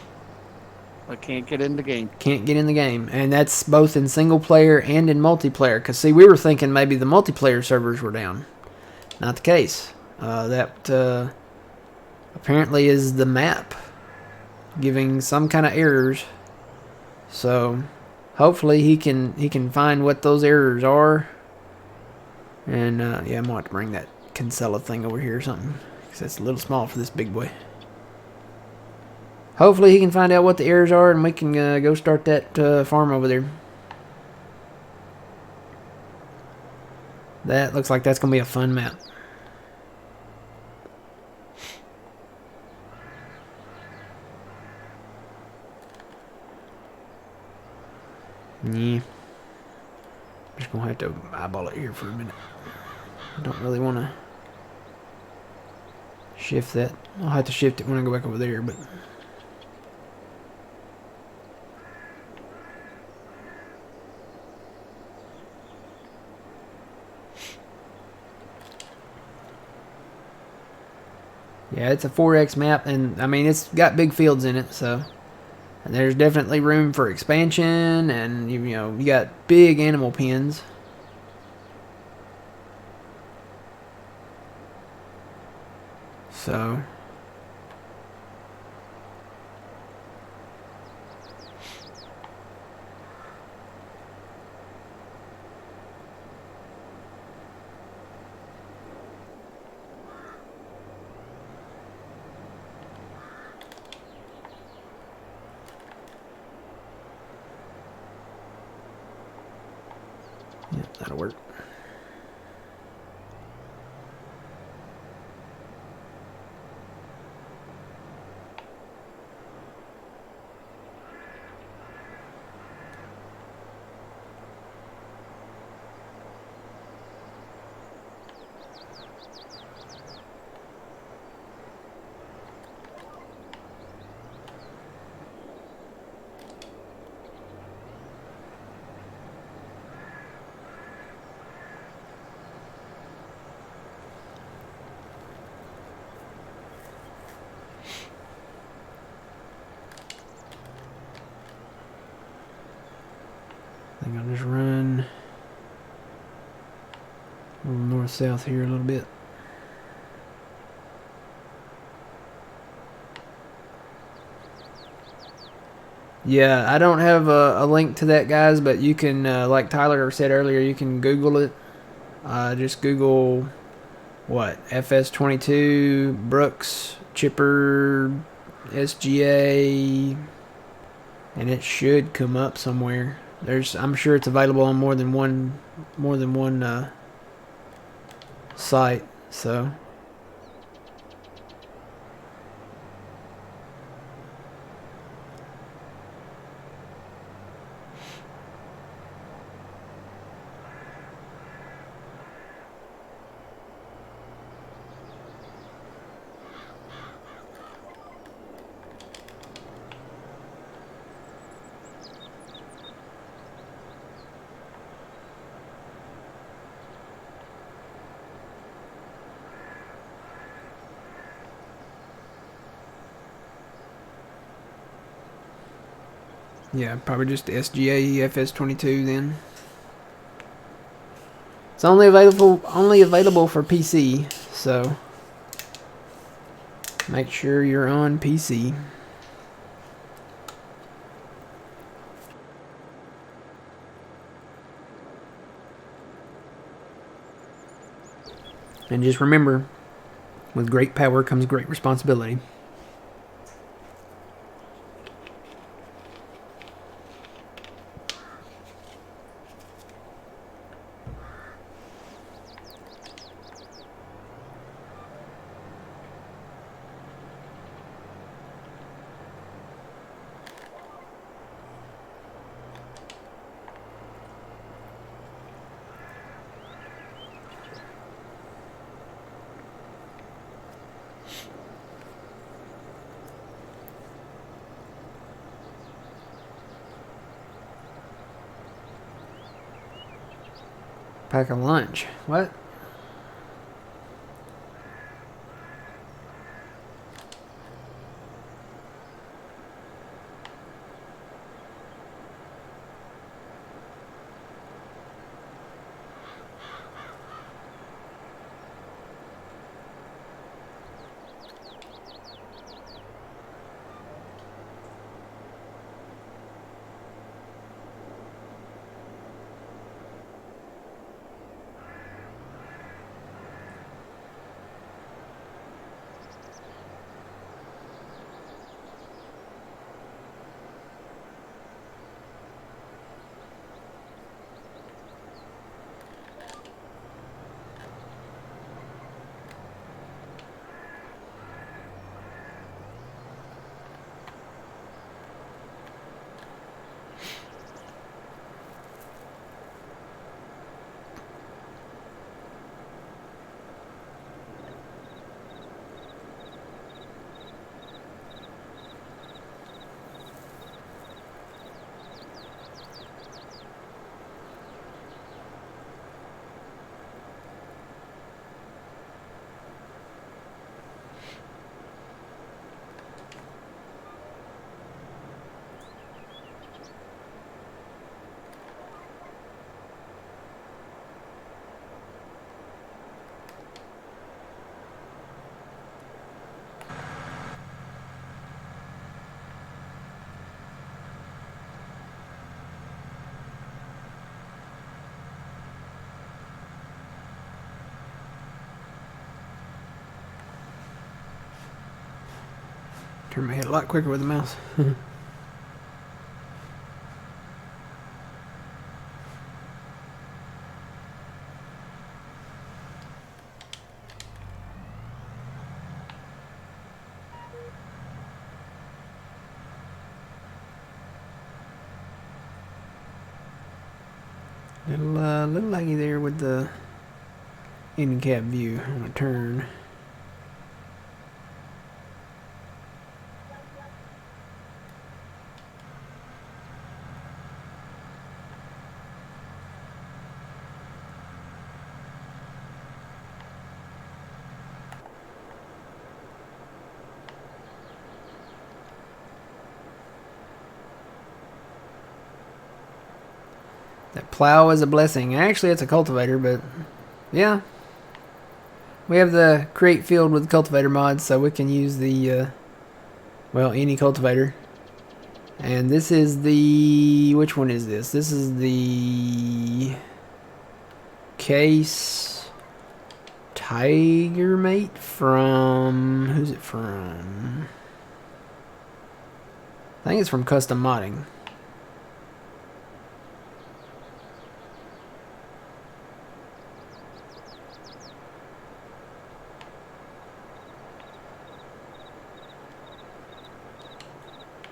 I can't get in the game. Can't get in the game, and that's both in single player and in multiplayer. Because see, we were thinking maybe the multiplayer servers were down. Not the case. That apparently is the map giving some kind of errors. So hopefully he can find what those errors are. And yeah, I'm gonna have to bring that Kinsella thing over here or something, because that's a little small for this big boy. Hopefully he can find out what the errors are, and we can go start that farm over there. That looks like that's gonna be a fun map. Yeah. Just gonna have to eyeball it here for a minute. I don't really want to shift that. I'll have to shift it when I go back over there, but Yeah, it's a 4X map, and I mean it's got big fields in it, so and there's definitely room for expansion, and you know you got big animal pens. So yeah, that'll work. I think I'll just run a little north-south here a little bit. Yeah, I don't have a link to that, guys, but you can, like Tyler said earlier, you can Google it. Just Google, what, FS22, Brooks, Chipper, SGA, and it should come up somewhere. I'm sure it's available on more than one site, so... Yeah, probably just SGA FS22 then. It's only available for PC, so make sure you're on PC. And just remember, with great power comes great responsibility. Pack a lunch. What? Turn my head a lot quicker with the mouse. Little laggy there with the end cap view on a turn. That plow is a blessing. Actually, it's a cultivator, but yeah. We have the create field with cultivator mods, so we can use the, well, any cultivator. And this is the, which one is this? This is the Case Tiger Mate from, who's it from? I think it's from Custom Modding.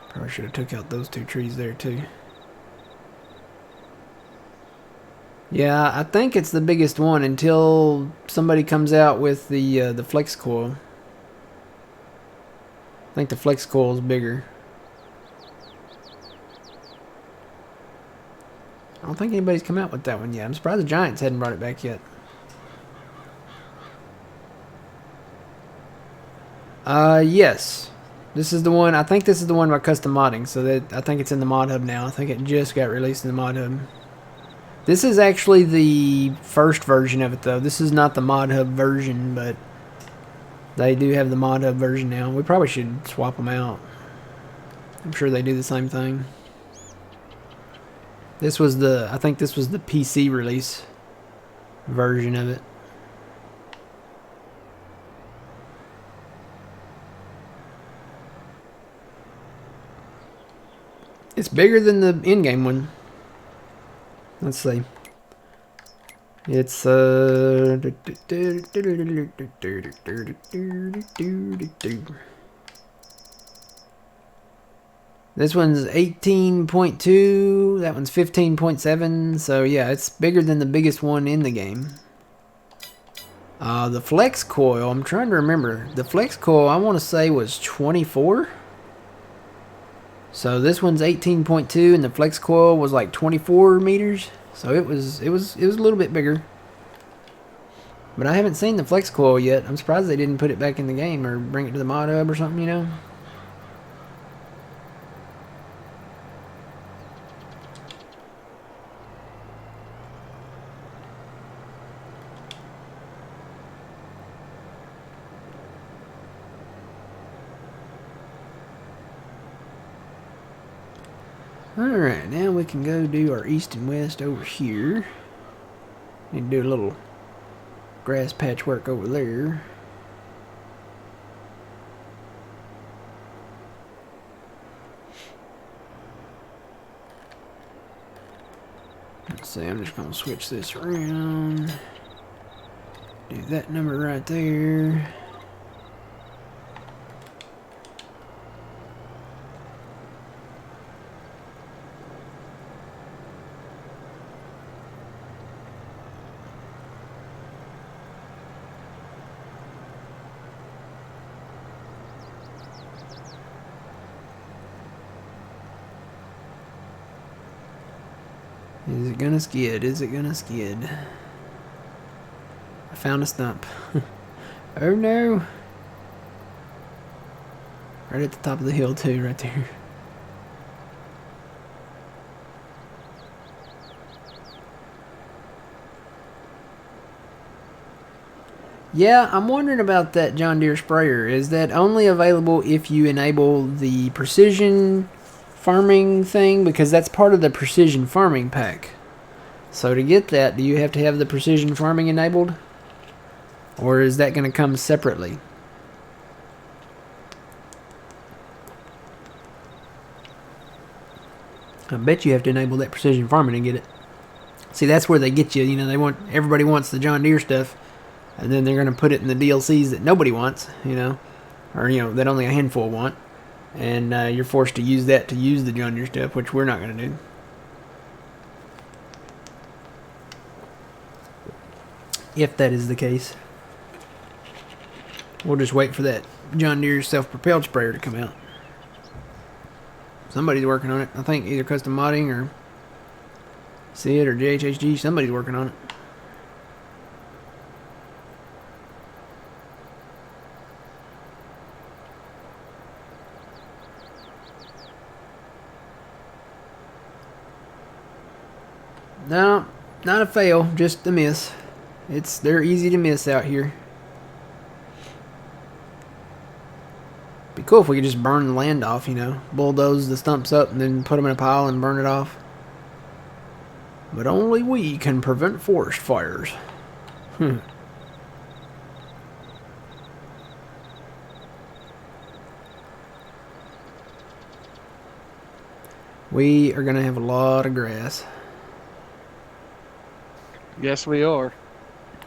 Probably should have took out those two trees there too. Yeah, I think it's the biggest one until somebody comes out with the flex coil. I think the flex coil is bigger. I don't think anybody's come out with that one yet. I'm surprised the Giants hadn't brought it back yet. Yes. This is the one, I think this is the one by Custom Modding, so that I think it's in the mod hub now. I think it just got released in the mod hub. This is actually the first version of it though. This is not the mod hub version, but they do have the mod hub version now. We probably should swap them out. I'm sure they do the same thing. This was the, I think this was the PC release version of it. It's bigger than the in-game one. Let's see. It's this one's 18.2, that one's 15.7, so yeah, it's bigger than the biggest one in the game. The flex coil, I'm trying to remember. The flex coil I want to say was 24. So this one's 18.2 and the flex coil was like 24 meters. So it was a little bit bigger. But I haven't seen the flex coil yet. I'm surprised they didn't put it back in the game or bring it to the mod hub or something, you know. Alright, now we can go do our east and west over here. Need to do a little grass patch work over there. Let's see, I'm just going to switch this around. Do that number right there. Is it gonna skid? Is it gonna skid? I found a stump. Oh no! Right at the top of the hill too, right there. Yeah, I'm wondering about that John Deere sprayer. Is that only available if you enable the precision farming thing? Because that's part of the precision farming pack. So to get that, do you have to have the precision farming enabled? Or is that going to come separately? I bet you have to enable that precision farming to get it. See, that's where they get you. You know, everybody wants the John Deere stuff, and then they're going to put it in the DLCs that nobody wants, you know, or, you know, that only a handful want. And you're forced to use that to use the John Deere stuff, which we're not going to do. If that is the case. We'll just wait for that John Deere self-propelled sprayer to come out. Somebody's working on it. I think either Custom Modding or SID or JHHG. Somebody's working on it. No, not a fail, just a miss. They're easy to miss out here. Be cool if we could just burn the land off, you know, bulldoze the stumps up and then put them in a pile and burn it off. But only we can prevent forest fires. We are gonna have a lot of grass. Yes, we are.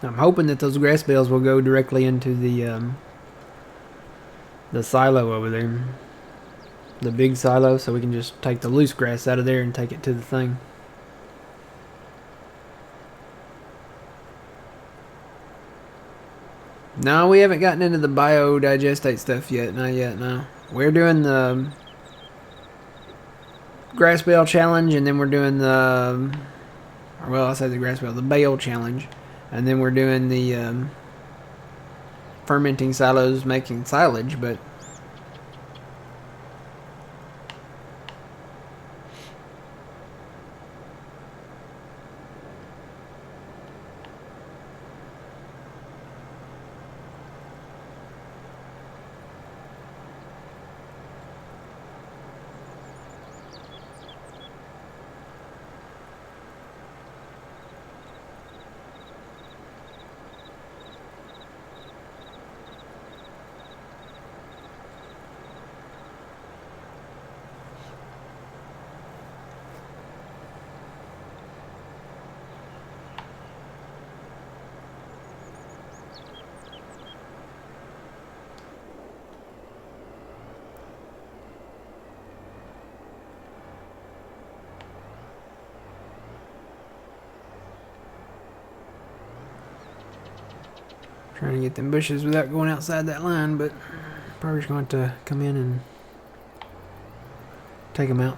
I'm hoping that those grass bales will go directly into the silo over there. The big silo, so we can just take the loose grass out of there and take it to the thing. No, we haven't gotten into the biodigestate stuff yet. Not yet, no. We're doing the grass bale challenge, and then we're doing the... Well, I say the grass bale, the bale challenge. And then we're doing the fermenting silos making silage, but... Trying to get them bushes without going outside that line, but probably just going to come in and take them out.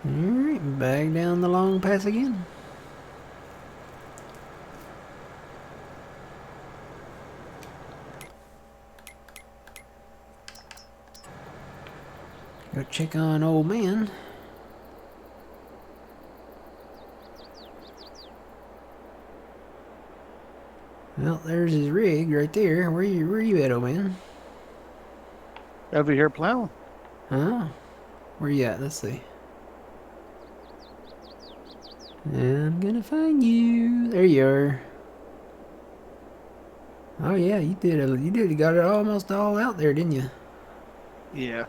Alright, back down the long pass again. Go check on old man. Well, there's his rig right there. Where you at, old man? Over here plowing. Huh? Where you at? Let's see. I'm gonna find you. There you are. Oh yeah, you got it almost all out there, didn't you? Yeah.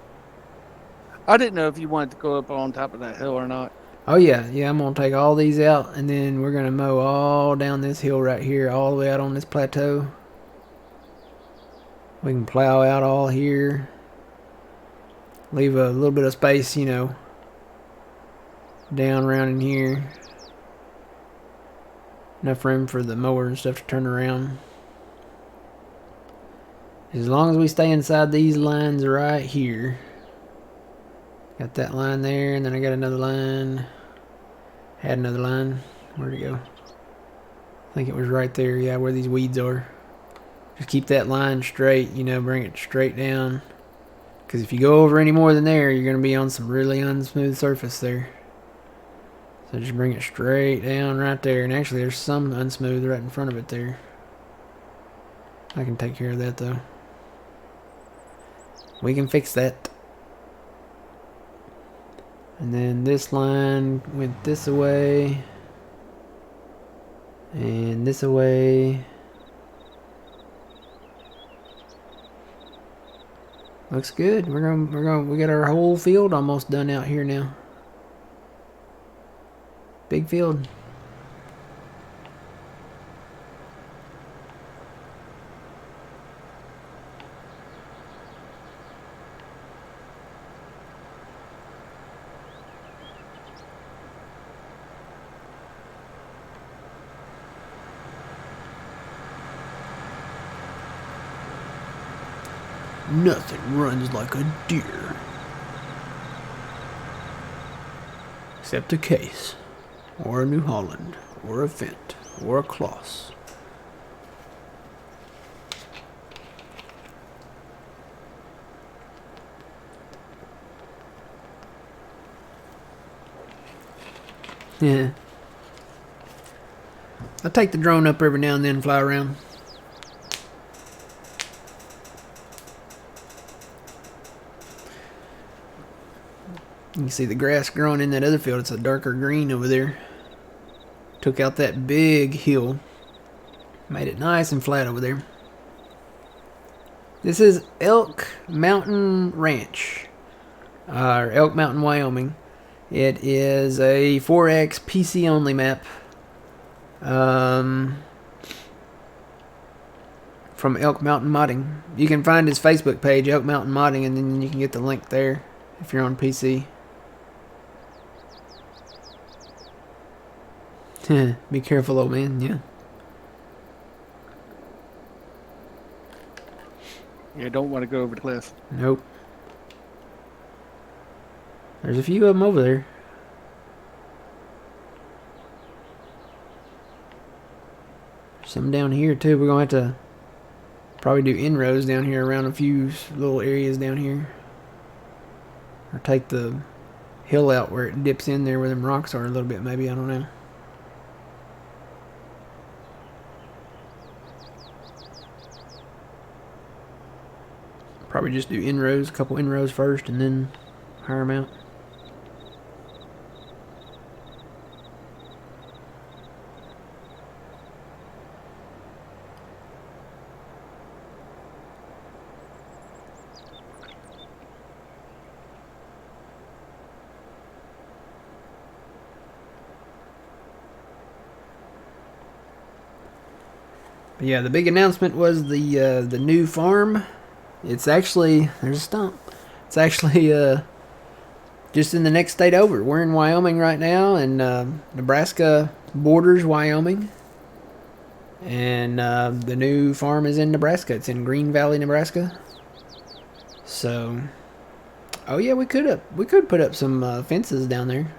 I didn't know if you wanted to go up on top of that hill or not. Oh yeah, I'm gonna take all these out, and then we're gonna mow all down this hill right here, all the way out on this plateau. We can plow out all here. Leave a little bit of space, you know, down around in here. Enough room for the mower and stuff to turn around. As long as we stay inside these lines right here. Got that line there, and then I got another line. Had another line. Where'd it go? I think it was right there, yeah, where these weeds are. Just keep that line straight, you know, bring it straight down. Because if you go over any more than there, you're going to be on some really unsmooth surface there. So just bring it straight down right there. And actually, there's some unsmooth right in front of it there. I can take care of that, though. We can fix that. And then this line went this away. And this away. Looks good. We got our whole field almost done out here now. Big field. Nothing runs like a deer. Except a case, or a New Holland, or a Fent, or a Kloss. Yeah. I take the drone up every now and then and fly around. You can see the grass growing in that other field. It's a darker green over there. Took out that big hill. Made it nice and flat over there. This is Elk Mountain Ranch. Or Elk Mountain, Wyoming. It is a 4X PC only map. From Elk Mountain Modding. You can find his Facebook page, Elk Mountain Modding, and then you can get the link there if you're on PC. Be careful, old man. Yeah. You don't want to go over the cliff. Nope. There's a few of them over there. Some down here too. We're gonna have to probably do inroads down here around a few little areas down here, or take the hill out where it dips in there where them rocks are a little bit. Maybe, I don't know. Probably just do inroads, a couple inroads first, and then hire them out. But yeah, the big announcement was the new farm. It's actually, there's a stump. It's actually just in the next state over. We're in Wyoming right now, and Nebraska borders Wyoming. And the new farm is in Nebraska. It's in Green Valley, Nebraska. So, oh yeah, we could put up some fences down there.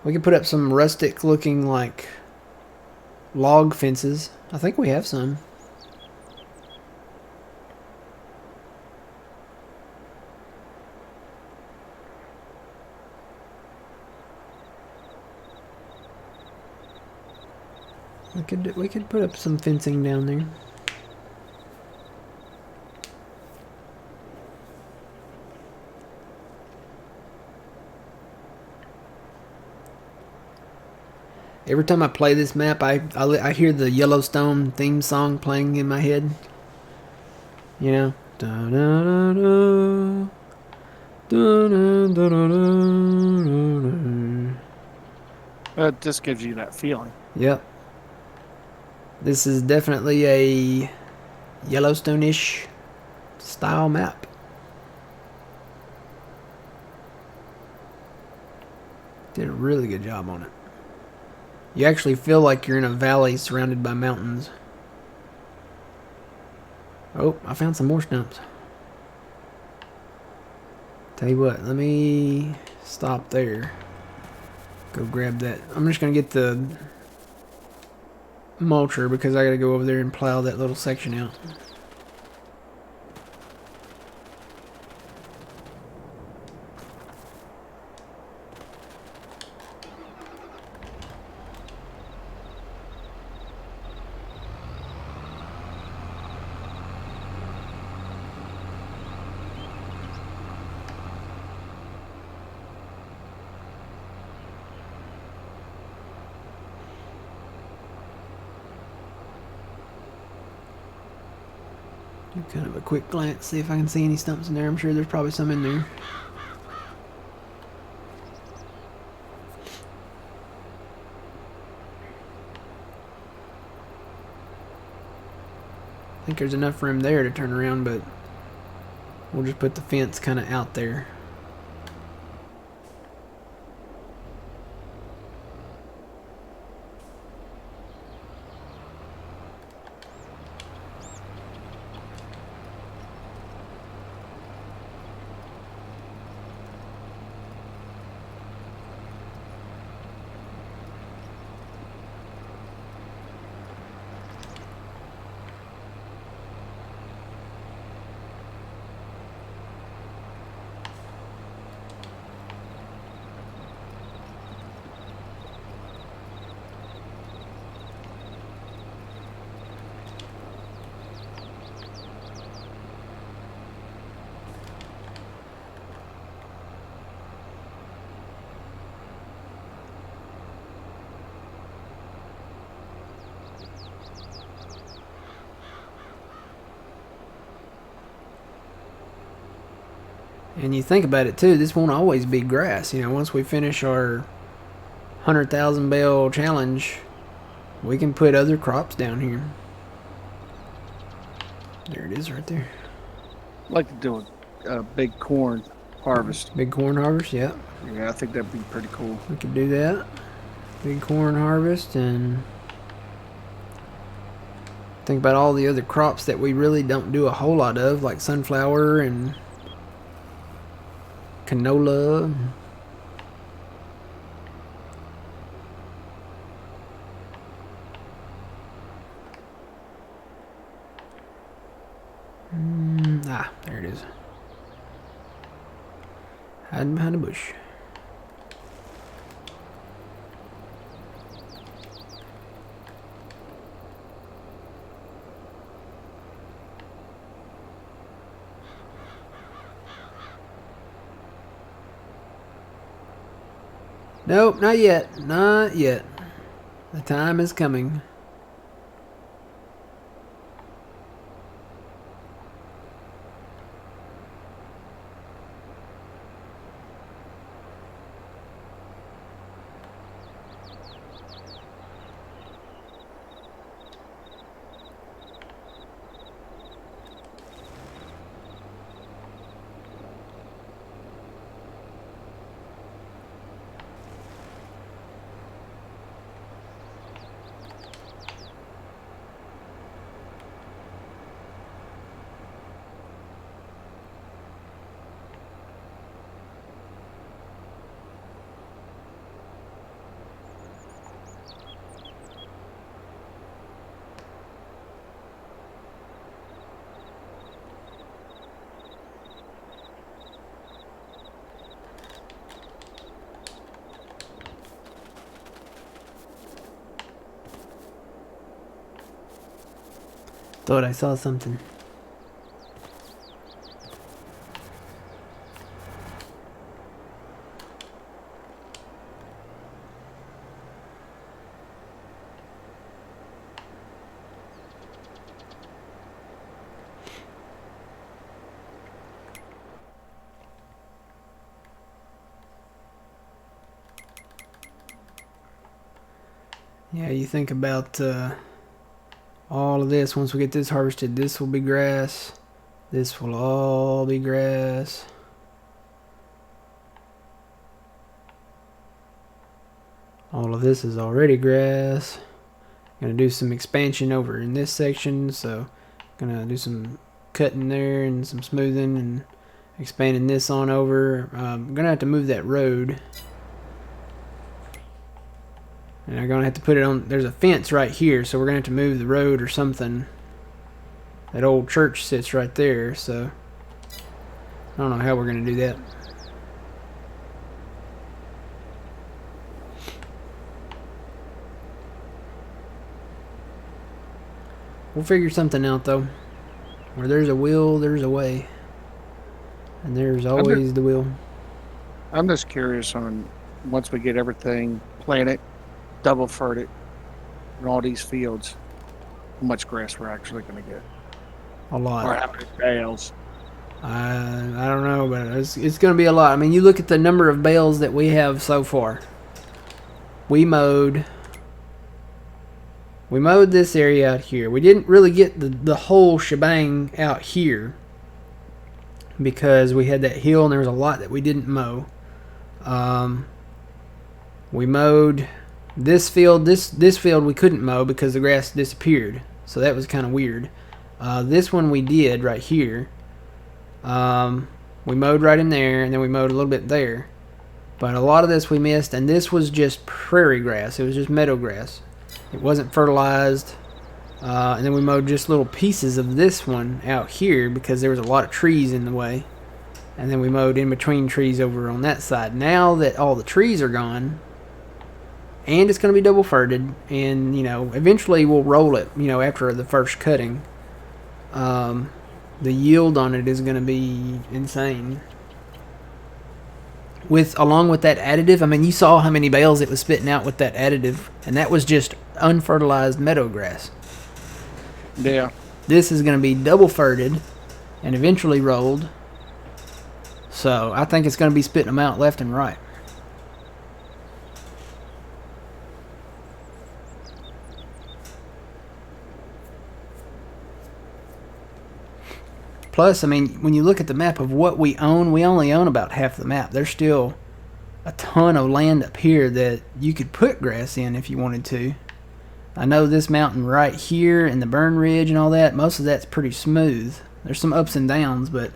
We could put up some rustic looking like log fences. I think we have some. We could put up some fencing down there. Every time I play this map, I hear the Yellowstone theme song playing in my head. You know, da da da da, da da da da da. It just gives you that feeling. Yep. This is definitely a Yellowstone-ish style map. Did a really good job on it. You actually feel like you're in a valley surrounded by mountains. Oh, I found some more stumps. Tell you what, let me stop there. Go grab that. I'm just going to get the mulcher because I got to go over there and plow that little section out. Kind of a quick glance, see if I can see any stumps in there. I'm sure there's probably some in there. I think there's enough room there to turn around, but we'll just put the fence kind of out there. And you think about it too, this won't always be grass. You know, once we finish our 100,000 bale challenge, we can put other crops down here. There it is right there. I'd like to do a big corn harvest. Big corn harvest, yeah. Yeah, I think that'd be pretty cool. We could do that. Big corn harvest, and think about all the other crops that we really don't do a whole lot of, like sunflower and canola. There it is. Hiding behind a bush. Nope, not yet. Not yet. The time is coming. Thought I saw something. Yeah, you think about all of this. Once we get this harvested, this will be grass. This will all be grass. All of this is already grass. Gonna do some expansion over in this section, so gonna do some cutting there and some smoothing and expanding this on over. I'm gonna have to move that road. And I'm going to have to put it on, there's a fence right here, so we're going to have to move the road or something. That old church sits right there, so I don't know how we're going to do that. We'll figure something out, though. Where there's a will, there's a way. And there's always the will. I'm just curious on, once we get everything planted, double furred it in all these fields, how much grass we're actually going to get. A lot. Or how many bales? I don't know, but it's going to be a lot. I mean, you look at the number of bales that we have so far. We mowed this area out here. We didn't really get the whole shebang out here because we had that hill and there was a lot that we didn't mow. We mowed this field. This field we couldn't mow because the grass disappeared. So that was kind of weird. This one we did right here. We mowed right in there, and then we mowed a little bit there. But a lot of this we missed, and this was just prairie grass. It was just meadow grass. It wasn't fertilized. And then we mowed just little pieces of this one out here because there was a lot of trees in the way. And then we mowed in between trees over on that side. Now that all the trees are gone, and it's going to be double furted, and, you know, eventually we'll roll it, you know, after the first cutting. The yield on it is going to be insane. Along with that additive, I mean, you saw how many bales it was spitting out with that additive, and that was just unfertilized meadow grass. Yeah. This is going to be double furted and eventually rolled. So I think it's going to be spitting them out left and right. Plus, I mean, when you look at the map of what we own, we only own about half the map. There's still a ton of land up here that you could put grass in if you wanted to. I know this mountain right here and the Burn Ridge and all that, most of that's pretty smooth. There's some ups and downs, but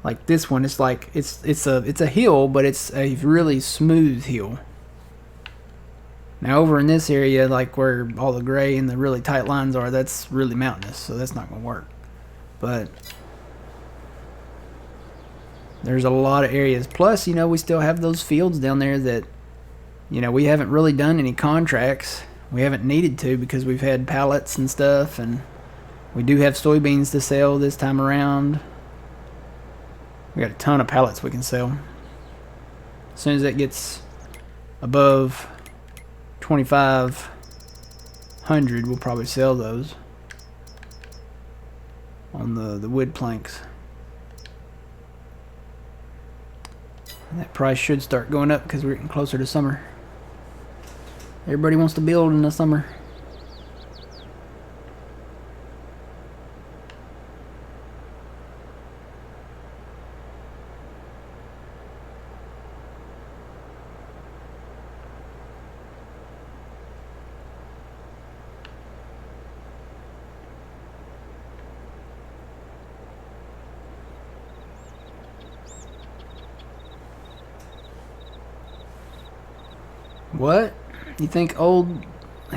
like this one, it's like it's a hill, but it's a really smooth hill. Now over in this area, like where all the gray and the really tight lines are, that's really mountainous, so that's not going to work. But there's a lot of areas. Plus, you know, we still have those fields down there that, you know, we haven't really done any contracts. We haven't needed to because we've had pallets and stuff, and we do have soybeans to sell this time around. We got a ton of pallets we can sell. As soon as that gets above 2,500, we'll probably sell those on the wood planks. That price should start going up because we're getting closer to summer. Everybody wants to build in the summer. What? You think he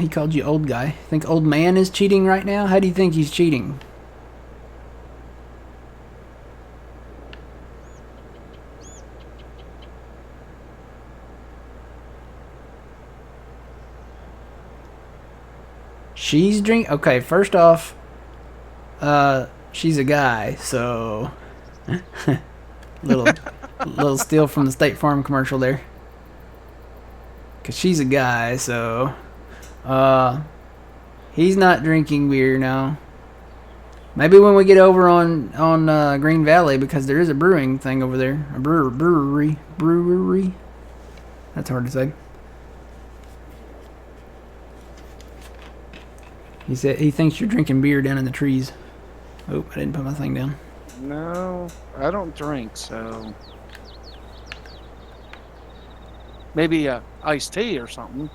called you old guy. Think old man is cheating right now? How do you think he's cheating? She's drink. Okay, first off, she's a guy, so little steal from the State Farm commercial there. Cause she's a guy, so he's not drinking beer now. Maybe when we get over on Green Valley, because there is a brewing thing over there, a brewery. That's hard to say. He said he thinks you're drinking beer down in the trees. Oh, I didn't put my thing down. No, I don't drink, so maybe iced tea or something.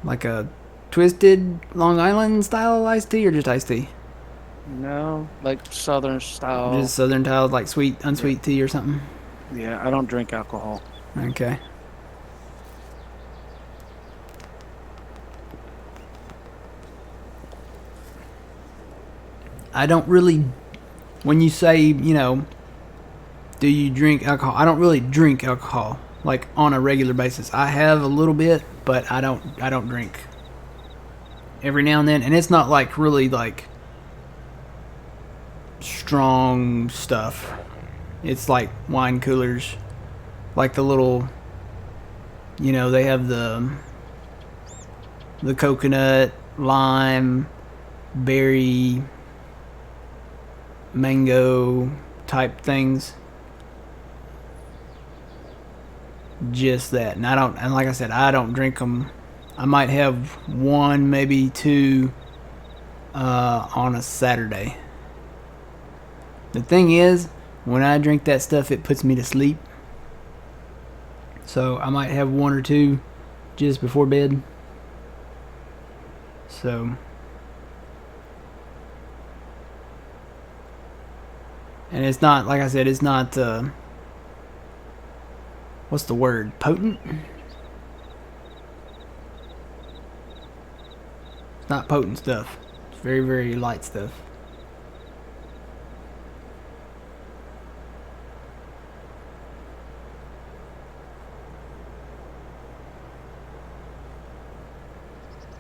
Like a twisted Long Island style iced tea or just iced tea? No, like Southern style. Just Southern style, like sweet, unsweet tea or something? Yeah, I don't drink alcohol. Okay. I don't really, when you say, you know, do you drink alcohol? I don't really drink alcohol like on a regular basis. I have a little bit, but I don't drink. Every now and then, and it's not like really like strong stuff. It's like wine coolers, like the little, you know, they have the coconut, lime, berry, mango type things. Just that. And like I said, I don't drink them. I might have one, maybe two on a Saturday. The thing is, when I drink that stuff, it puts me to sleep. So I might have one or two just before bed. So, and it's not, like I said, it's not, what's the word? Potent? It's not potent stuff. It's very, very light stuff.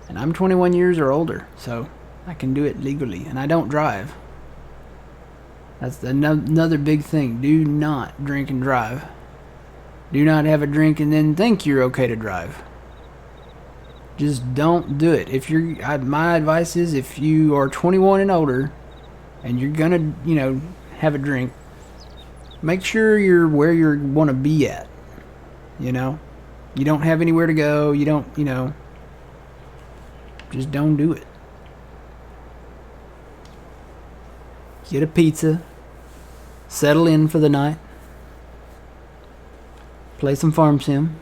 And I'm 21 years or older, so I can do it legally. And I don't drive. That's another big thing. Do not drink and drive. Do not have a drink and then think you're okay to drive. Just don't do it. My advice is, if you are 21 and older and you're gonna, have a drink, make sure you're where you want to be at. You don't have anywhere to go. You don't, just don't do it. Get a pizza. Settle in for the night. Play some farm sim.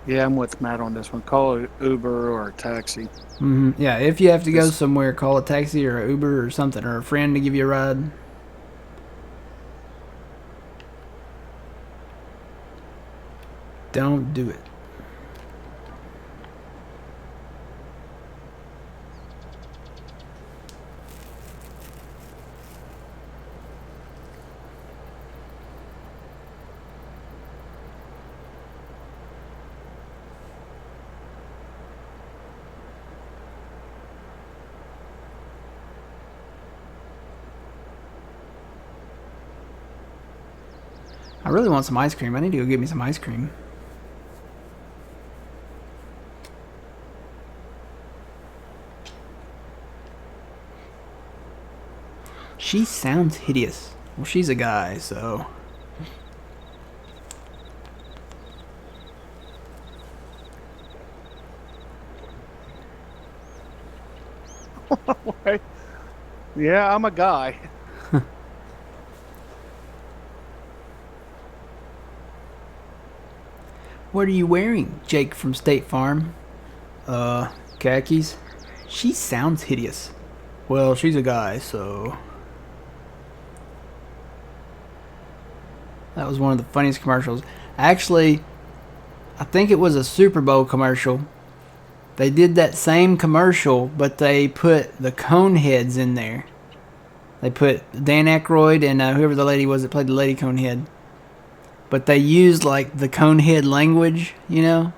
Yeah, I'm with Matt on this one. Call it Uber or a taxi. Yeah, if you have to go somewhere, call a taxi or an Uber or something, or a friend to give you a ride. Don't do it. I really want some ice cream. I need to go get me some ice cream. She sounds hideous. Well, she's a guy, so... Yeah, I'm a guy. What are you wearing, Jake from State Farm? Khakis. She sounds hideous. Well, she's a guy, so... That was one of the funniest commercials. Actually, I think it was a Super Bowl commercial. They did that same commercial, but they put the Coneheads in there. They put Dan Aykroyd and whoever the lady was that played the Lady Conehead. But they used, like, the Conehead language, It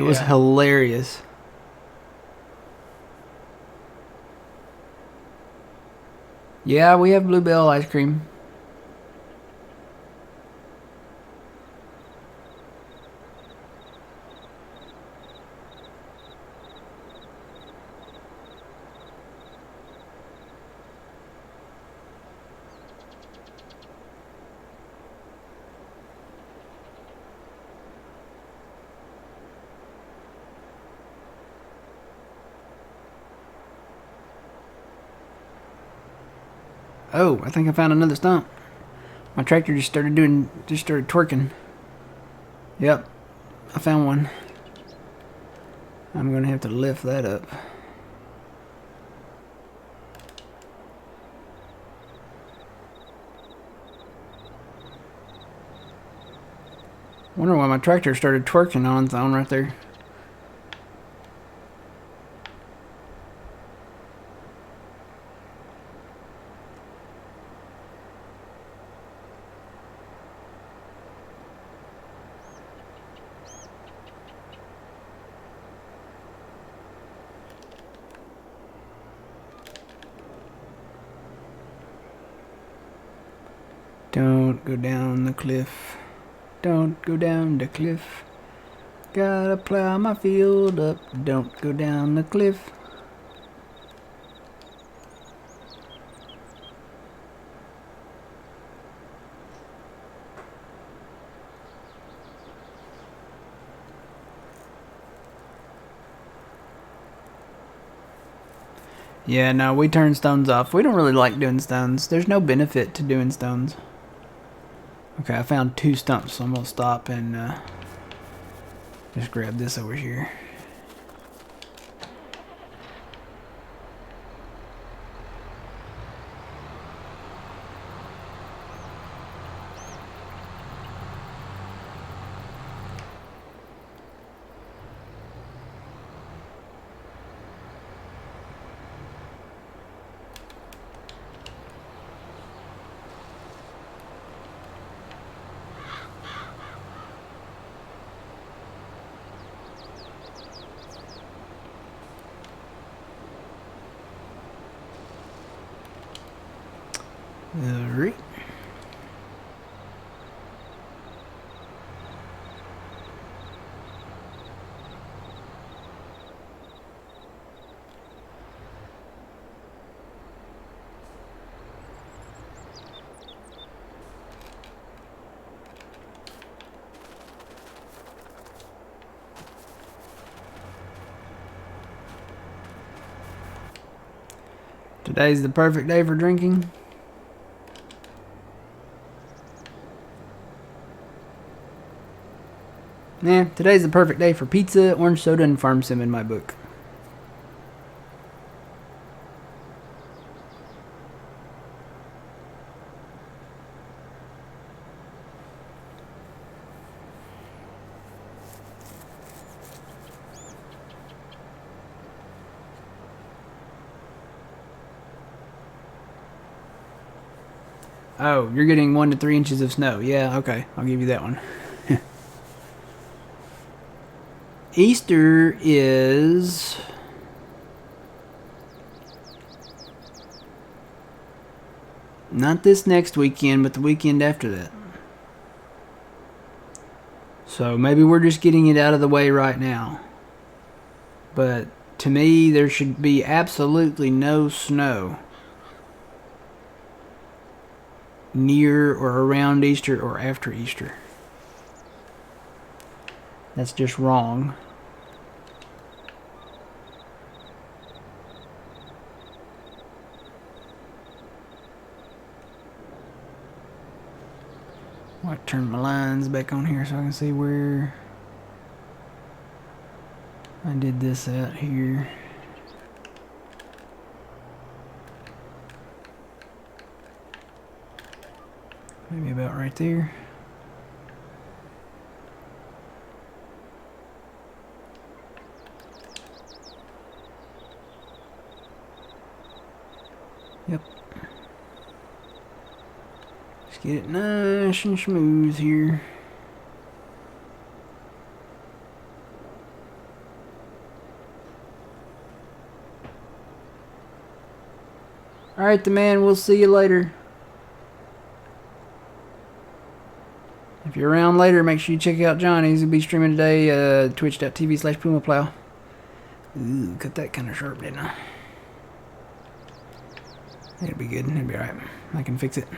was hilarious. Yeah, we have Bluebell ice cream. Oh, I think I found another stump. My tractor just started twerking. Yep, I found one. I'm gonna have to lift that up. Wonder why my tractor started twerking on its own right there. Don't go down the cliff. Don't go down the cliff. Gotta plow my field up. Don't go down the cliff. Yeah, no, we turn stones off. We don't really like doing stones. There's no benefit to doing stones. Okay, I found 2 stumps, so I'm going to stop and just grab this over here. Alright. Today's the perfect day for drinking. Yeah, today's the perfect day for pizza, orange soda, and farm sim in my book. Oh, you're getting 1 to 3 inches of snow. Yeah, okay. I'll give you that one. Easter is... not this next weekend, but the weekend after that. So maybe we're just getting it out of the way right now. But to me, there should be absolutely no snow near or around Easter or after Easter. That's just wrong. I might turn my lines back on here so I can see where I did this out here. Maybe about right there. Yep. Let's get it nice and smooth here. Alright, the man, we'll see you later. If you're around later, make sure you check out Johnny's. He'll be streaming today, twitch.tv/PumaPlow. Ooh, cut that kind of sharp, didn't I? It'll be good. It'll be alright. I can fix it.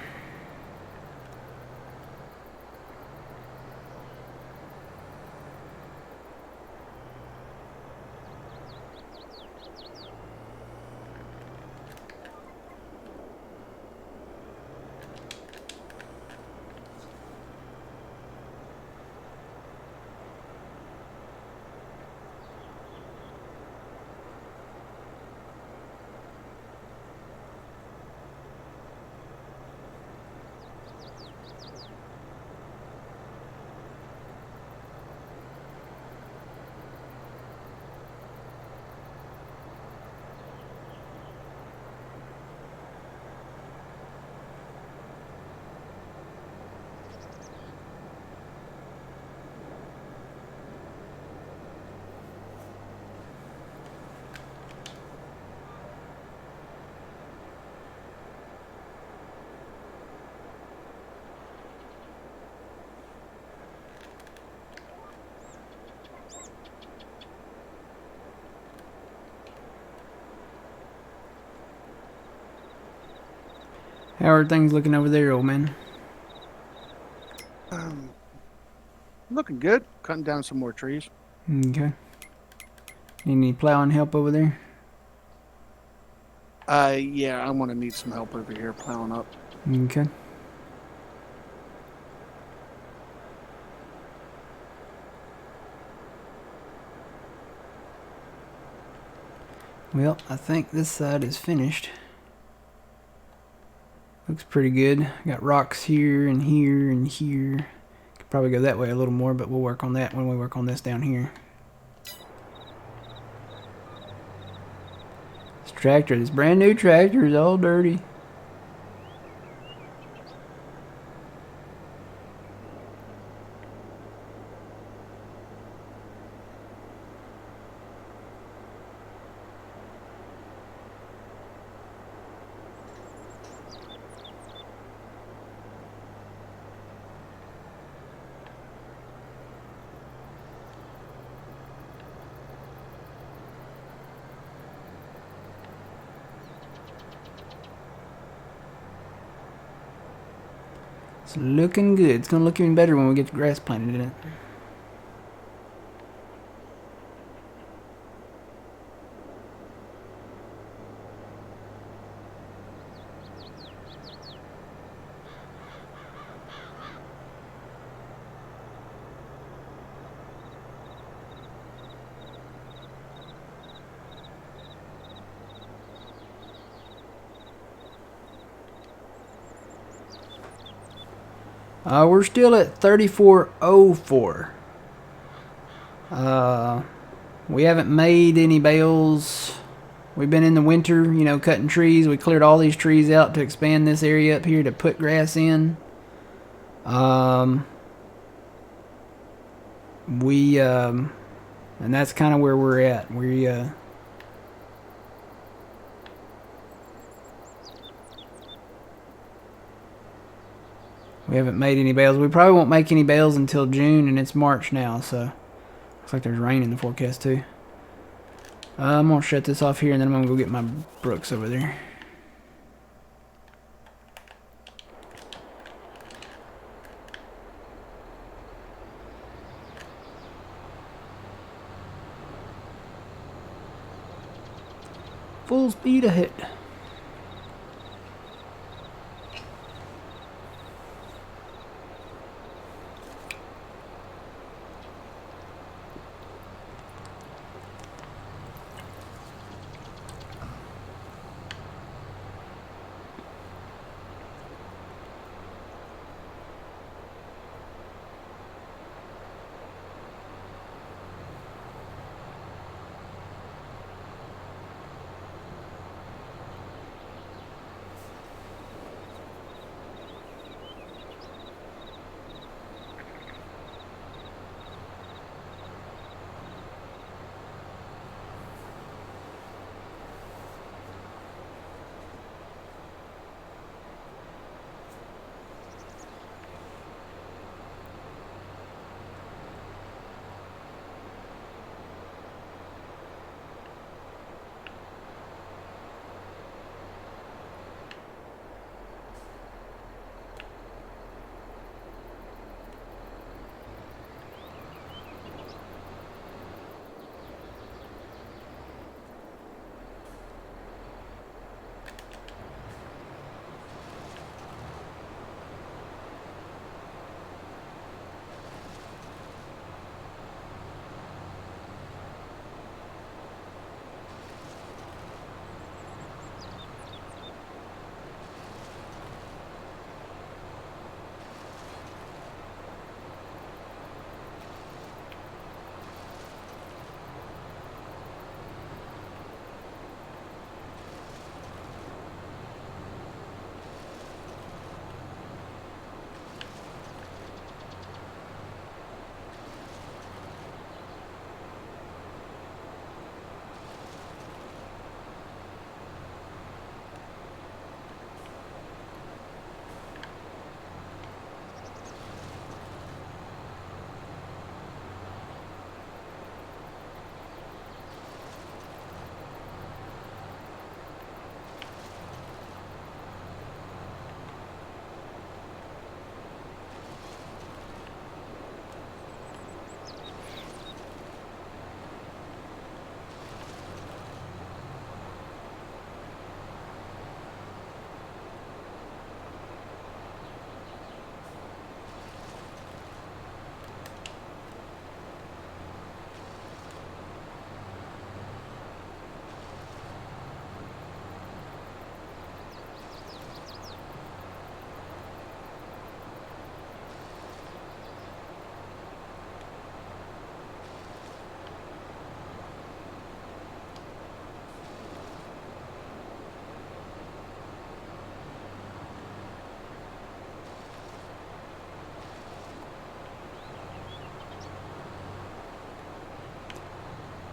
How are things looking over there, old man? Looking good. Cutting down some more trees. Okay. Need any plowing help over there? Yeah, I'm gonna need some help over here plowing up. Okay. Well, I think this side is finished. Looks pretty good. Got rocks here and here and here. Could probably go that way a little more, but we'll work on that when we work on this down here. This tractor, this brand new tractor is all dirty. It's looking good. It's gonna look even better when we get the grass planted in it. We're still at 3404. We haven't made any bales. We've been in the winter, cutting trees. We cleared all these trees out to expand this area up here to put grass in. And that's kind of where we're at. We haven't made any bales. We probably won't make any bales until June, and it's March now, so looks like there's rain in the forecast too. I'm gonna shut this off here, and then I'm gonna go get my brooks over there. Full speed ahead.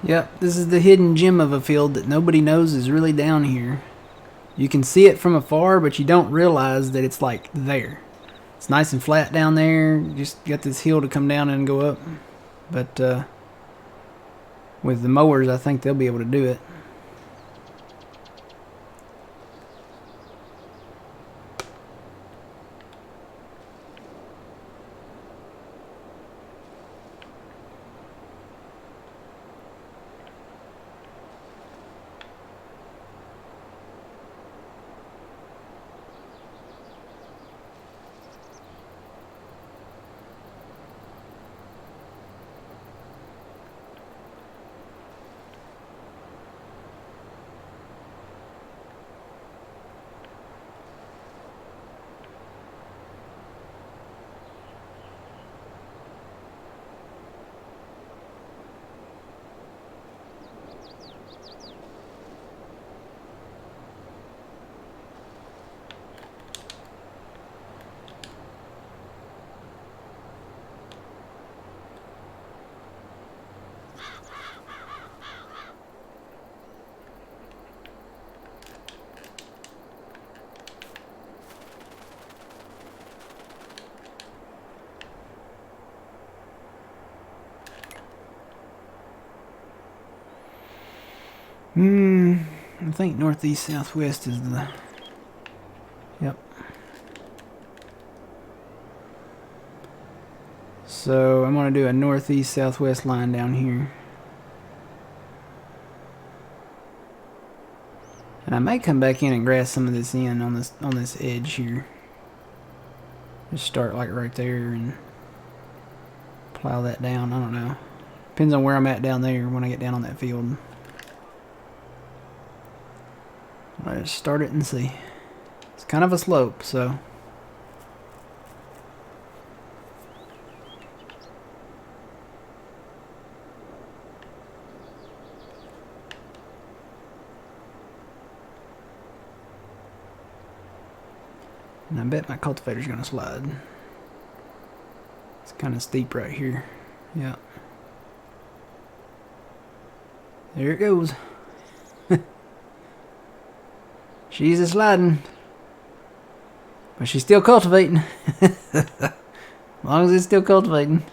Yep, this is the hidden gem of a field that nobody knows is really down here. You can see it from afar, but you don't realize that it's like there. It's nice and flat down there. You just got this hill to come down and go up. But with the mowers, I think they'll be able to do it. I think northeast southwest is the... Yep. So I'm going to do a northeast southwest line down here. And I may come back in and grass some of this in on this edge here. Just start like right there and plow that down. I don't know. Depends on where I'm at down there when I get down on that field. Let's start it and see. It's kind of a slope, so... And I bet my cultivator's gonna slide. It's kind of steep right here. Yeah. There it goes. She's a sliding. But she's still cultivating. As long as it's still cultivating.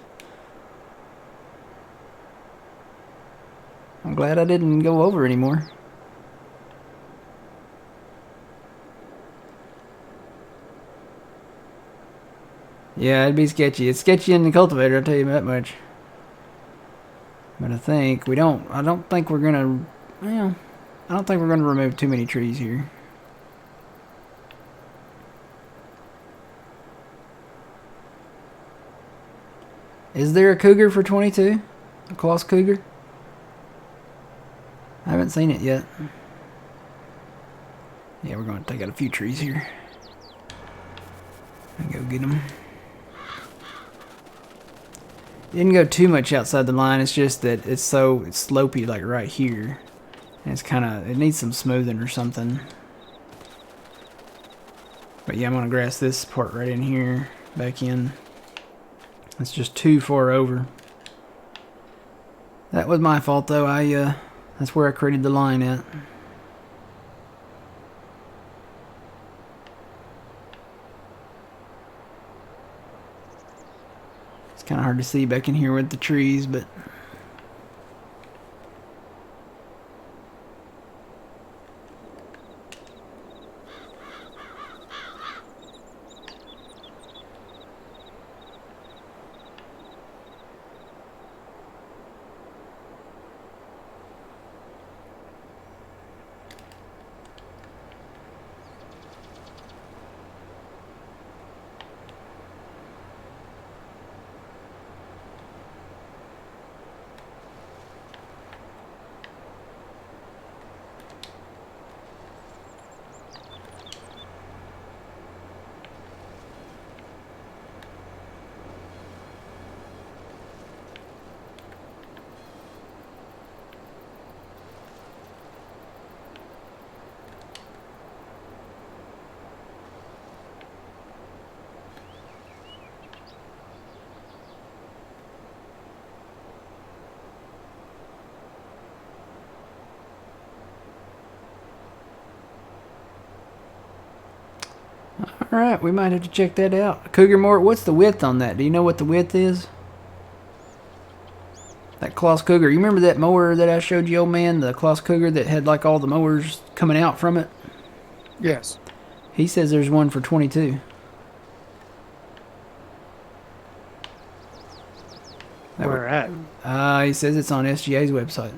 I'm glad I didn't go over anymore. Yeah, it'd be sketchy. It's sketchy in the cultivator, I'll tell you that much. But I think we don't... I don't think we're gonna... Well, I don't think we're gonna remove too many trees here. Is there a cougar for 22? A cloth cougar? I haven't seen it yet. Yeah, we're going to take out a few trees here. And go get them. Didn't go too much outside the line. It's just that it's slopey like right here. And it's kind of... It needs some smoothing or something. But yeah, I'm going to grass this part right in here. Back in. It's just too far over. That was my fault though. That's where I created the line at. It's kind of hard to see back in here with the trees, but... Alright, we might have to check that out. Cougar mower, what's the width on that? Do you know what the width is? That Kloss Cougar. You remember that mower that I showed you, old man? The Kloss Cougar that had like all the mowers coming out from it? Yes. He says there's one for 22. Where at? He says it's on SGA's website.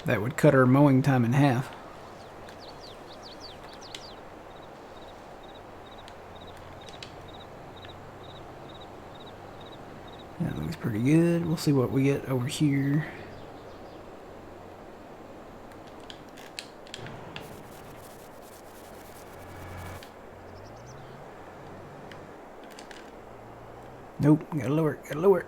That would cut our mowing time in half. That looks pretty good. We'll see what we get over here. Nope, gotta lower it, gotta lower it.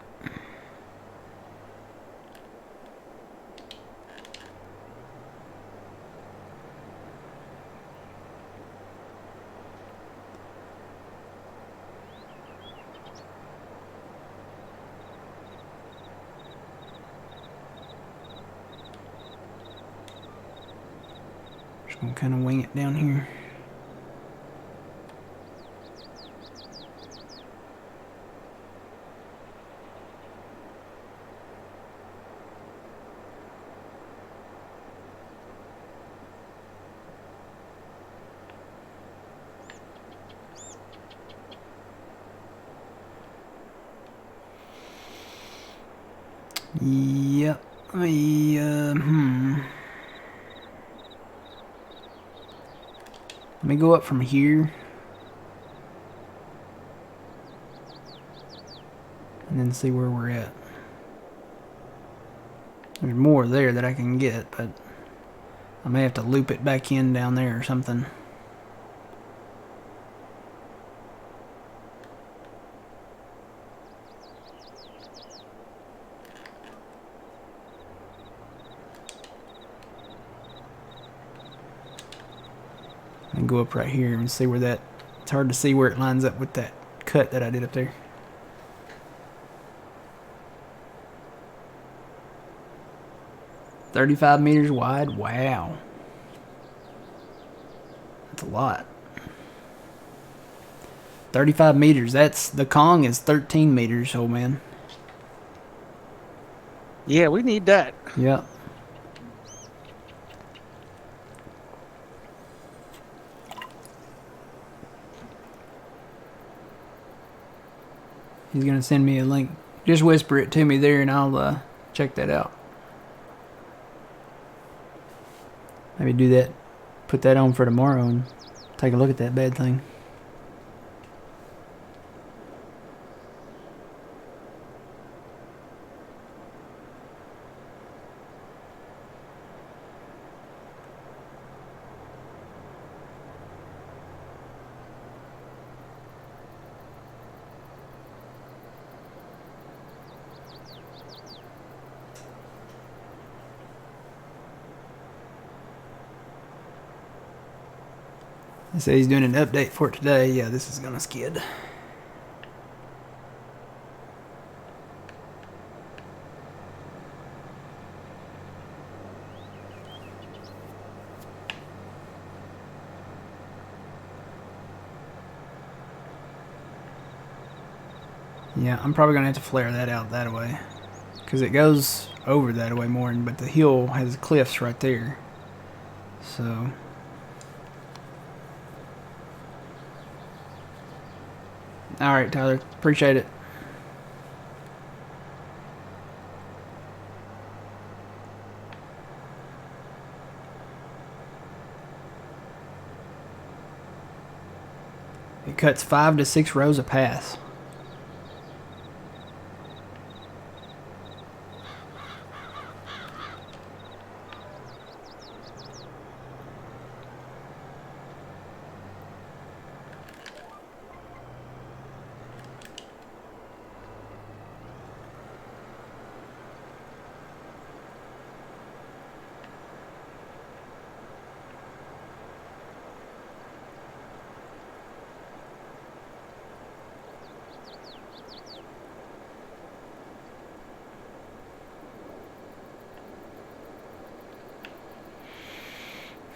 Just gonna kind of wing it down here. Yep. Let me go up from here. And then see where we're at. There's more there that I can get, but I may have to loop it back in down there or something. And go up right here and see where that... It's hard to see where it lines up with that cut that I did up there. "35 meters wide? Wow. That's a lot. 35 meters. That's... The Kong is 13 meters, old man. Yeah, we need that. Yep. He's gonna send me a link. Just whisper it to me there and I'll check that out. Maybe do that. Put that on for tomorrow and take a look at that bad thing. They say he's doing an update for it today. Yeah, this is gonna skid. Yeah, I'm probably gonna have to flare that out that way, because it goes over that way more, but the hill has cliffs right there. So alright, Tyler. Appreciate it. It cuts 5 to 6 rows a pass.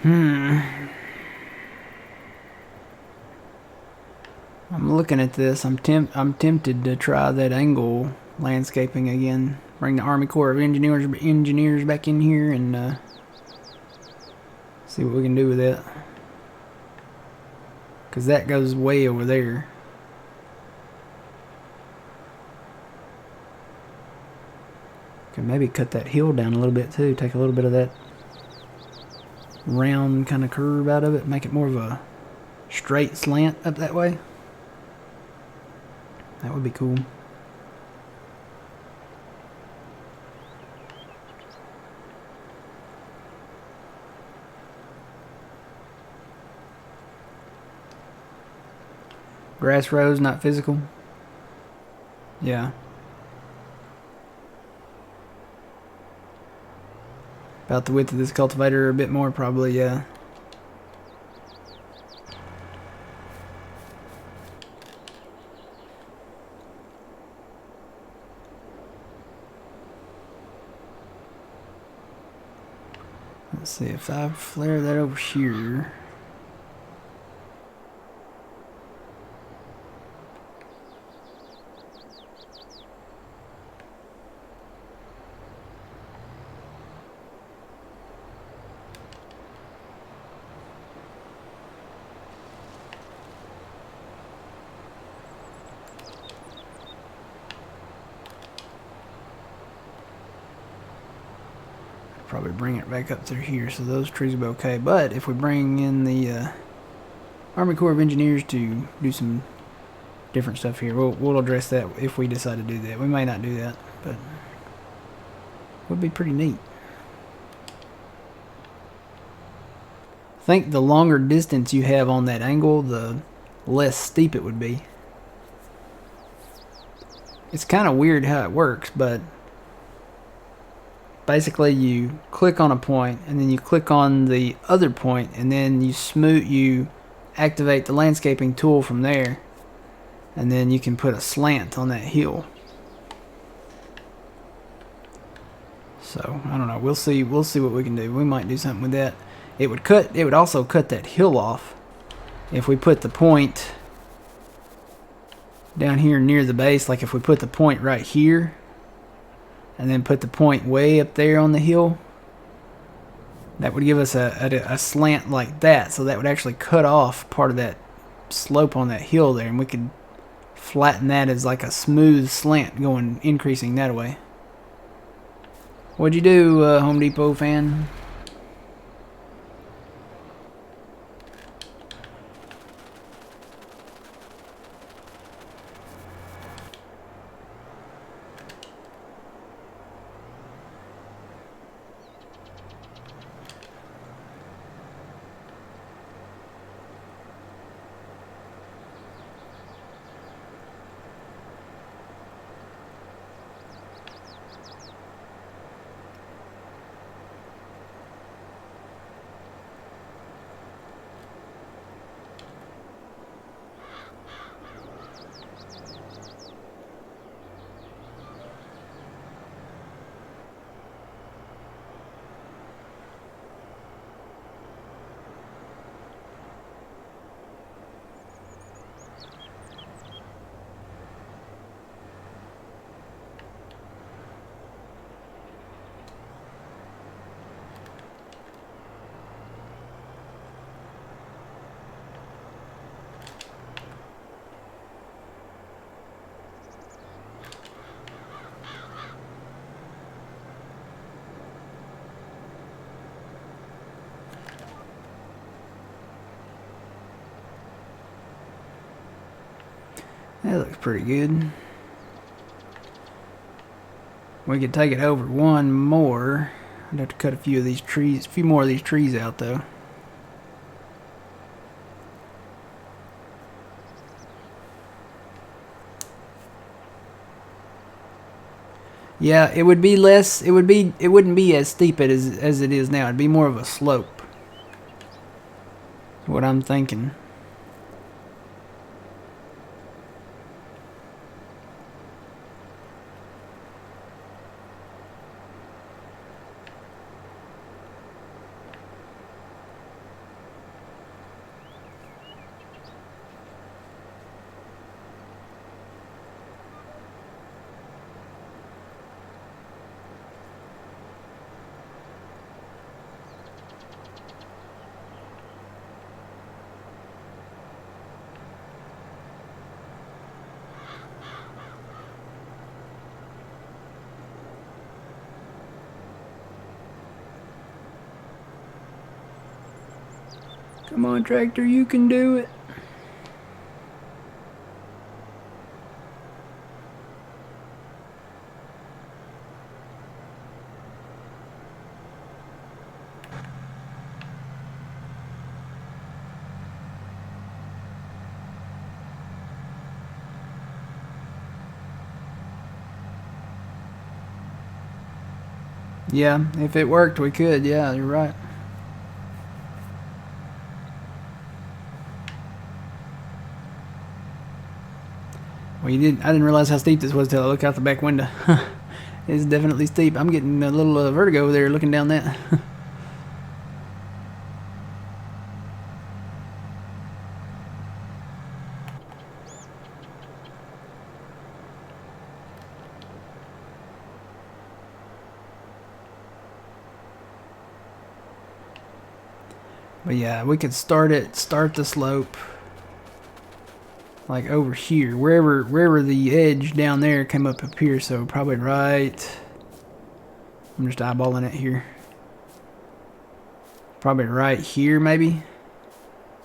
I'm looking at this. I'm tempted to try that angle landscaping again. Bring the Army Corps of Engineers back in here and see what we can do with it. Because that goes way over there. Could maybe cut that hill down a little bit too. Take a little bit of that round kind of curve out of it. Make it more of a straight slant up that way. That would be cool. Grass rows, not physical. Yeah. About the width of this cultivator, a bit more probably, yeah. Let's see, if I flare that over here. Probably bring it back up through here, so those trees will be okay. But if we bring in the Army Corps of Engineers to do some different stuff here, we'll address that if we decide to do that. We may not do that, but it would be pretty neat. I think the longer distance you have on that angle, the less steep it would be. It's kind of weird how it works, but basically you click on a point and then you click on the other point and then you activate the landscaping tool from there, and then you can put a slant on that hill. So I don't know, we'll see what we can do. We might do something with that. It would also cut that hill off if we put the point down here near the base. Like if we put the point right here and then put the point way up there on the hill, that would give us a slant like that. So that would actually cut off part of that slope on that hill there, and we could flatten that as like a smooth slant increasing that way. What'd you do, Home Depot fan? That looks pretty good. We could take it over one more. I'd have to cut a few more of these trees out though. Yeah, it would be less. It wouldn't be as steep as it is now. It'd be more of a slope. What I'm thinking. Come on, tractor, you can do it. Yeah, if it worked, we could. Yeah, you're right. Well, you didn't. I didn't realize how steep this was till I looked out the back window. It's definitely steep. I'm getting a little vertigo there looking down that. But yeah, we could start the slope like over here, wherever the edge down there came up here. So probably right. I'm just eyeballing it here. Probably right here, maybe.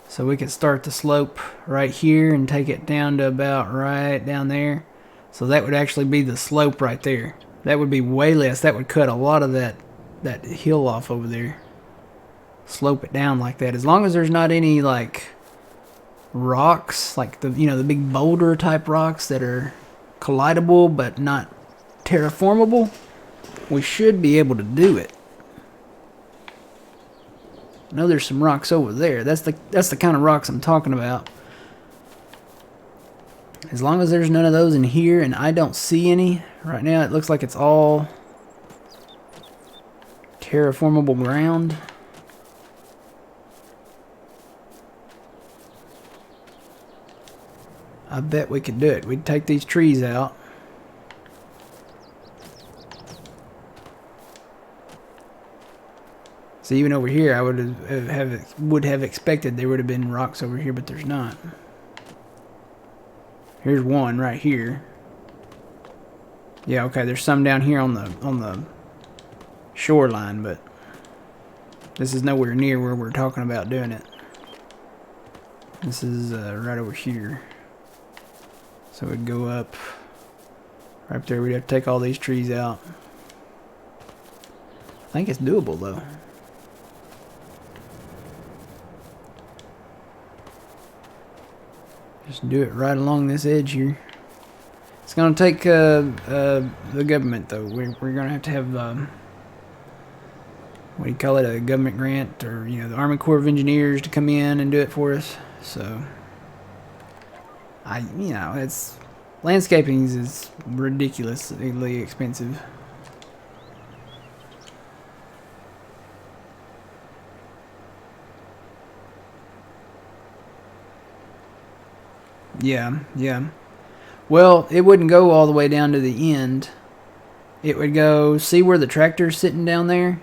So we could start the slope right here and take it down to about right down there. So that would actually be the slope right there. That would be way less. That would cut a lot of that hill off over there. Slope it down like that. As long as there's not any like rocks, like the big boulder type rocks that are collidable but not terraformable, we should be able to do it. I know there's some rocks over there. That's the kind of rocks I'm talking about. As long as there's none of those in here, and I don't see any right now, it looks like it's all terraformable ground. I bet we could do it. We'd take these trees out. So even over here, I would have expected there would have been rocks over here, but there's not. Here's one right here. Yeah, okay. There's some down here on the shoreline, but this is nowhere near where we're talking about doing it. This is right over here. So we'd go up right there. We'd have to take all these trees out. I think it's doable though. Just do it right along this edge here. It's going to take the government, though. We're going to have what do you call it, a government grant, or the Army Corps of Engineers to come in and do it for us. So, it's landscaping is ridiculously expensive. Yeah. Well, it wouldn't go all the way down to the end. It would go, see where the tractor's sitting down there?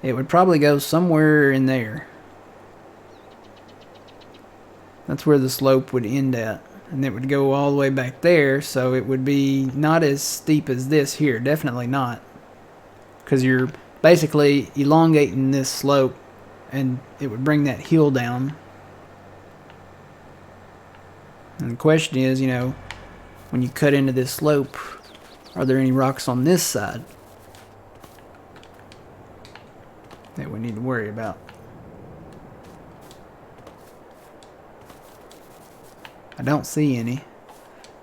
It would probably go somewhere in there. That's where the slope would end at. And it would go all the way back there, so it would be not as steep as this here. Definitely not. Because you're basically elongating this slope, and it would bring that hill down. And the question is, when you cut into this slope, are there any rocks on this side that we need to worry about? I don't see any.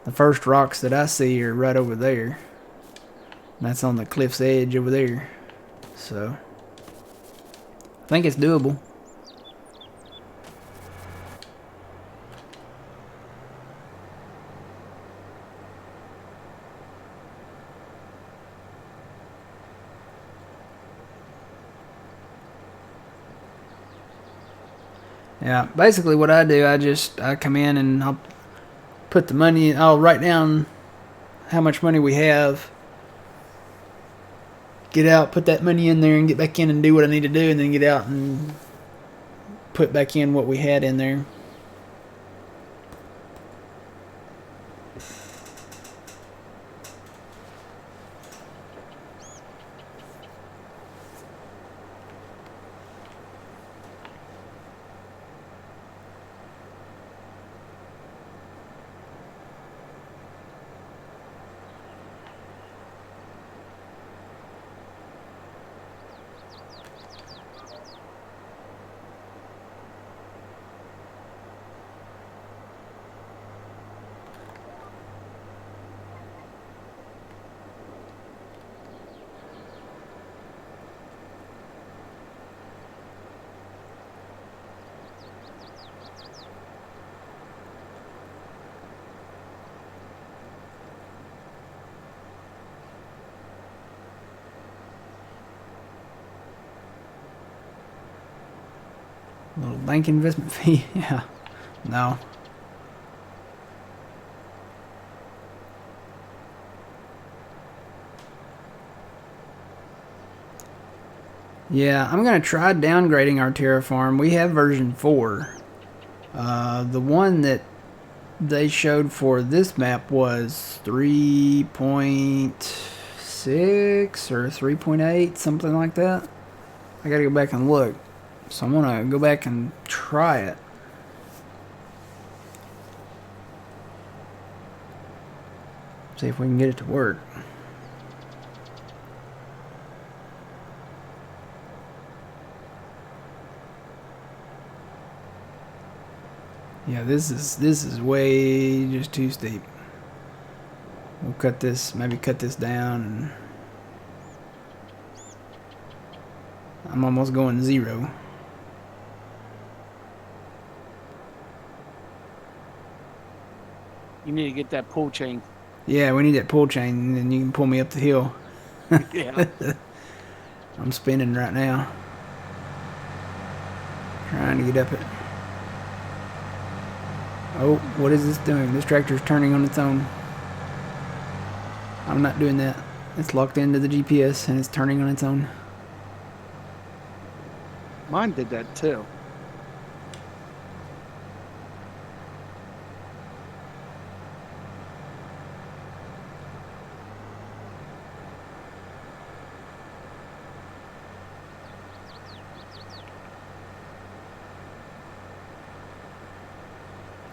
The first rocks that I see are right over there. And that's on the cliff's edge over there. So, I think it's doable. Yeah, basically what I do, I come in and I'll put the money, I'll write down how much money we have, get out, put that money in there and get back in and do what I need to do, and then get out and put back in what we had in there. A little bank investment fee. Yeah. No. Yeah, I'm going to try downgrading our Terraform. We have version 4. The one that they showed for this map was 3.6 or 3.8, something like that. I got to go back and look. So I'm going to go back and try it. See if we can get it to work. Yeah, this is way just too steep. We'll cut this, maybe cut this down, and I'm almost going 0. You need to get that pull chain. Yeah, we need that pull chain, and then you can pull me up the hill. Yeah. I'm spinning right now. Trying to get up it. Oh, what is this doing? This tractor's turning on its own. I'm not doing that. It's locked into the GPS and it's turning on its own. Mine did that too.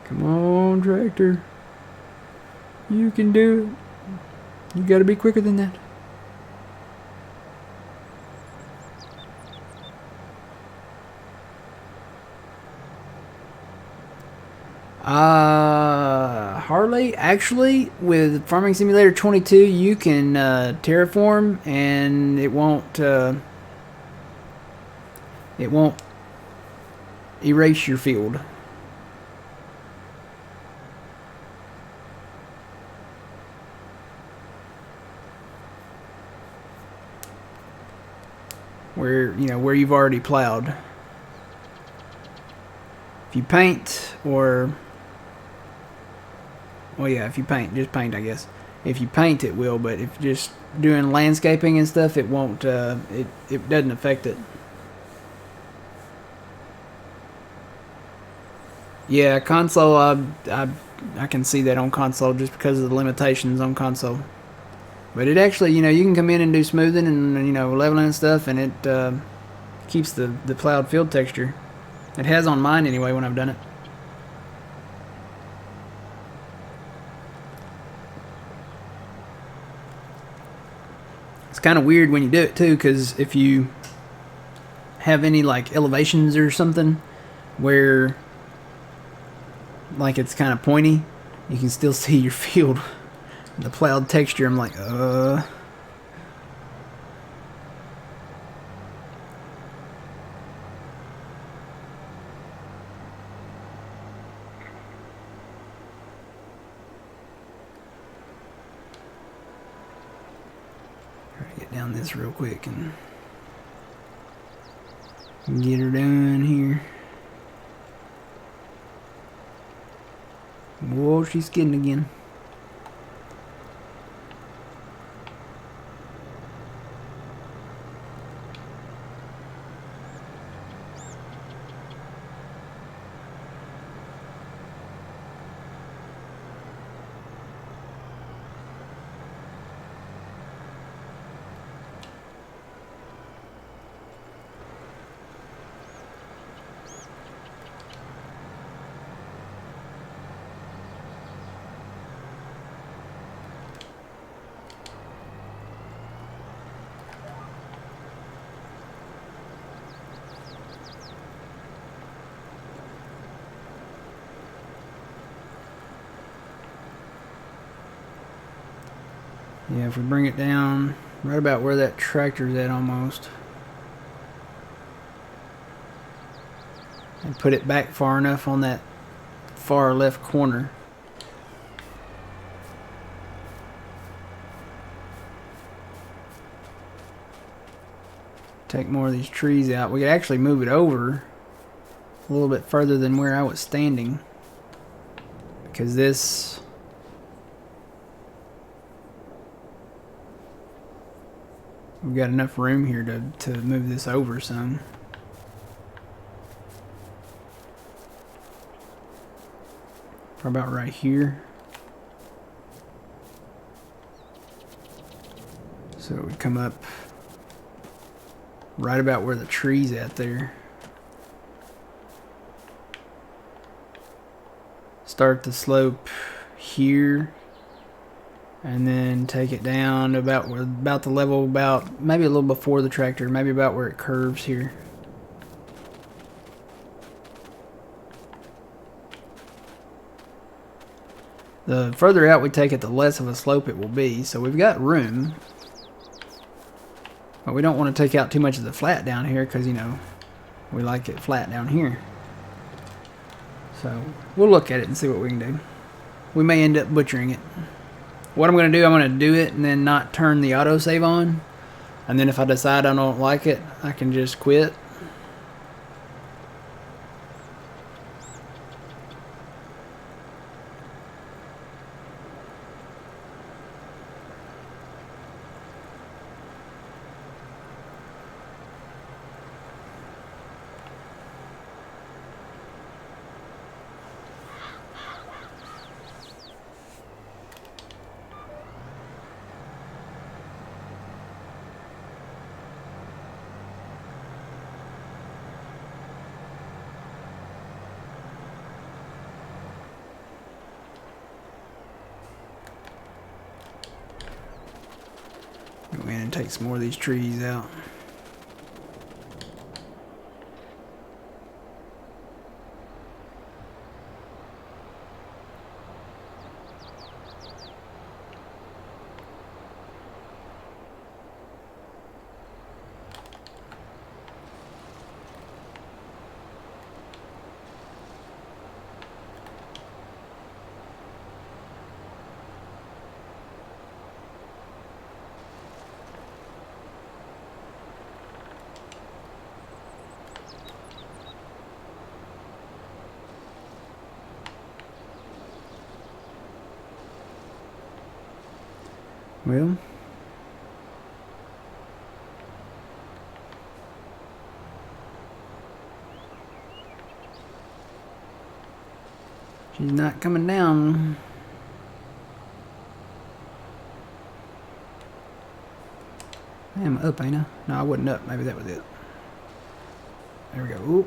Come on, tractor. You can do it. You gotta be quicker than that. Harley, actually, with Farming Simulator 22, you can terraform, and it won't erase your field. Where you've already plowed. If you paint, or well, yeah, if you paint, just paint, I guess. If you paint, it will, but if just doing landscaping and stuff, it won't. It doesn't affect it. Yeah, console. I can see that on console just because of the limitations on console. But it actually, you can come in and do smoothing and, leveling and stuff, and it keeps the plowed field texture. It has on mine anyway when I've done it. It's kind of weird when you do it too, because if you have any like elevations or something where like it's kind of pointy, you can still see your field. The plowed texture, I'm like, Try to get down this real quick and get her done here. Whoa, she's skidding again. Yeah, if we bring it down right about where that tractor's at almost, and put it back far enough on that far left corner. Take more of these trees out. We could actually move it over a little bit further than where I was standing, because this we've got enough room here to move this over some. Probably about right here. So it would come up right about where the tree's at there. Start the slope here, and then take it down to about the level, about maybe a little before the tractor, maybe about where it curves here. The further out we take it, the less of a slope it will be. So we've got room, but we don't want to take out too much of the flat down here, because, you know, we like it flat down here. So we'll look at it and see what we can do. We may end up butchering it. What I'm going to do, I'm going to do it and then not turn the autosave on. And then if I decide I don't like it, I can just quit. Go in and take some more of these trees out. Well, she's not coming down. I'm up, ain't I? No, I wasn't up. Maybe that was it. There we go. Ooh.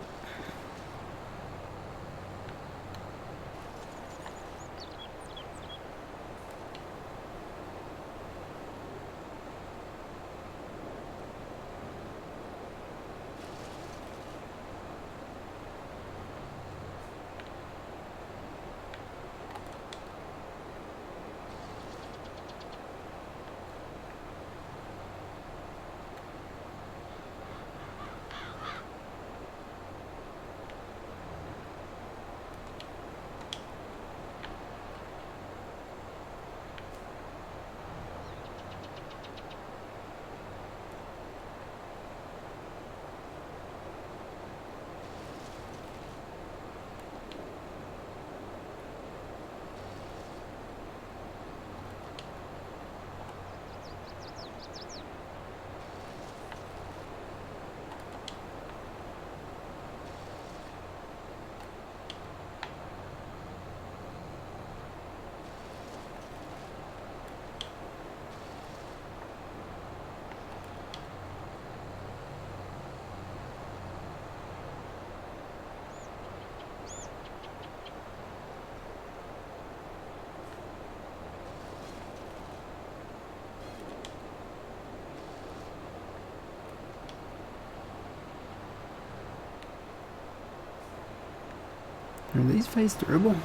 Are these face durable?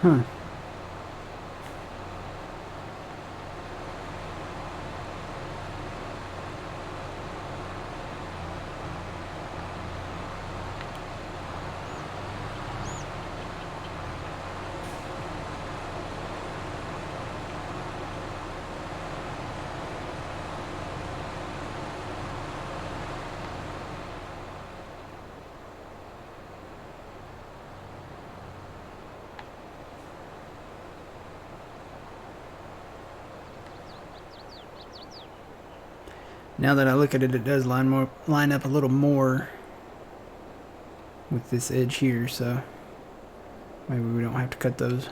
Huh. Now that I look at it, it does line up a little more with this edge here, so maybe we don't have to cut those.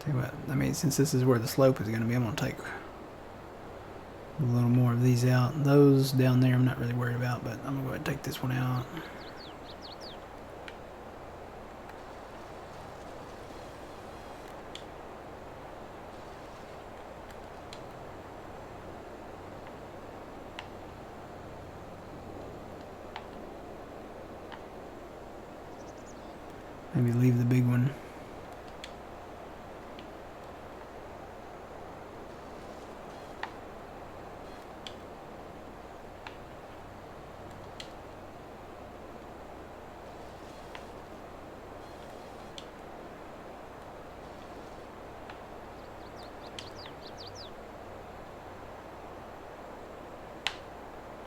Tell you what, I mean, since this is where the slope is going to be, I'm going to take a little more of these out. Those down there I'm not really worried about, but I'm going to go ahead and take this one out. Maybe leave the big one.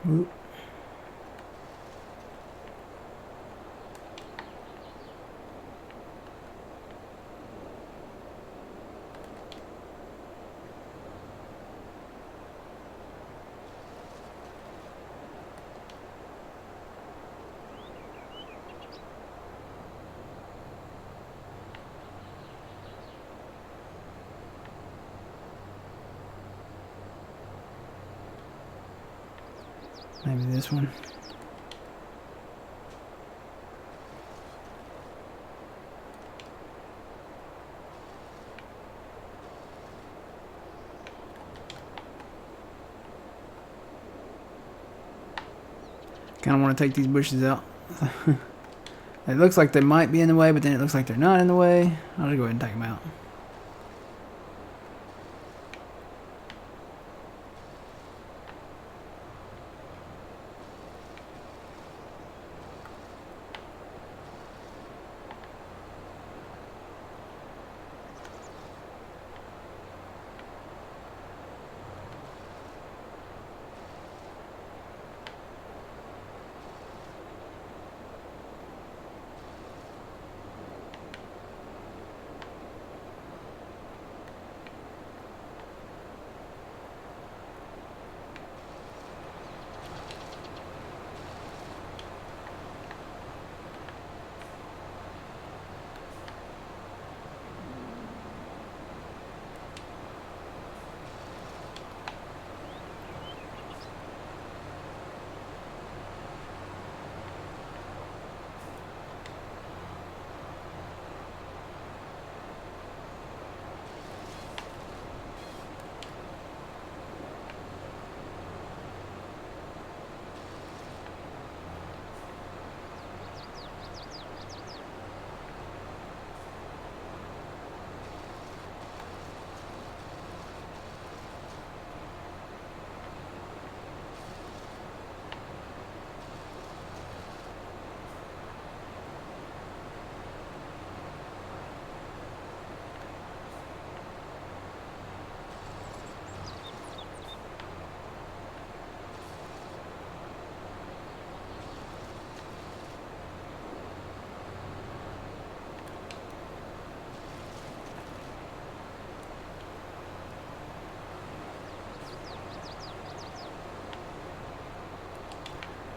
Whoop. Maybe this one. Kind of want to take these bushes out. It looks like they might be in the way, but then it looks like they're not in the way. I'll just go ahead and take them out.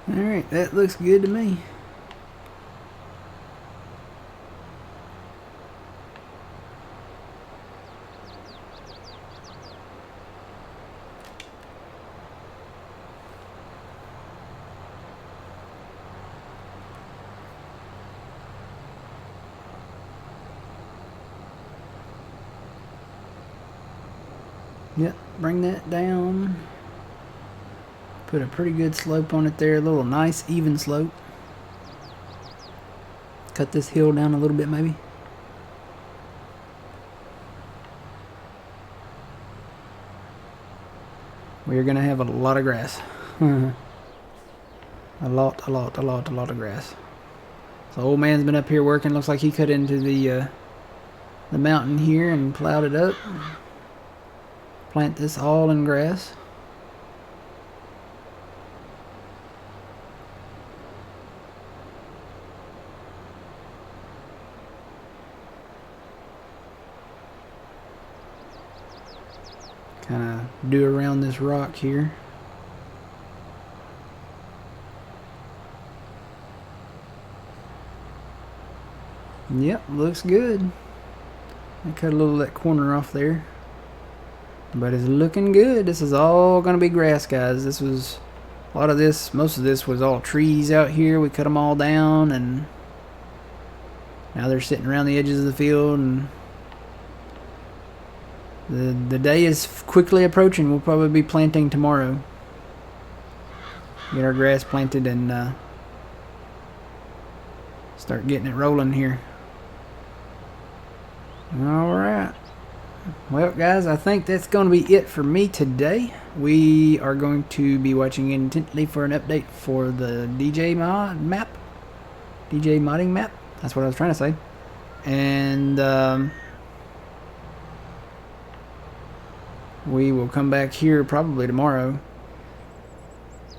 Alright, that looks good to me. Yep, bring that down. Put a pretty good slope on it there, a little nice even slope. Cut this hill down a little bit maybe. We're gonna have a lot of grass. a lot of grass. So old man's been up here working. Looks like he cut into the mountain here and plowed it up. Plant this all in grass. Kind of do around this rock here. Yep, looks good. I cut a little of that corner off there. But it's looking good. This is all going to be grass, guys. This was a lot of this, most of this was all trees out here. We cut them all down, and now they're sitting around the edges of the field, and the day is quickly approaching. We'll probably be planting tomorrow. Get our grass planted and start getting it rolling here. Alright. Well, guys, I think that's going to be it for me today. We are going to be watching intently for an update for the DJ mod map. DJ modding map. That's what I was trying to say. And we will come back here probably tomorrow.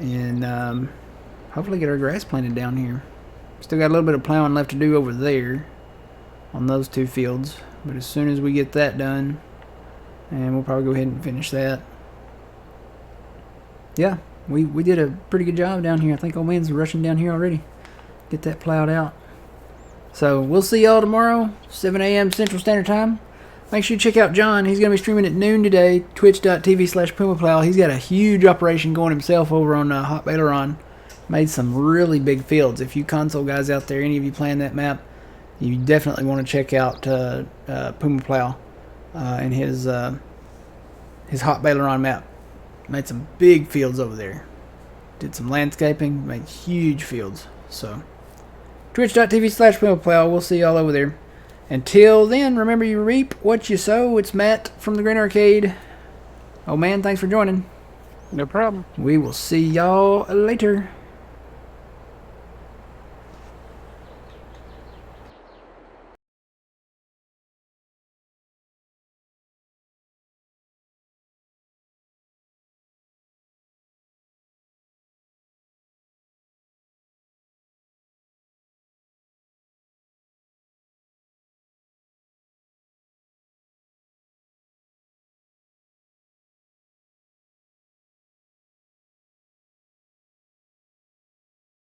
And hopefully get our grass planted down here. Still got a little bit of plowing left to do over there on those two fields. But as soon as we get that done, and we'll probably go ahead and finish that. Yeah, we did a pretty good job down here. I think old man's rushing down here already. Get that plowed out. So we'll see y'all tomorrow, 7 a.m. Central Standard Time. Make sure you check out John. He's going to be streaming at noon today, twitch.tv/PumaPlow. He's got a huge operation going himself over on Hot Baileron. Made some really big fields. If you console guys out there, any of you playing that map, you definitely want to check out PumaPlow and his Hot Baileron map. Made some big fields over there. Did some landscaping, made huge fields. So, twitch.tv/PumaPlow. We'll see y'all over there. Until then, remember you reap what you sow. It's Matt from the Green Arcade. Oh man, thanks for joining. No problem. We will see y'all later.